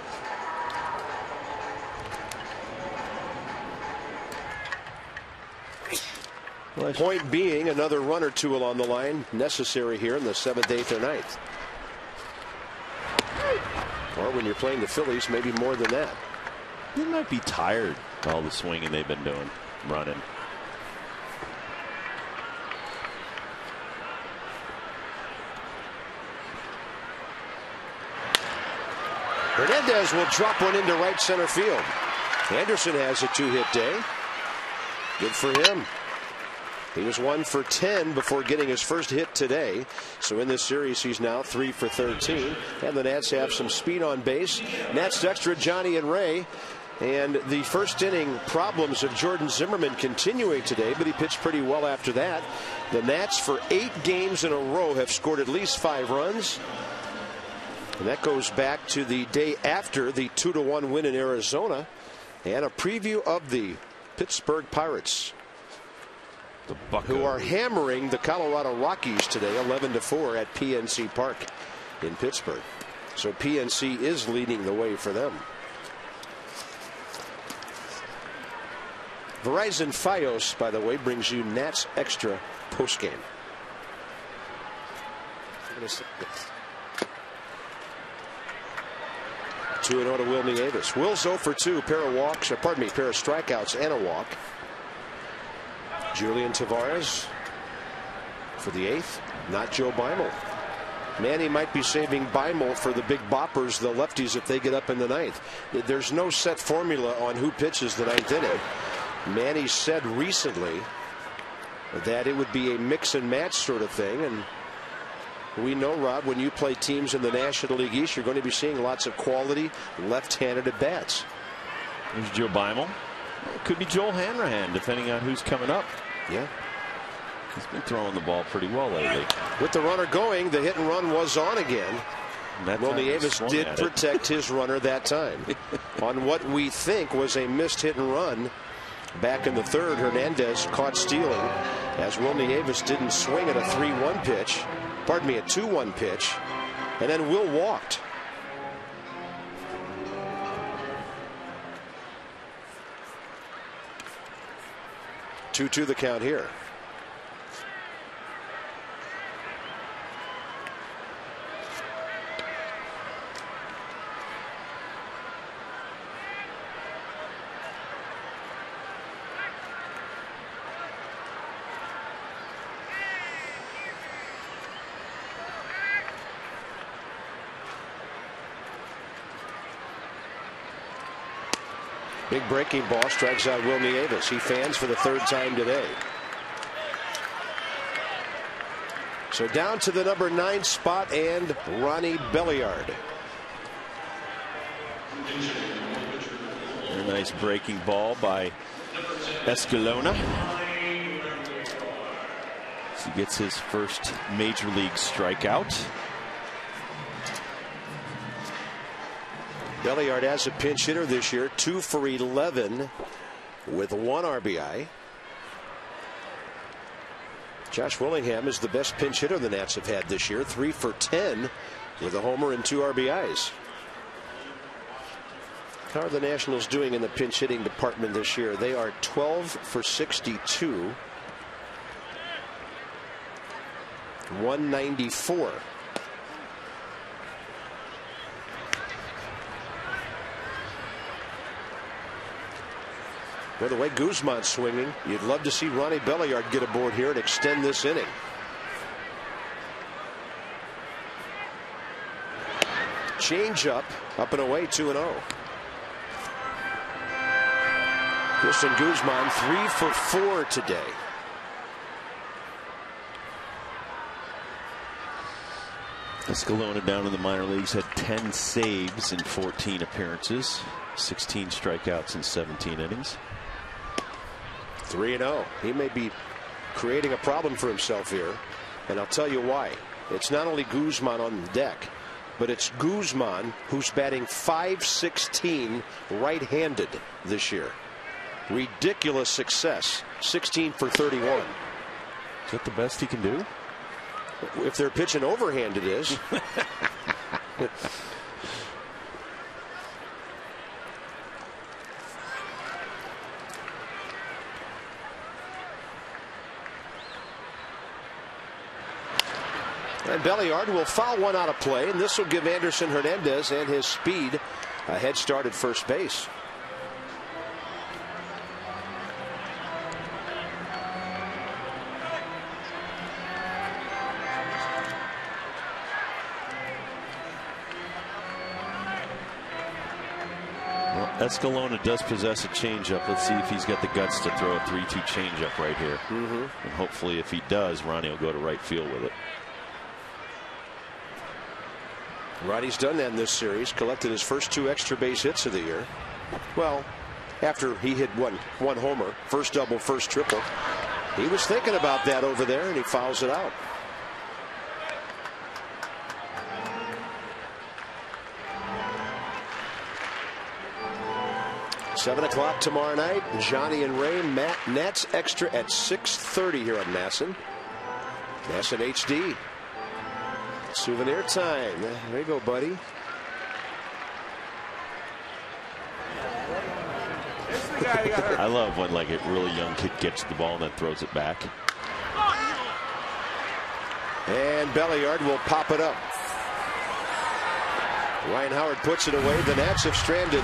Point being, another run or 2 along the line necessary here in the 7th, 8th, or 9th. Or when you're playing the Phillies, maybe more than that. They might be tired of all the swinging they've been doing, running. Hernandez will drop one into right center field. Anderson has a 2-hit day. Good for him. He was 1 for 10 before getting his first hit today. So in this series, he's now 3 for 13. And the Nats have some speed on base. Nats extra, Johnny and Ray. And the first inning problems of Jordan Zimmerman continuing today, but he pitched pretty well after that. The Nats for 8 games in a row have scored at least 5 runs. And that goes back to the day after the 2-1 win in Arizona. And a preview of the Pittsburgh Pirates, who are hammering the Colorado Rockies today 11-4 at PNC Park in Pittsburgh. So PNC is leading the way for them. Verizon Fios, by the way, brings you Nats Extra postgame. 2-0 to Will Nieves. Will's 0 for 2, pair of strikeouts and a walk. Julian Tavares for the 8th, not Joe Beimel. Manny might be saving Beimel for the big boppers, the lefties, if they get up in the 9th. There's no set formula on who pitches the 9th inning. Manny said recently that it would be a mix and match sort of thing, and we know, Rob, when you play teams in the National League East, you're going to be seeing lots of quality left-handed at bats. There's Joe Beimel. It could be Joel Hanrahan, depending on who's coming up. Yeah. He's been throwing the ball pretty well lately. With the runner going, the hit and run was on again. Will Nieves did protect his runner that time. On what we think was a missed hit and run back in the 3rd, Hernandez caught stealing as Will Nieves didn't swing at a 3-1 pitch. Pardon me, a 2-1 pitch. And then Will walked. Two the count here. Big breaking ball strikes out Will Nieves. He fans for the 3rd time today. So down to the number 9 spot and Ronnie Belliard. A nice breaking ball by Escalona. He gets his first major league strikeout. Belliard as a pinch hitter this year, 2 for 11 with 1 RBI. Josh Willingham is the best pinch hitter the Nats have had this year, 3 for 10 with a homer and 2 RBIs. How are the Nationals doing in the pinch hitting department this year? They are 12 for 62. 194. By the way Guzman's swinging, you'd love to see Ronnie Belliard get aboard here and extend this inning. Change up and away, 2-0. Christian Guzman 3 for 4 today. Escalona down in the minor leagues had 10 saves in 14 appearances, 16 strikeouts in 17 innings. 3-0. He may be creating a problem for himself here, and I'll tell you why. It's not only Guzman on the deck, but it's Guzman who's batting .516 right-handed this year. Ridiculous success. 16 for 31. Is that the best he can do? If they're pitching overhand, it is. And Belliard will foul one out of play, and this will give Anderson Hernandez and his speed a head start at first base. Escalona does possess a changeup. Let's see if he's got the guts to throw a 3-2 changeup right here. And hopefully, if he does, Ronnie will go to right field with it. Ronnie's done that in this series. Collected his first 2 extra base hits of the year. Well, after he hit one homer, first double, first triple. He was thinking about that over there, and he fouls it out. $7 o'clock tomorrow night. Johnny and Ray, Nats Extra at 6:30 here on NASN. NASN HD. Souvenir time. There you go, buddy. I love when like a really young kid gets the ball and then throws it back. And Belliard will pop it up. Ryan Howard puts it away. The Nats have stranded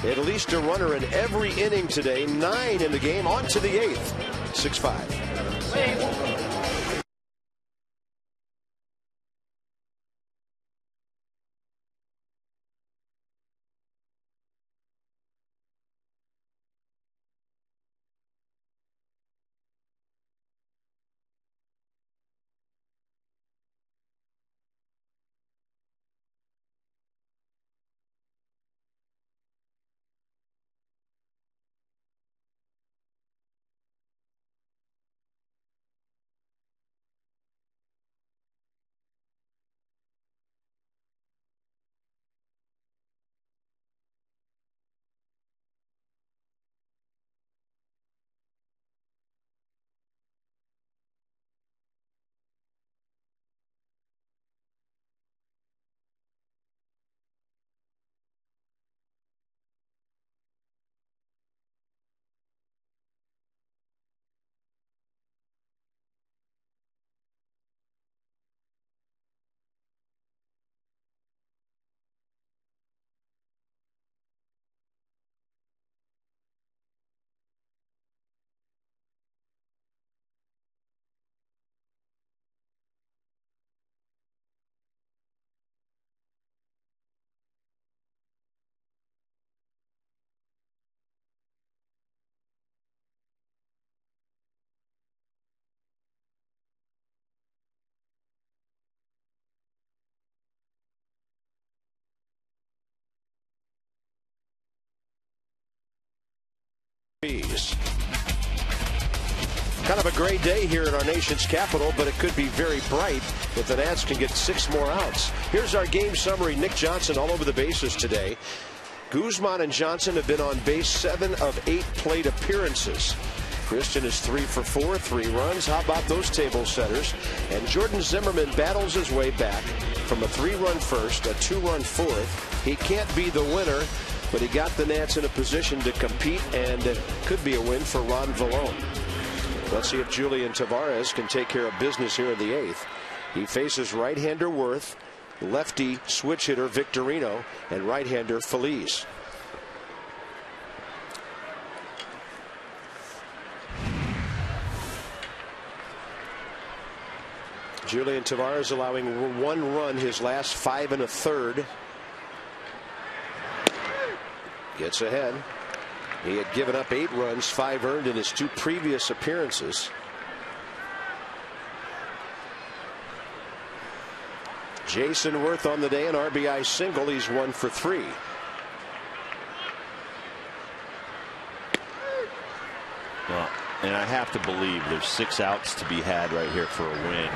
at least a runner in every inning today. 9 in the game. On to the 8th. 6-5. Kind of a great day here in our nation's capital, but it could be very bright if the Nats can get 6 more outs. Here's our game summary. Nick Johnson all over the bases today. Guzman and Johnson have been on base 7 of 8 plate appearances. Christian is 3 for 4, 3 runs. How about those table setters? And Jordan Zimmermann battles his way back from a 3-run first, a 2-run fourth. He can't be the winner, but he got the Nats in a position to compete, and it could be a win for Ron Vallone. Let's see if Julian Tavares can take care of business here in the 8th. He faces right-hander Worth, lefty switch hitter Victorino, and right-hander Phillies. Julian Tavares allowing 1 run his last 5 1/3. Gets ahead. He had given up 8 runs, 5 earned in his 2 previous appearances. Jason Worth on the day, an RBI single. He's 1 for 3. Well, and I have to believe there's 6 outs to be had right here for a win.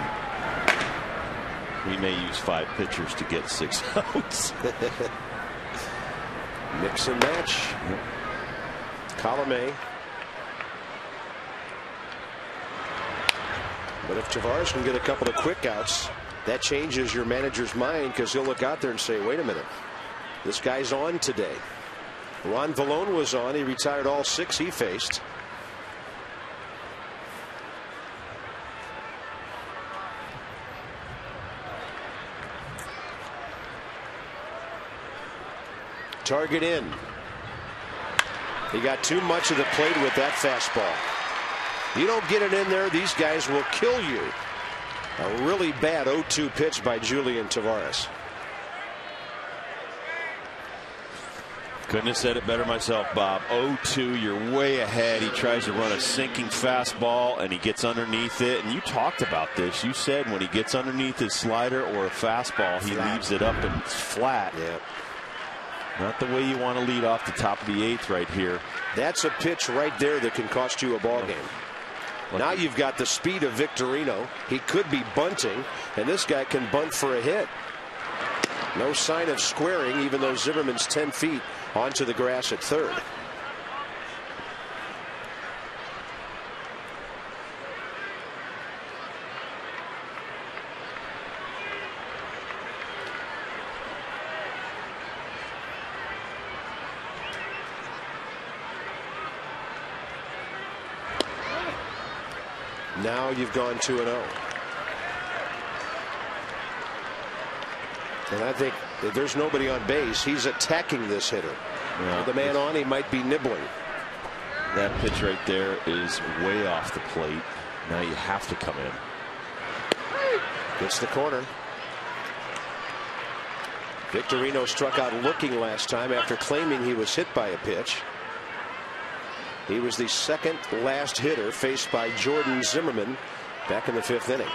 We may use 5 pitchers to get 6 outs. Mix and match. Column A. But if Tavares can get a couple of quick outs, that changes your manager's mind, because he'll look out there and say, wait a minute, this guy's on today. Ron Vallone was on. He retired all 6 he faced. Target in. He got too much of the plate with that fastball. You don't get it in there, these guys will kill you. A really bad 0-2 pitch by Julian Tavares. Couldn't have said it better myself, Bob. 0-2, you're way ahead. He tries to run a sinking fastball and he gets underneath it. And you talked about this. You said when he gets underneath his slider or a fastball, he leaves it up and it's flat. Yeah. Not the way you want to lead off the top of the 8th right here. That's a pitch right there that can cost you a ball game. Now you've got the speed of Victorino. He could be bunting, and this guy can bunt for a hit. No sign of squaring, even though Zimmerman's 10 feet onto the grass at third. Now you've gone 2-0. And I think if there's nobody on base, he's attacking this hitter. Yeah. With the man on, he might be nibbling. That pitch right there is way off the plate. Now you have to come in. Gets the corner. Victorino struck out looking last time after claiming he was hit by a pitch. He was the second last hitter faced by Jordan Zimmermann back in the 5th inning.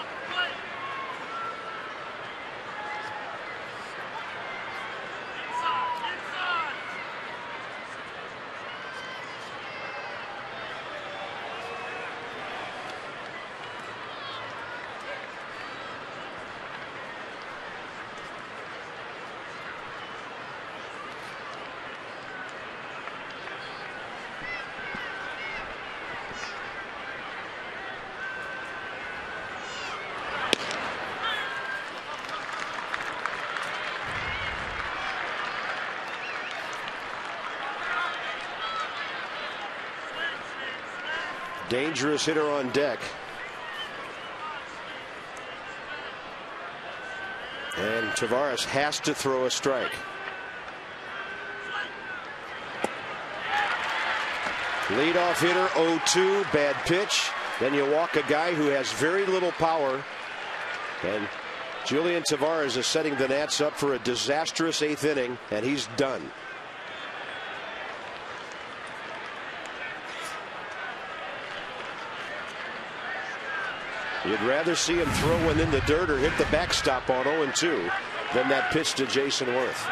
Dangerous hitter on deck. And Tavares has to throw a strike. Leadoff hitter 0-2, bad pitch. Then you walk a guy who has very little power. And Julian Tavares is setting the Nats up for a disastrous 8th inning, and he's done. You'd rather see him throw one in the dirt or hit the backstop on 0-2 than that pitch to Jason Worth.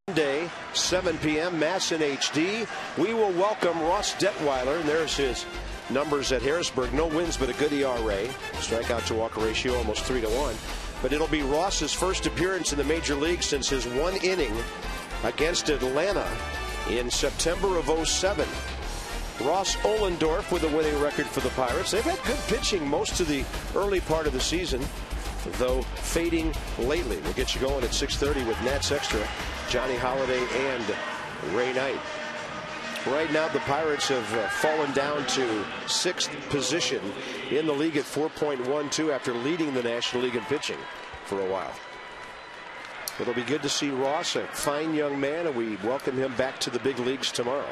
Monday, 7 p.m. Mass in HD. We will welcome Ross Detweiler, and there's his numbers at Harrisburg. No wins, but a good ERA. Strikeout to walk ratio almost 3-1. But it'll be Ross's first appearance in the major league since his one inning against Atlanta in September of '07. Ross Ohlendorf with a winning record for the Pirates. They've had good pitching most of the early part of the season, though fading lately. We'll get you going at 6:30 with Nats Extra, Johnny Holiday and Ray Knight. Right now, the Pirates have fallen down to 6th position in the league at 4.12 after leading the National League in pitching for a while. It'll be good to see Ross, a fine young man, and we welcome him back to the big leagues tomorrow.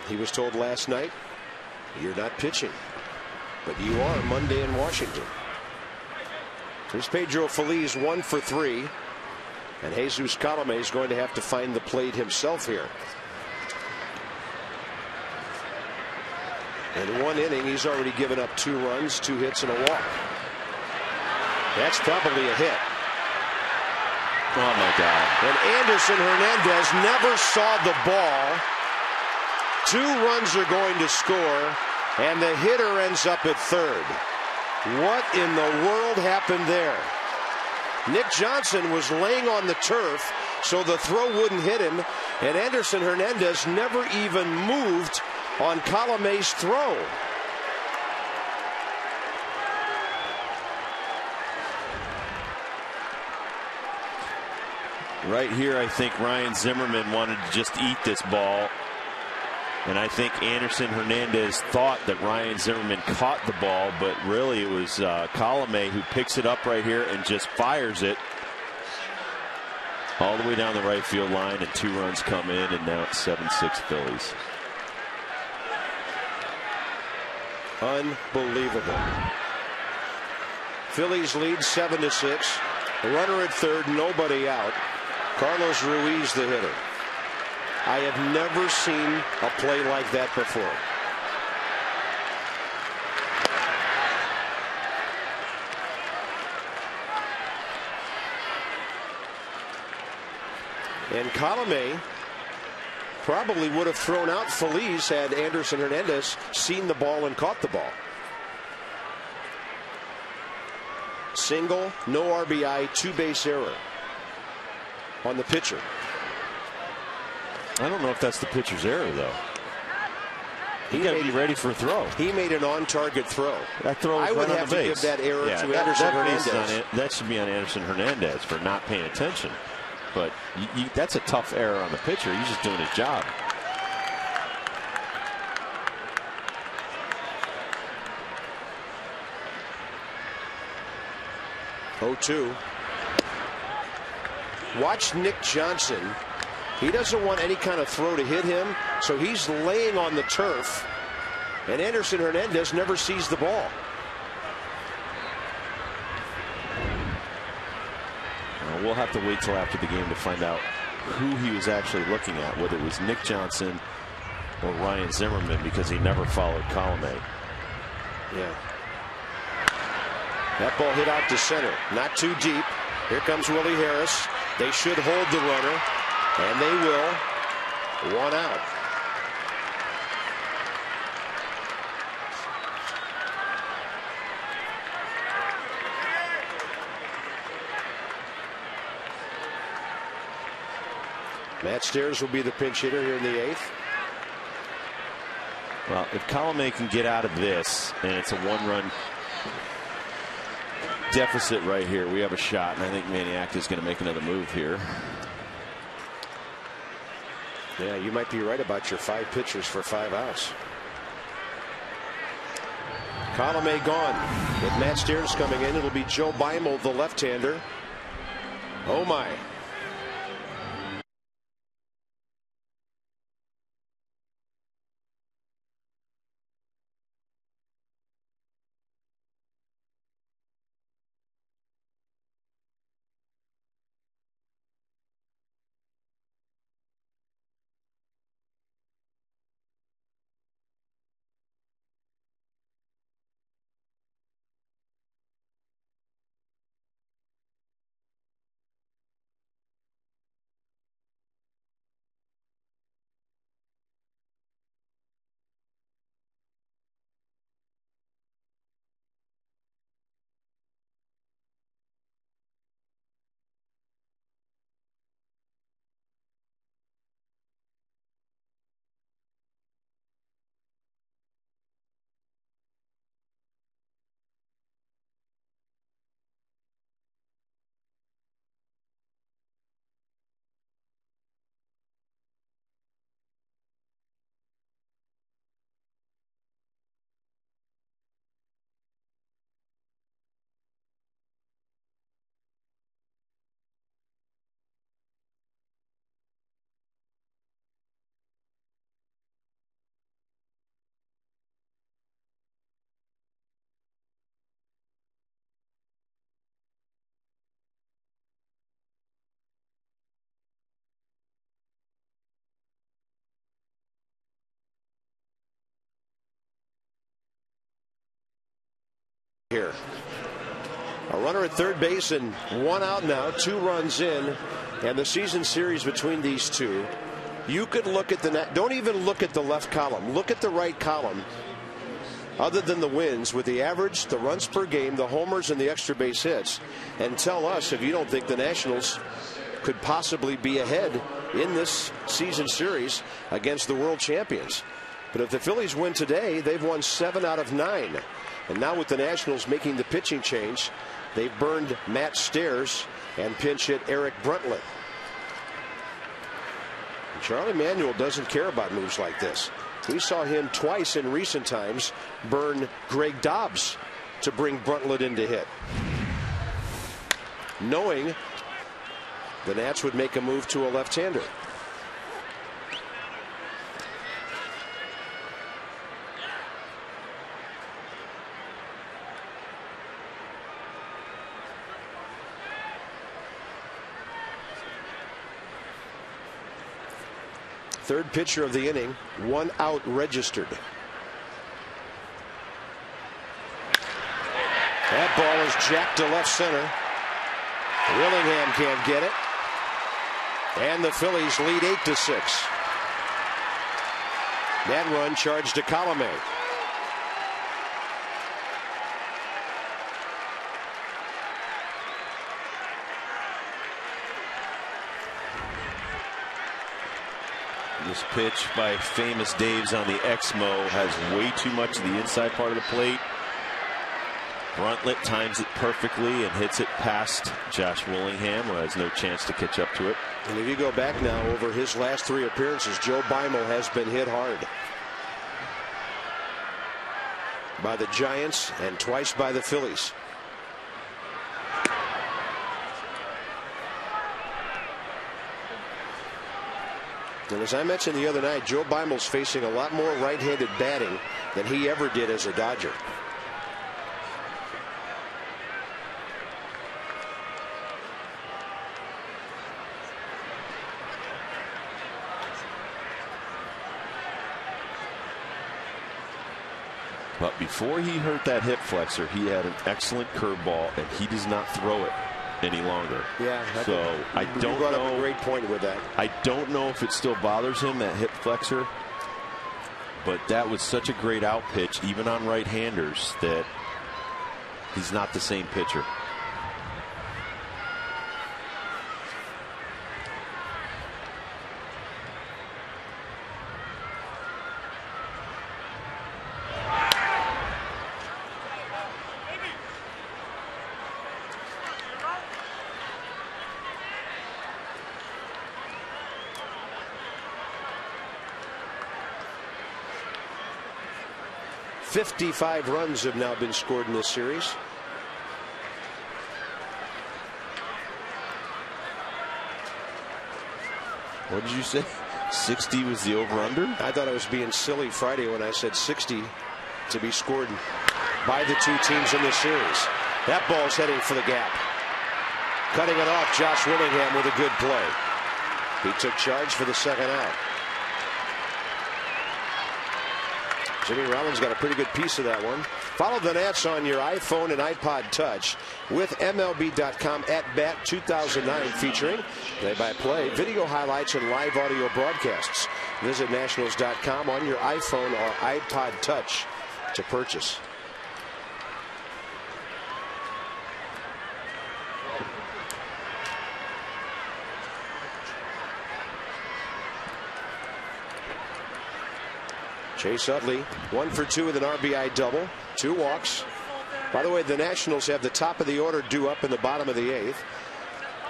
He was told last night, "You're not pitching, but you are Monday in Washington." Here's Pedro Feliz, 1 for 3. And Jesus Colome is going to have to find the plate himself here. In one inning, he's already given up 2 runs, 2 hits, and a walk. That's probably a hit. Oh, my God. And Anderson Hernandez never saw the ball. 2 runs are going to score, and the hitter ends up at third. What in the world happened there? Nick Johnson was laying on the turf so the throw wouldn't hit him, and Anderson Hernandez never even moved on Colome's throw. Right here, I think Ryan Zimmerman wanted to just eat this ball. And I think Anderson Hernandez thought that Ryan Zimmerman caught the ball, but really it was Colome who picks it up right here and just fires it all the way down the right field line, and 2 runs come in, and now it's 7-6 Phillies. Unbelievable. Phillies lead 7-6. Runner at third, nobody out. Carlos Ruiz, the hitter. I have never seen a play like that before. And Colome probably would have thrown out Feliz had Anderson Hernandez seen the ball and caught the ball. Single, no RBI, 2-base error on the pitcher. I don't know if that's the pitcher's error, though. He got to be ready for a throw. He made an on-target throw. That throw was I would right have on the to base. give that error to Anderson Hernandez. That should be on Anderson Hernandez for not paying attention. But that's a tough error on the pitcher. He's just doing his job. Oh-2. Watch Nick Johnson. He doesn't want any kind of throw to hit him, so he's laying on the turf, and Anderson Hernandez never sees the ball. We'll have to wait till after the game to find out who he was actually looking at, whether it was Nick Johnson or Ryan Zimmerman, because he never followed Colome. Yeah. That ball hit out to center, not too deep. Here comes Willie Harris. They should hold the runner, and they will. 1 out. Matt Stairs will be the pinch hitter here in the 8th. Well, if Colome can get out of this, and it's a 1-run deficit right here, we have a shot, and I think Maniac is going to make another move here. Yeah, you might be right about your 5 pitchers for 5 outs. Colome gone. With Matt Stearns coming in, it'll be Joe Beimel, the left-hander. Oh my. here. A runner at third base and one out now, 2 runs in, and the season series between these two. You could look at don't even look at the left column. Look at the right column. Other than the wins, with the average, the runs per game, the homers, and the extra base hits, and tell us if you don't think the Nationals could possibly be ahead in this season series against the world champions. But if the Phillies win today, they've won 7 out of 9. And now with the Nationals making the pitching change, they've burned Matt Stairs and pinch hit Eric Bruntlett. Charlie Manuel doesn't care about moves like this. We saw him twice in recent times burn Greg Dobbs to bring Bruntlett in to hit, knowing the Nats would make a move to a left-hander. Third pitcher of the inning, 1 out registered. That ball is jacked to left center. Willingham can't get it. And the Phillies lead 8-6. That run charged to Colome. This pitch by famous Dave's on the Exmo has way too much of the inside part of the plate. Bruntlett times it perfectly and hits it past Josh Willingham, who has no chance to catch up to it. And if you go back now over his last 3 appearances, Joe Beimel has been hit hard by the Giants and twice by the Phillies. And as I mentioned the other night, Joe Beimel's facing a lot more right-handed batting than he ever did as a Dodger. But before he hurt that hip flexor, he had an excellent curveball, and he does not throw it any longer. Yeah. So I don't know. Up a great point with that. I don't know if it still bothers him, that hip flexor, but that was such a great out pitch, even on right-handers, that he's not the same pitcher. .55 runs have now been scored in this series. What did you say? 60 was the over-under? I thought I was being silly Friday when I said 60 to be scored by the 2 teams in this series. That ball's heading for the gap. Cutting it off, Josh Willingham with a good play. He took charge for the second out. Jimmy Rollins got a pretty good piece of that one. Follow the Nats on your iPhone and iPod Touch with MLB.com at Bat 2009, featuring play-by-play, video highlights, and live audio broadcasts. Visit Nationals.com on your iPhone or iPod Touch to purchase. Chase Utley, 1 for 2 with an RBI double, 2 walks. By the way, the Nationals have the top of the order due up in the bottom of the 8th.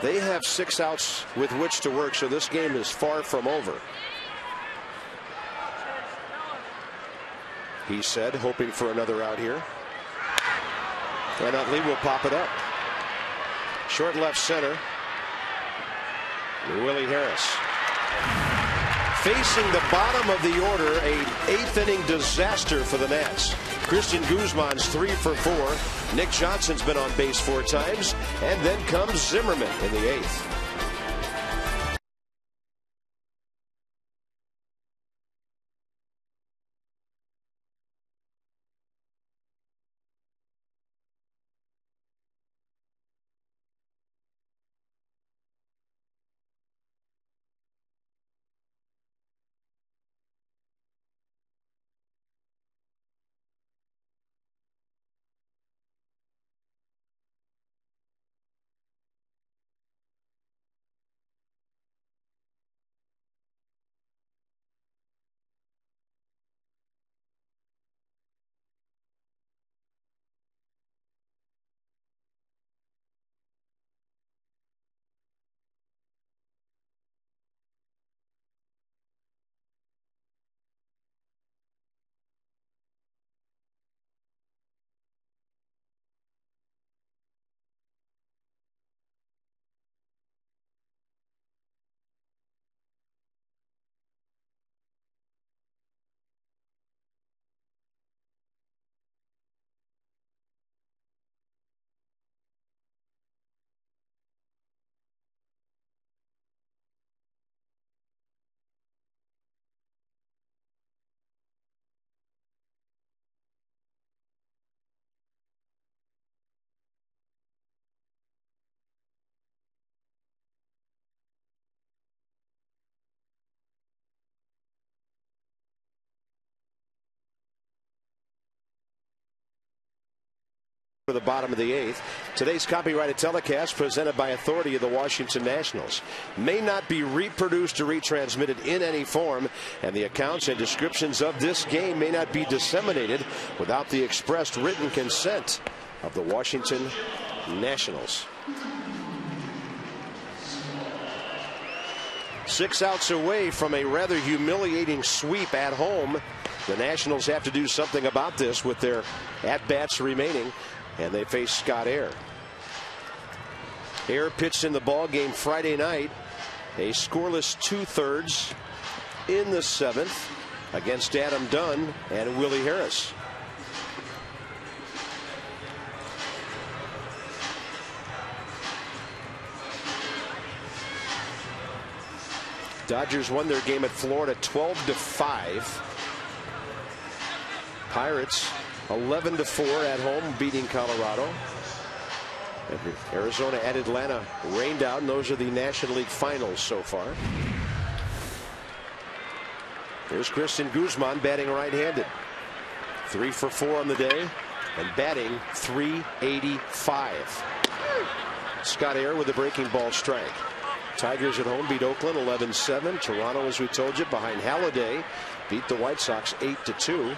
They have 6 outs with which to work, so this game is far from over. He said, hoping for another out here. And Utley will pop it up. Short left center. Willie Harris. Facing the bottom of the order, a 8th inning disaster for the Nats. Christian Guzman's 3 for 4. Nick Johnson's been on base 4 times. And then comes Zimmerman in the 8th. for the bottom of the 8th. Today's copyrighted telecast, presented by authority of the Washington Nationals, may not be reproduced or retransmitted in any form, and the accounts and descriptions of this game may not be disseminated without the expressed written consent of the Washington Nationals. 6 outs away from a rather humiliating sweep at home. The Nationals have to do something about this with their at-bats remaining, and they face Scott Air. Air pitched in the ball game Friday night, a scoreless 2/3 in the 7th against Adam Dunn and Willie Harris. Dodgers won their game at Florida 12-5. Pirates 11-4 at home, beating Colorado. Arizona at Atlanta rained out, and those are the National League Finals so far. There's Christian Guzman batting right-handed. 3 for 4 on the day and batting .385. Scott Air with a breaking ball strike. Tigers at home beat Oakland 11-7. Toronto, as we told you, behind Halladay, beat the White Sox 8-2.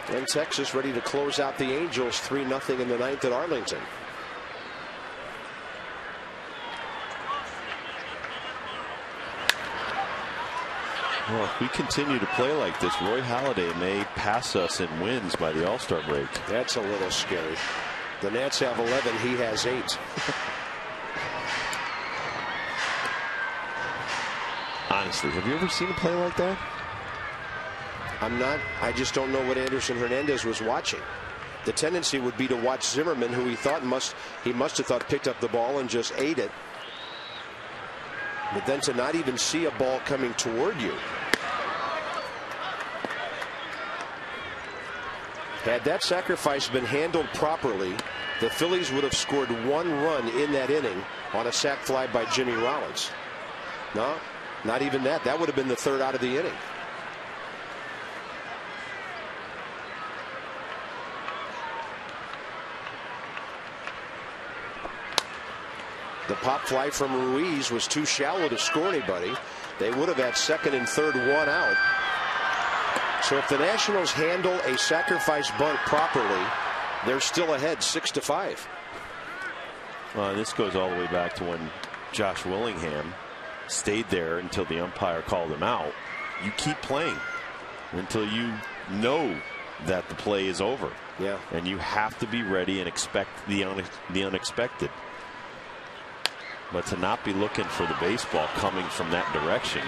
And Texas ready to close out the Angels 3-0 in the 9th at Arlington. Well, if we continue to play like this, Roy Halladay may pass us in wins by the All-Star break. That's a little scary. The Nats have 11. He has 8. Honestly, have you ever seen him play like that? I just don't know what Anderson Hernandez was watching. The tendency would be to watch Zimmerman, who he must have thought picked up the ball and just ate it. But then to not even see a ball coming toward you. Had that sacrifice been handled properly, the Phillies would have scored 1 run in that inning on a sac fly by Jimmy Rollins. No, not even that. That would have been the 3rd out of the inning. The pop fly from Ruiz was too shallow to score anybody. They would have had 2nd and 3rd, 1 out. So if the Nationals handle a sacrifice bunt properly, they're still ahead 6-5. Well, this goes all the way back to when Josh Willingham stayed there until the umpire called him out. You keep playing until you know that the play is over. Yeah. And you have to be ready and expect the unexpected. But to not be looking for the baseball coming from that direction,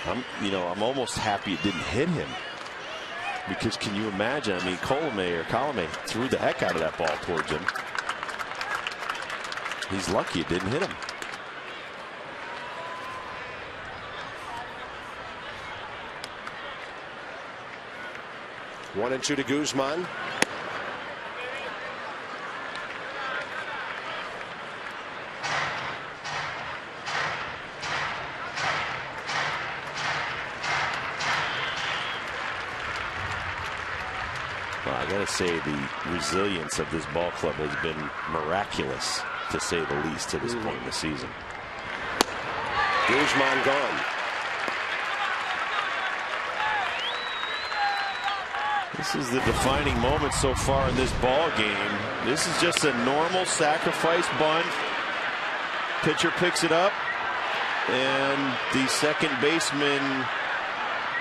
I'm almost happy it didn't hit him. Because can you imagine? I mean, Colome threw the heck out of that ball towards him. He's lucky it didn't hit him. One and 2 to Guzman. Well, I got to say, the resilience of this ball club has been miraculous, to say the least, to this point in the season. Guzman gone. This is the defining moment so far in this ball game. This is just a normal sacrifice bunt. Pitcher picks it up, and the second baseman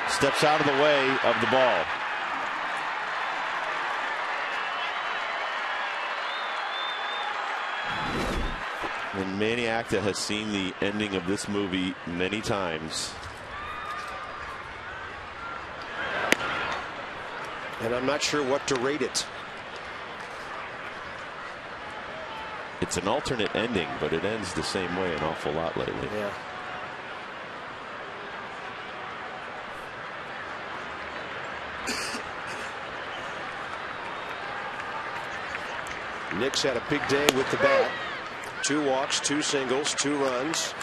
steps out of the way of the ball. And Manny Acta has seen the ending of this movie many times. And I'm not sure what to rate it. It's an alternate ending, but it ends the same way an awful lot lately. Yeah. Nick's had a big day with the bat. 2 walks, 2 singles, 2 runs.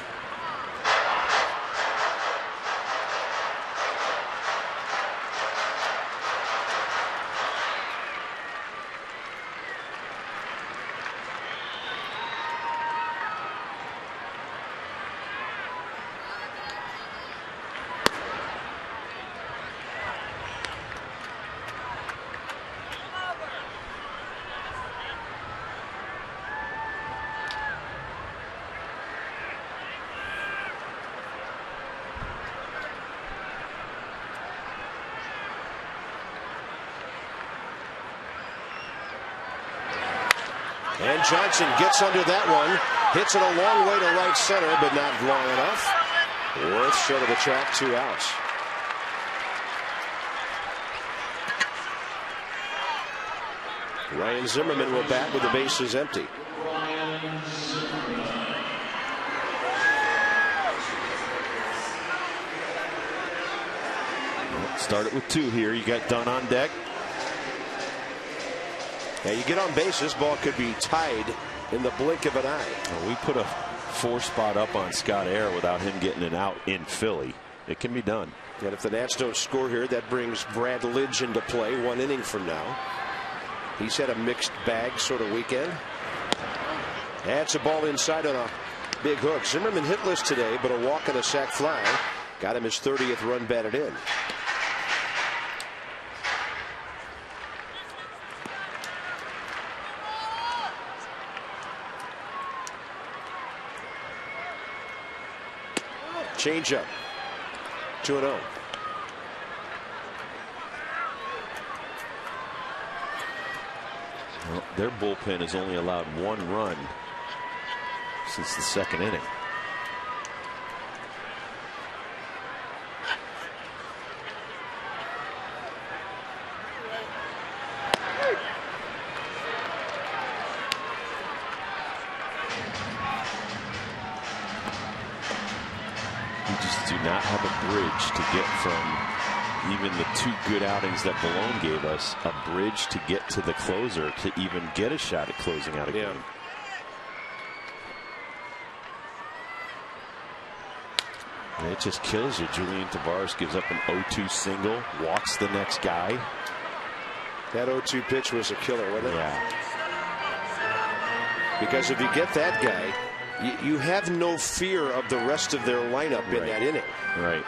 And Johnson gets under that one. Hits it a long way to right center, but not long enough. Worth short of the track, 2 outs. Ryan Zimmerman will bat with the bases empty. Start it with 2 here. You got Dunn on deck. Yeah, you get on base, this ball could be tied in the blink of an eye. Well, we put a 4 spot up on Scott Air without him getting it out in Philly. It can be done. And if the Nats don't score here, that brings Brad Lidge into play 1 inning from now. He's had a mixed bag sort of weekend. That's a ball inside on a big hook. Zimmerman hitless today, but a walk and a sac fly got him his 30th run batted in. Change up. 2-0. Well, their bullpen has only allowed 1 run since the 2nd inning. You just do not have a bridge to get from even the 2 good outings that Malone gave us, a bridge to get to the closer to even get a shot at closing out a game. And it just kills you. Julian Tavares gives up an 0-2 single, walks the next guy. That 0-2 pitch was a killer, wasn't it? Yeah. Because if you get that guy, you have no fear of the rest of their lineup in that inning. Right.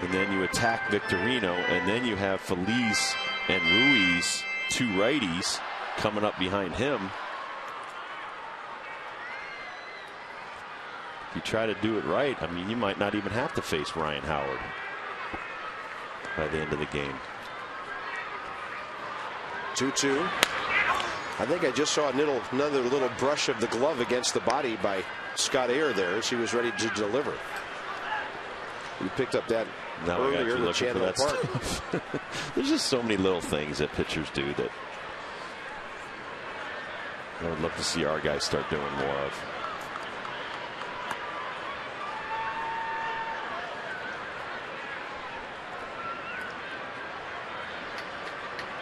And then you attack Victorino, and then you have Feliz and Ruiz, 2 righties, coming up behind him. If you try to do it right, I mean, you might not even have to face Ryan Howard by the end of the game. 2-2. I think I just saw another little brush of the glove against the body by Scott Air there as he was ready to deliver. We picked up that earlier with Chandler Park. There's just so many little things that pitchers do that I would love to see our guys start doing more of.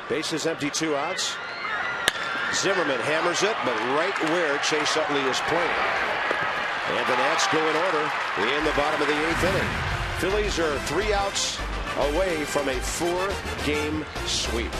Bases empty, 2 outs. Zimmerman hammers it, but right where Chase Utley is playing. And the Nats go in order in the bottom of the 8th inning. Phillies are 3 outs away from a 4-game sweep.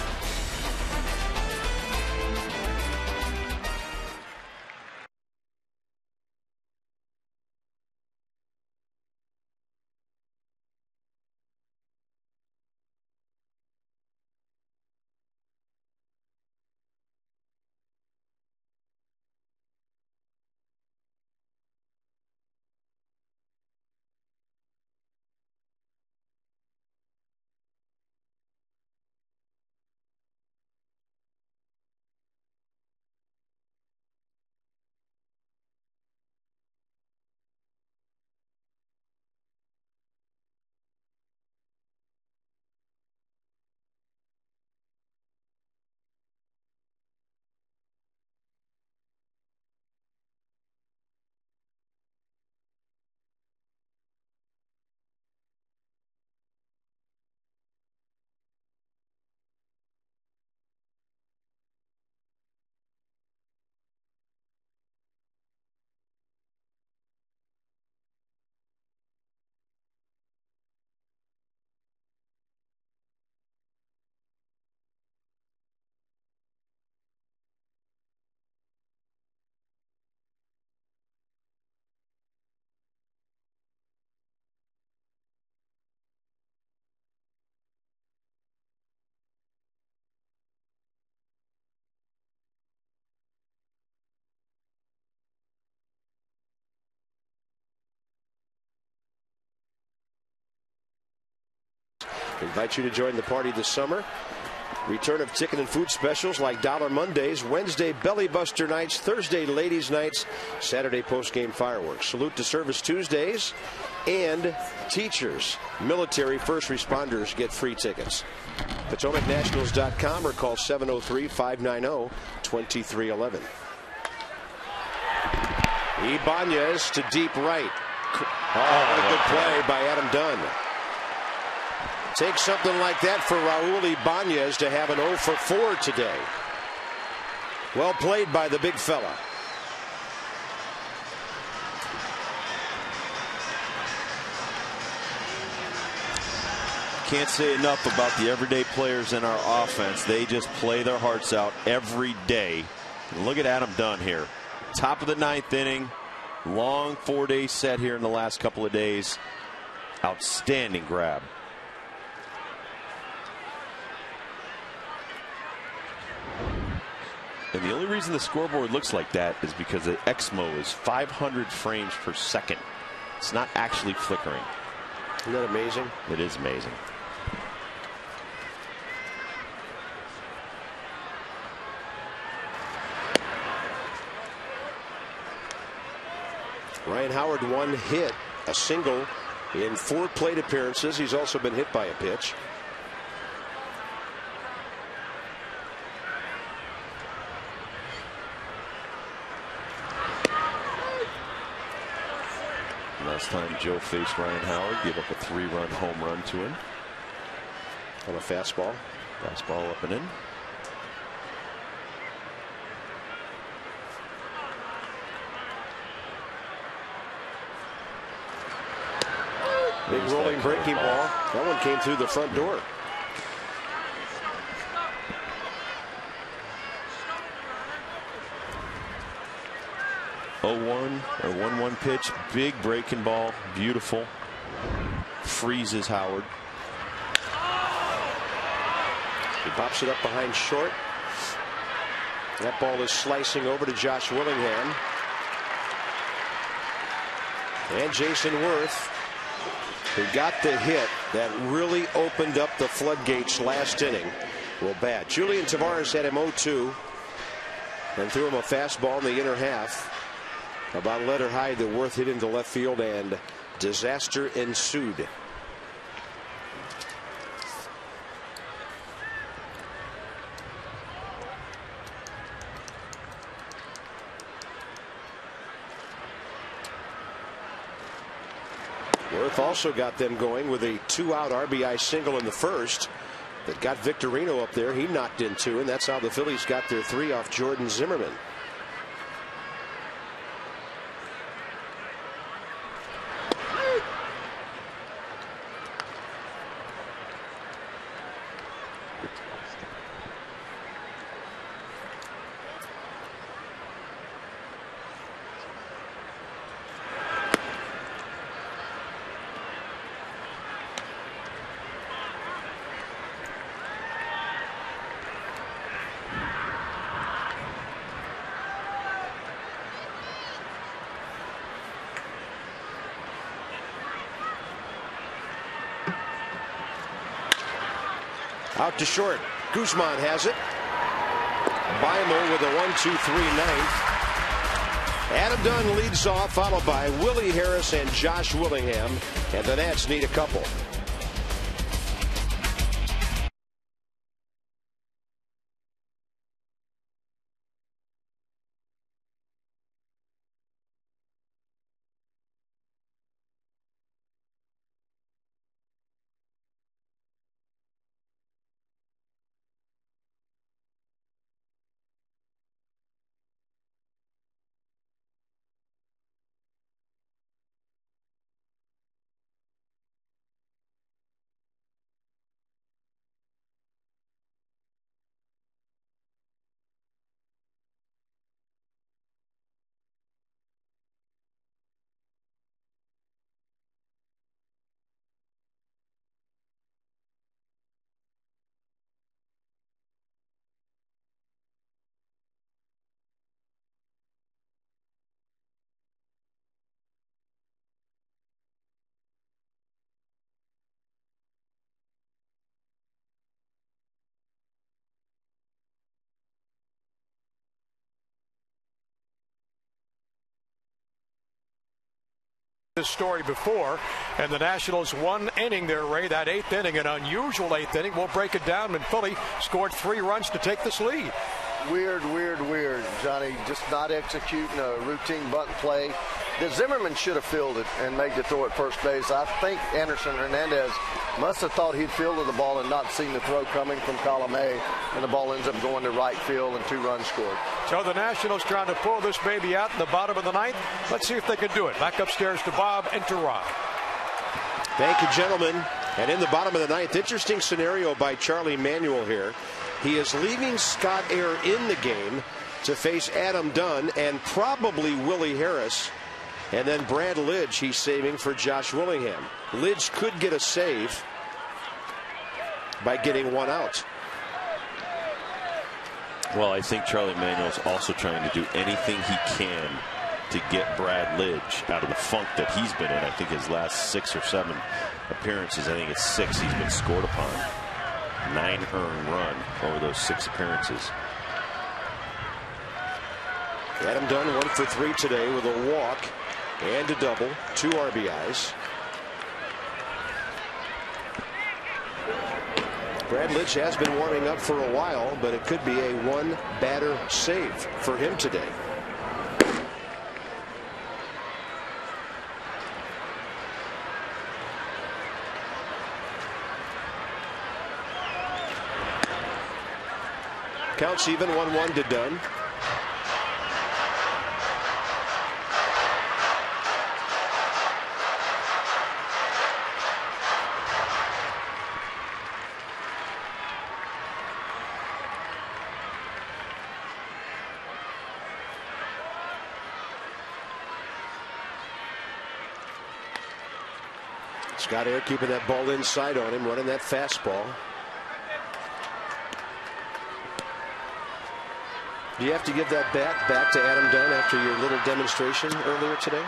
I invite you to join the party this summer. Return of chicken and food specials like Dollar Mondays, Wednesday Belly Buster nights, Thursday Ladies Nights, Saturday post-game fireworks. Salute to Service Tuesdays, and teachers, military, first responders get free tickets. PotomacNationals.com or call 703-590-2311. Ibanez to deep right. Oh, what a good play by Adam Dunn. Takes something like that for Raul Ibanez to have an 0 for 4 today. Well played by the big fella. Can't say enough about the everyday players in our offense. They just play their hearts out every day. And look at Adam Dunn here. Top of the 9th inning. Long 4-day set here in the last couple of days. Outstanding grab. And the only reason the scoreboard looks like that is because the XMO is 500 frames per second. It's not actually flickering. Isn't that amazing? It is amazing. Ryan Howard, 1 hit, a single in 4 plate appearances. He's also been hit by a pitch. Last time Joe faced Ryan Howard, gave up a 3-run home run to him. On a fastball. Fastball up and in. Big rolling breaking ball. That one came through the front door. A 1-1 pitch, big breaking ball, beautiful. Freezes Howard. He pops it up behind short. That ball is slicing over to Josh Willingham. And Jason Worth, who got the hit that really opened up the floodgates last inning, will bat. Julian Tavares had him 0-2 and threw him a fastball in the inner half. About letter high, the Worth hit into left field, and disaster ensued. Worth also got them going with a 2-out RBI single in the first that got Victorino up there. He knocked in 2, and that's how the Phillies got their 3 off Jordan Zimmerman. Out to short. Guzman has it. Beimel with a 1-2-3 ninth. Adam Dunn leads off, followed by Willie Harris and Josh Willingham. And the Nats need a couple. this story before, and the Nationals one inning there, Ray, that 8th inning, an unusual 8th inning. We'll break it down, and Philly scored 3 runs to take this lead. Weird, Johnny. Just not executing a routine bunt play. The Zimmerman should have fielded and made the throw at first base. I think Anderson Hernandez must have thought he'd fielded the ball and not seen the throw coming from column A, and the ball ends up going to right field and 2 runs scored. So the Nationals trying to pull this baby out in the bottom of the 9th. Let's see if they can do it. Back upstairs to Bob and to Rob. Thank you, gentlemen. And in the bottom of the 9th, interesting scenario by Charlie Manuel here. He is leaving Scott Air in the game to face Adam Dunn and probably Willie Harris. And then Brad Lidge he's saving for Josh Willingham. Lidge could get a save by getting 1 out. Well, I think Charlie Manuel's also trying to do anything he can to get Brad Lidge out of the funk that he's been in. I think his last 6 or 7 appearances, I think it's 6, he's been scored upon. 9 earned run over those 6 appearances. Adam Dunn 1 for 3 today with a walk and a double, 2 RBIs. Brad Lidge has been warming up for a while, but it could be a 1-batter save for him today. Counts even, 1-1 to Dunn. Scott Air keeping that ball inside on him, running that fastball. Do you have to give that bat back to Adam Dunn after your little demonstration earlier today?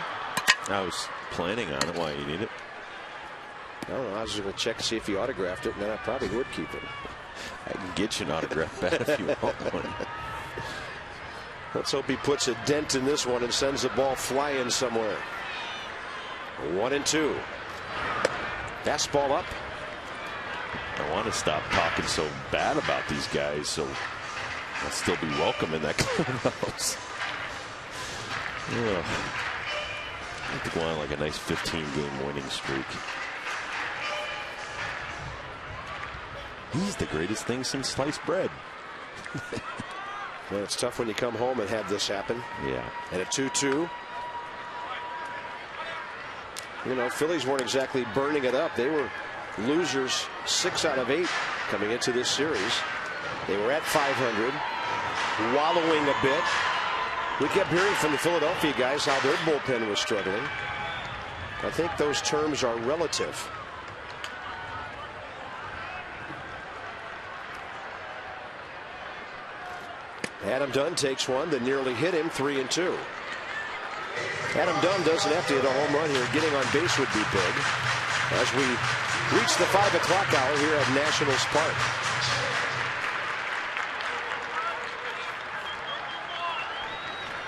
I was planning on it. Why you need it? I don't know. I was going to check to see if he autographed it, and then I probably would keep it. I can get you an autograph bat if you want one. Let's hope he puts a dent in this one and sends the ball flying somewhere. 1-2. Fastball up. I want to stop talking so bad about these guys, so I'll still be welcome in that clubhouse. I have to go on like a nice 15-game winning streak. He's the greatest thing since sliced bread. Well, it's tough when you come home and have this happen. Yeah. And a 2-2. You know, Phillies weren't exactly burning it up. They were losers 6 out of 8 coming into this series. They were at 500, wallowing a bit. We kept hearing from the Philadelphia guys how their bullpen was struggling. I think those terms are relative. Adam Dunn takes one that nearly hit him, 3-2. Adam Dunn doesn't have to hit a home run here. Getting on base would be big as we reach the 5 o'clock hour here at Nationals Park.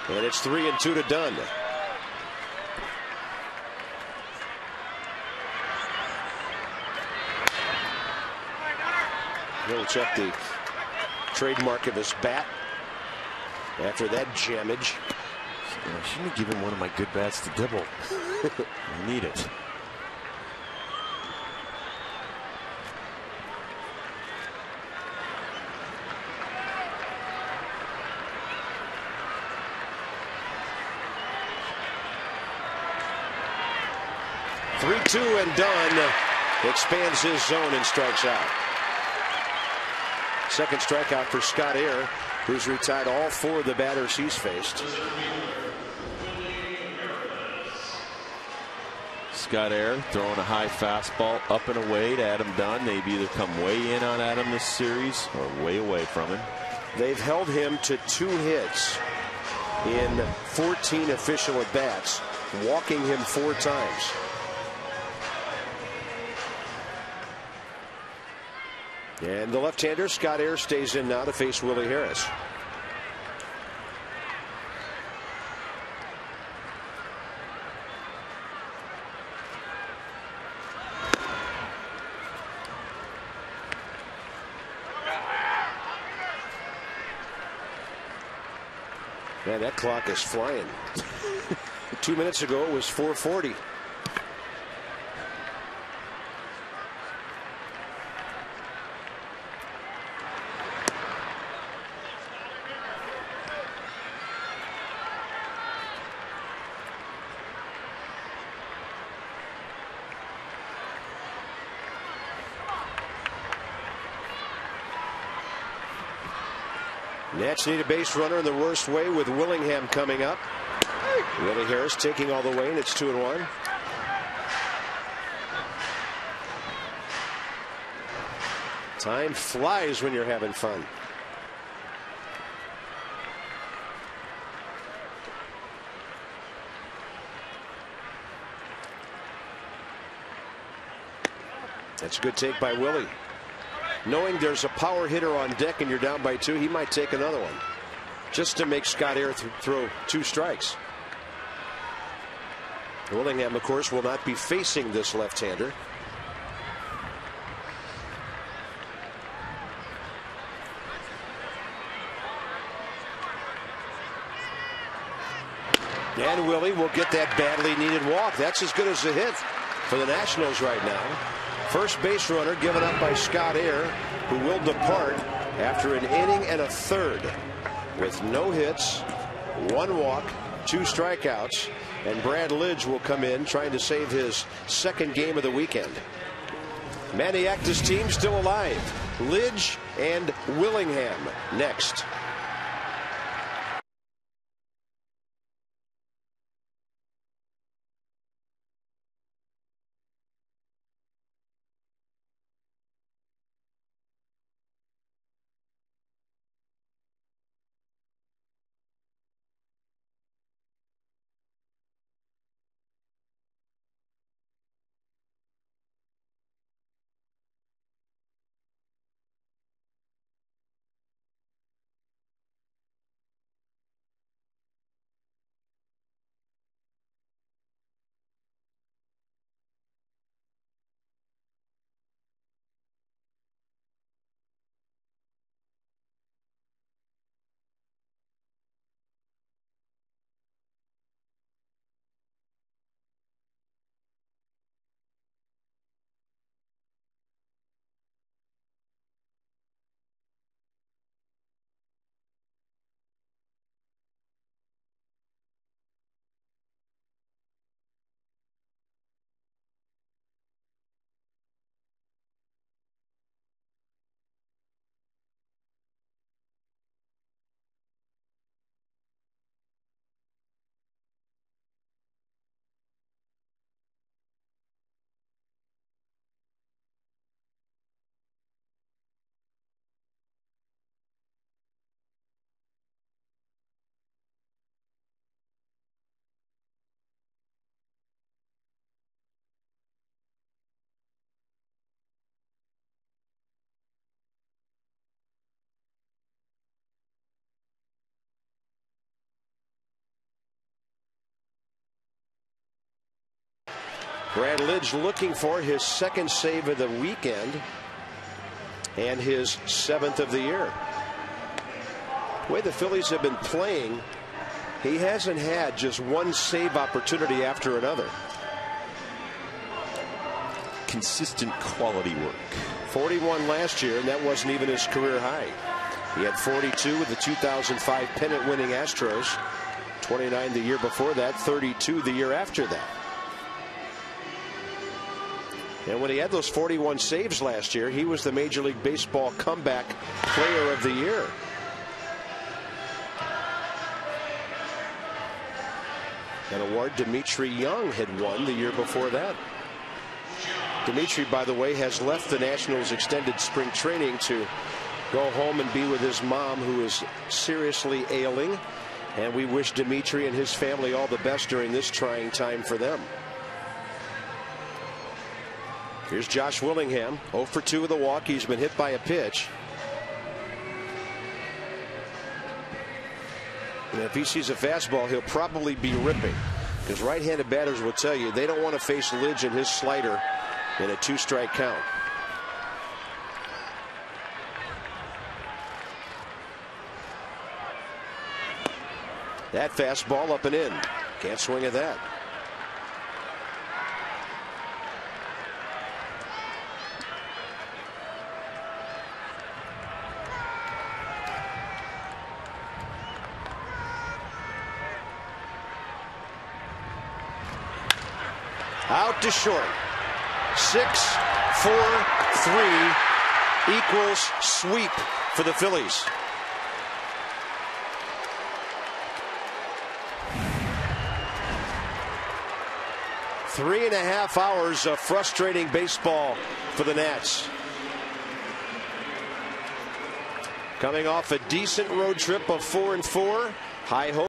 And it's 3-2 to Dunn. He'll check the trademark of his bat after that jammage. I shouldn't have given one of my good bats to Dibble. I need it. Two and Dunn expands his zone and strikes out. Second strikeout for Scott Air, who's retired all 4 of the batters he's faced. Scott Air throwing a high fastball up and away to Adam Dunn. They've either come way in on Adam this series or way away from him. They've held him to 2 hits in 14 official at bats, walking him 4 times. And the left-hander, Scott Air, stays in now to face Willie Harris. Man, that clock is flying. 2 minutes ago, it was 4:40. Nats need a base runner in the worst way with Willingham coming up. Willie Harris taking all the way, and it's 2-1. Time flies when you're having fun. That's a good take by Willie. Knowing there's a power hitter on deck and you're down by 2, he might take another one just to make Scott Air throw 2 strikes. Willingham, of course, will not be facing this left-hander. And Willie will get that badly needed walk. That's as good as a hit for the Nationals right now. First base runner given up by Scott Air, who will depart after an inning and a third with no hits, 1 walk, 2 strikeouts, and Brad Lidge will come in trying to save his second game of the weekend. Maniacta's team still alive. Lidge and Willingham next. Brad Lidge looking for his second save of the weekend and his 7th of the year. The way the Phillies have been playing, he hasn't had just one save opportunity after another. Consistent quality work. 41 last year, and that wasn't even his career high. He had 42 with the 2005 pennant-winning Astros. 29 the year before that, 32 the year after that. And when he had those 41 saves last year, he was the Major League Baseball comeback player of the year. An award Dimitri Young had won the year before that. Dimitri, by the way, has left the Nationals extended spring training to go home and be with his mom, who is seriously ailing. And we wish Dimitri and his family all the best during this trying time for them. Here's Josh Willingham, 0 for 2 with a walk. He's been hit by a pitch. And if he sees a fastball, he'll probably be ripping, because right-handed batters will tell you they don't want to face Lidge and his slider in a 2-strike count. That fastball up and in. Can't swing at that. Out to short. 6-4-3 equals sweep for the Phillies. Three and a half hours of frustrating baseball for the Nats. Coming off a decent road trip of 4-4. High hopes.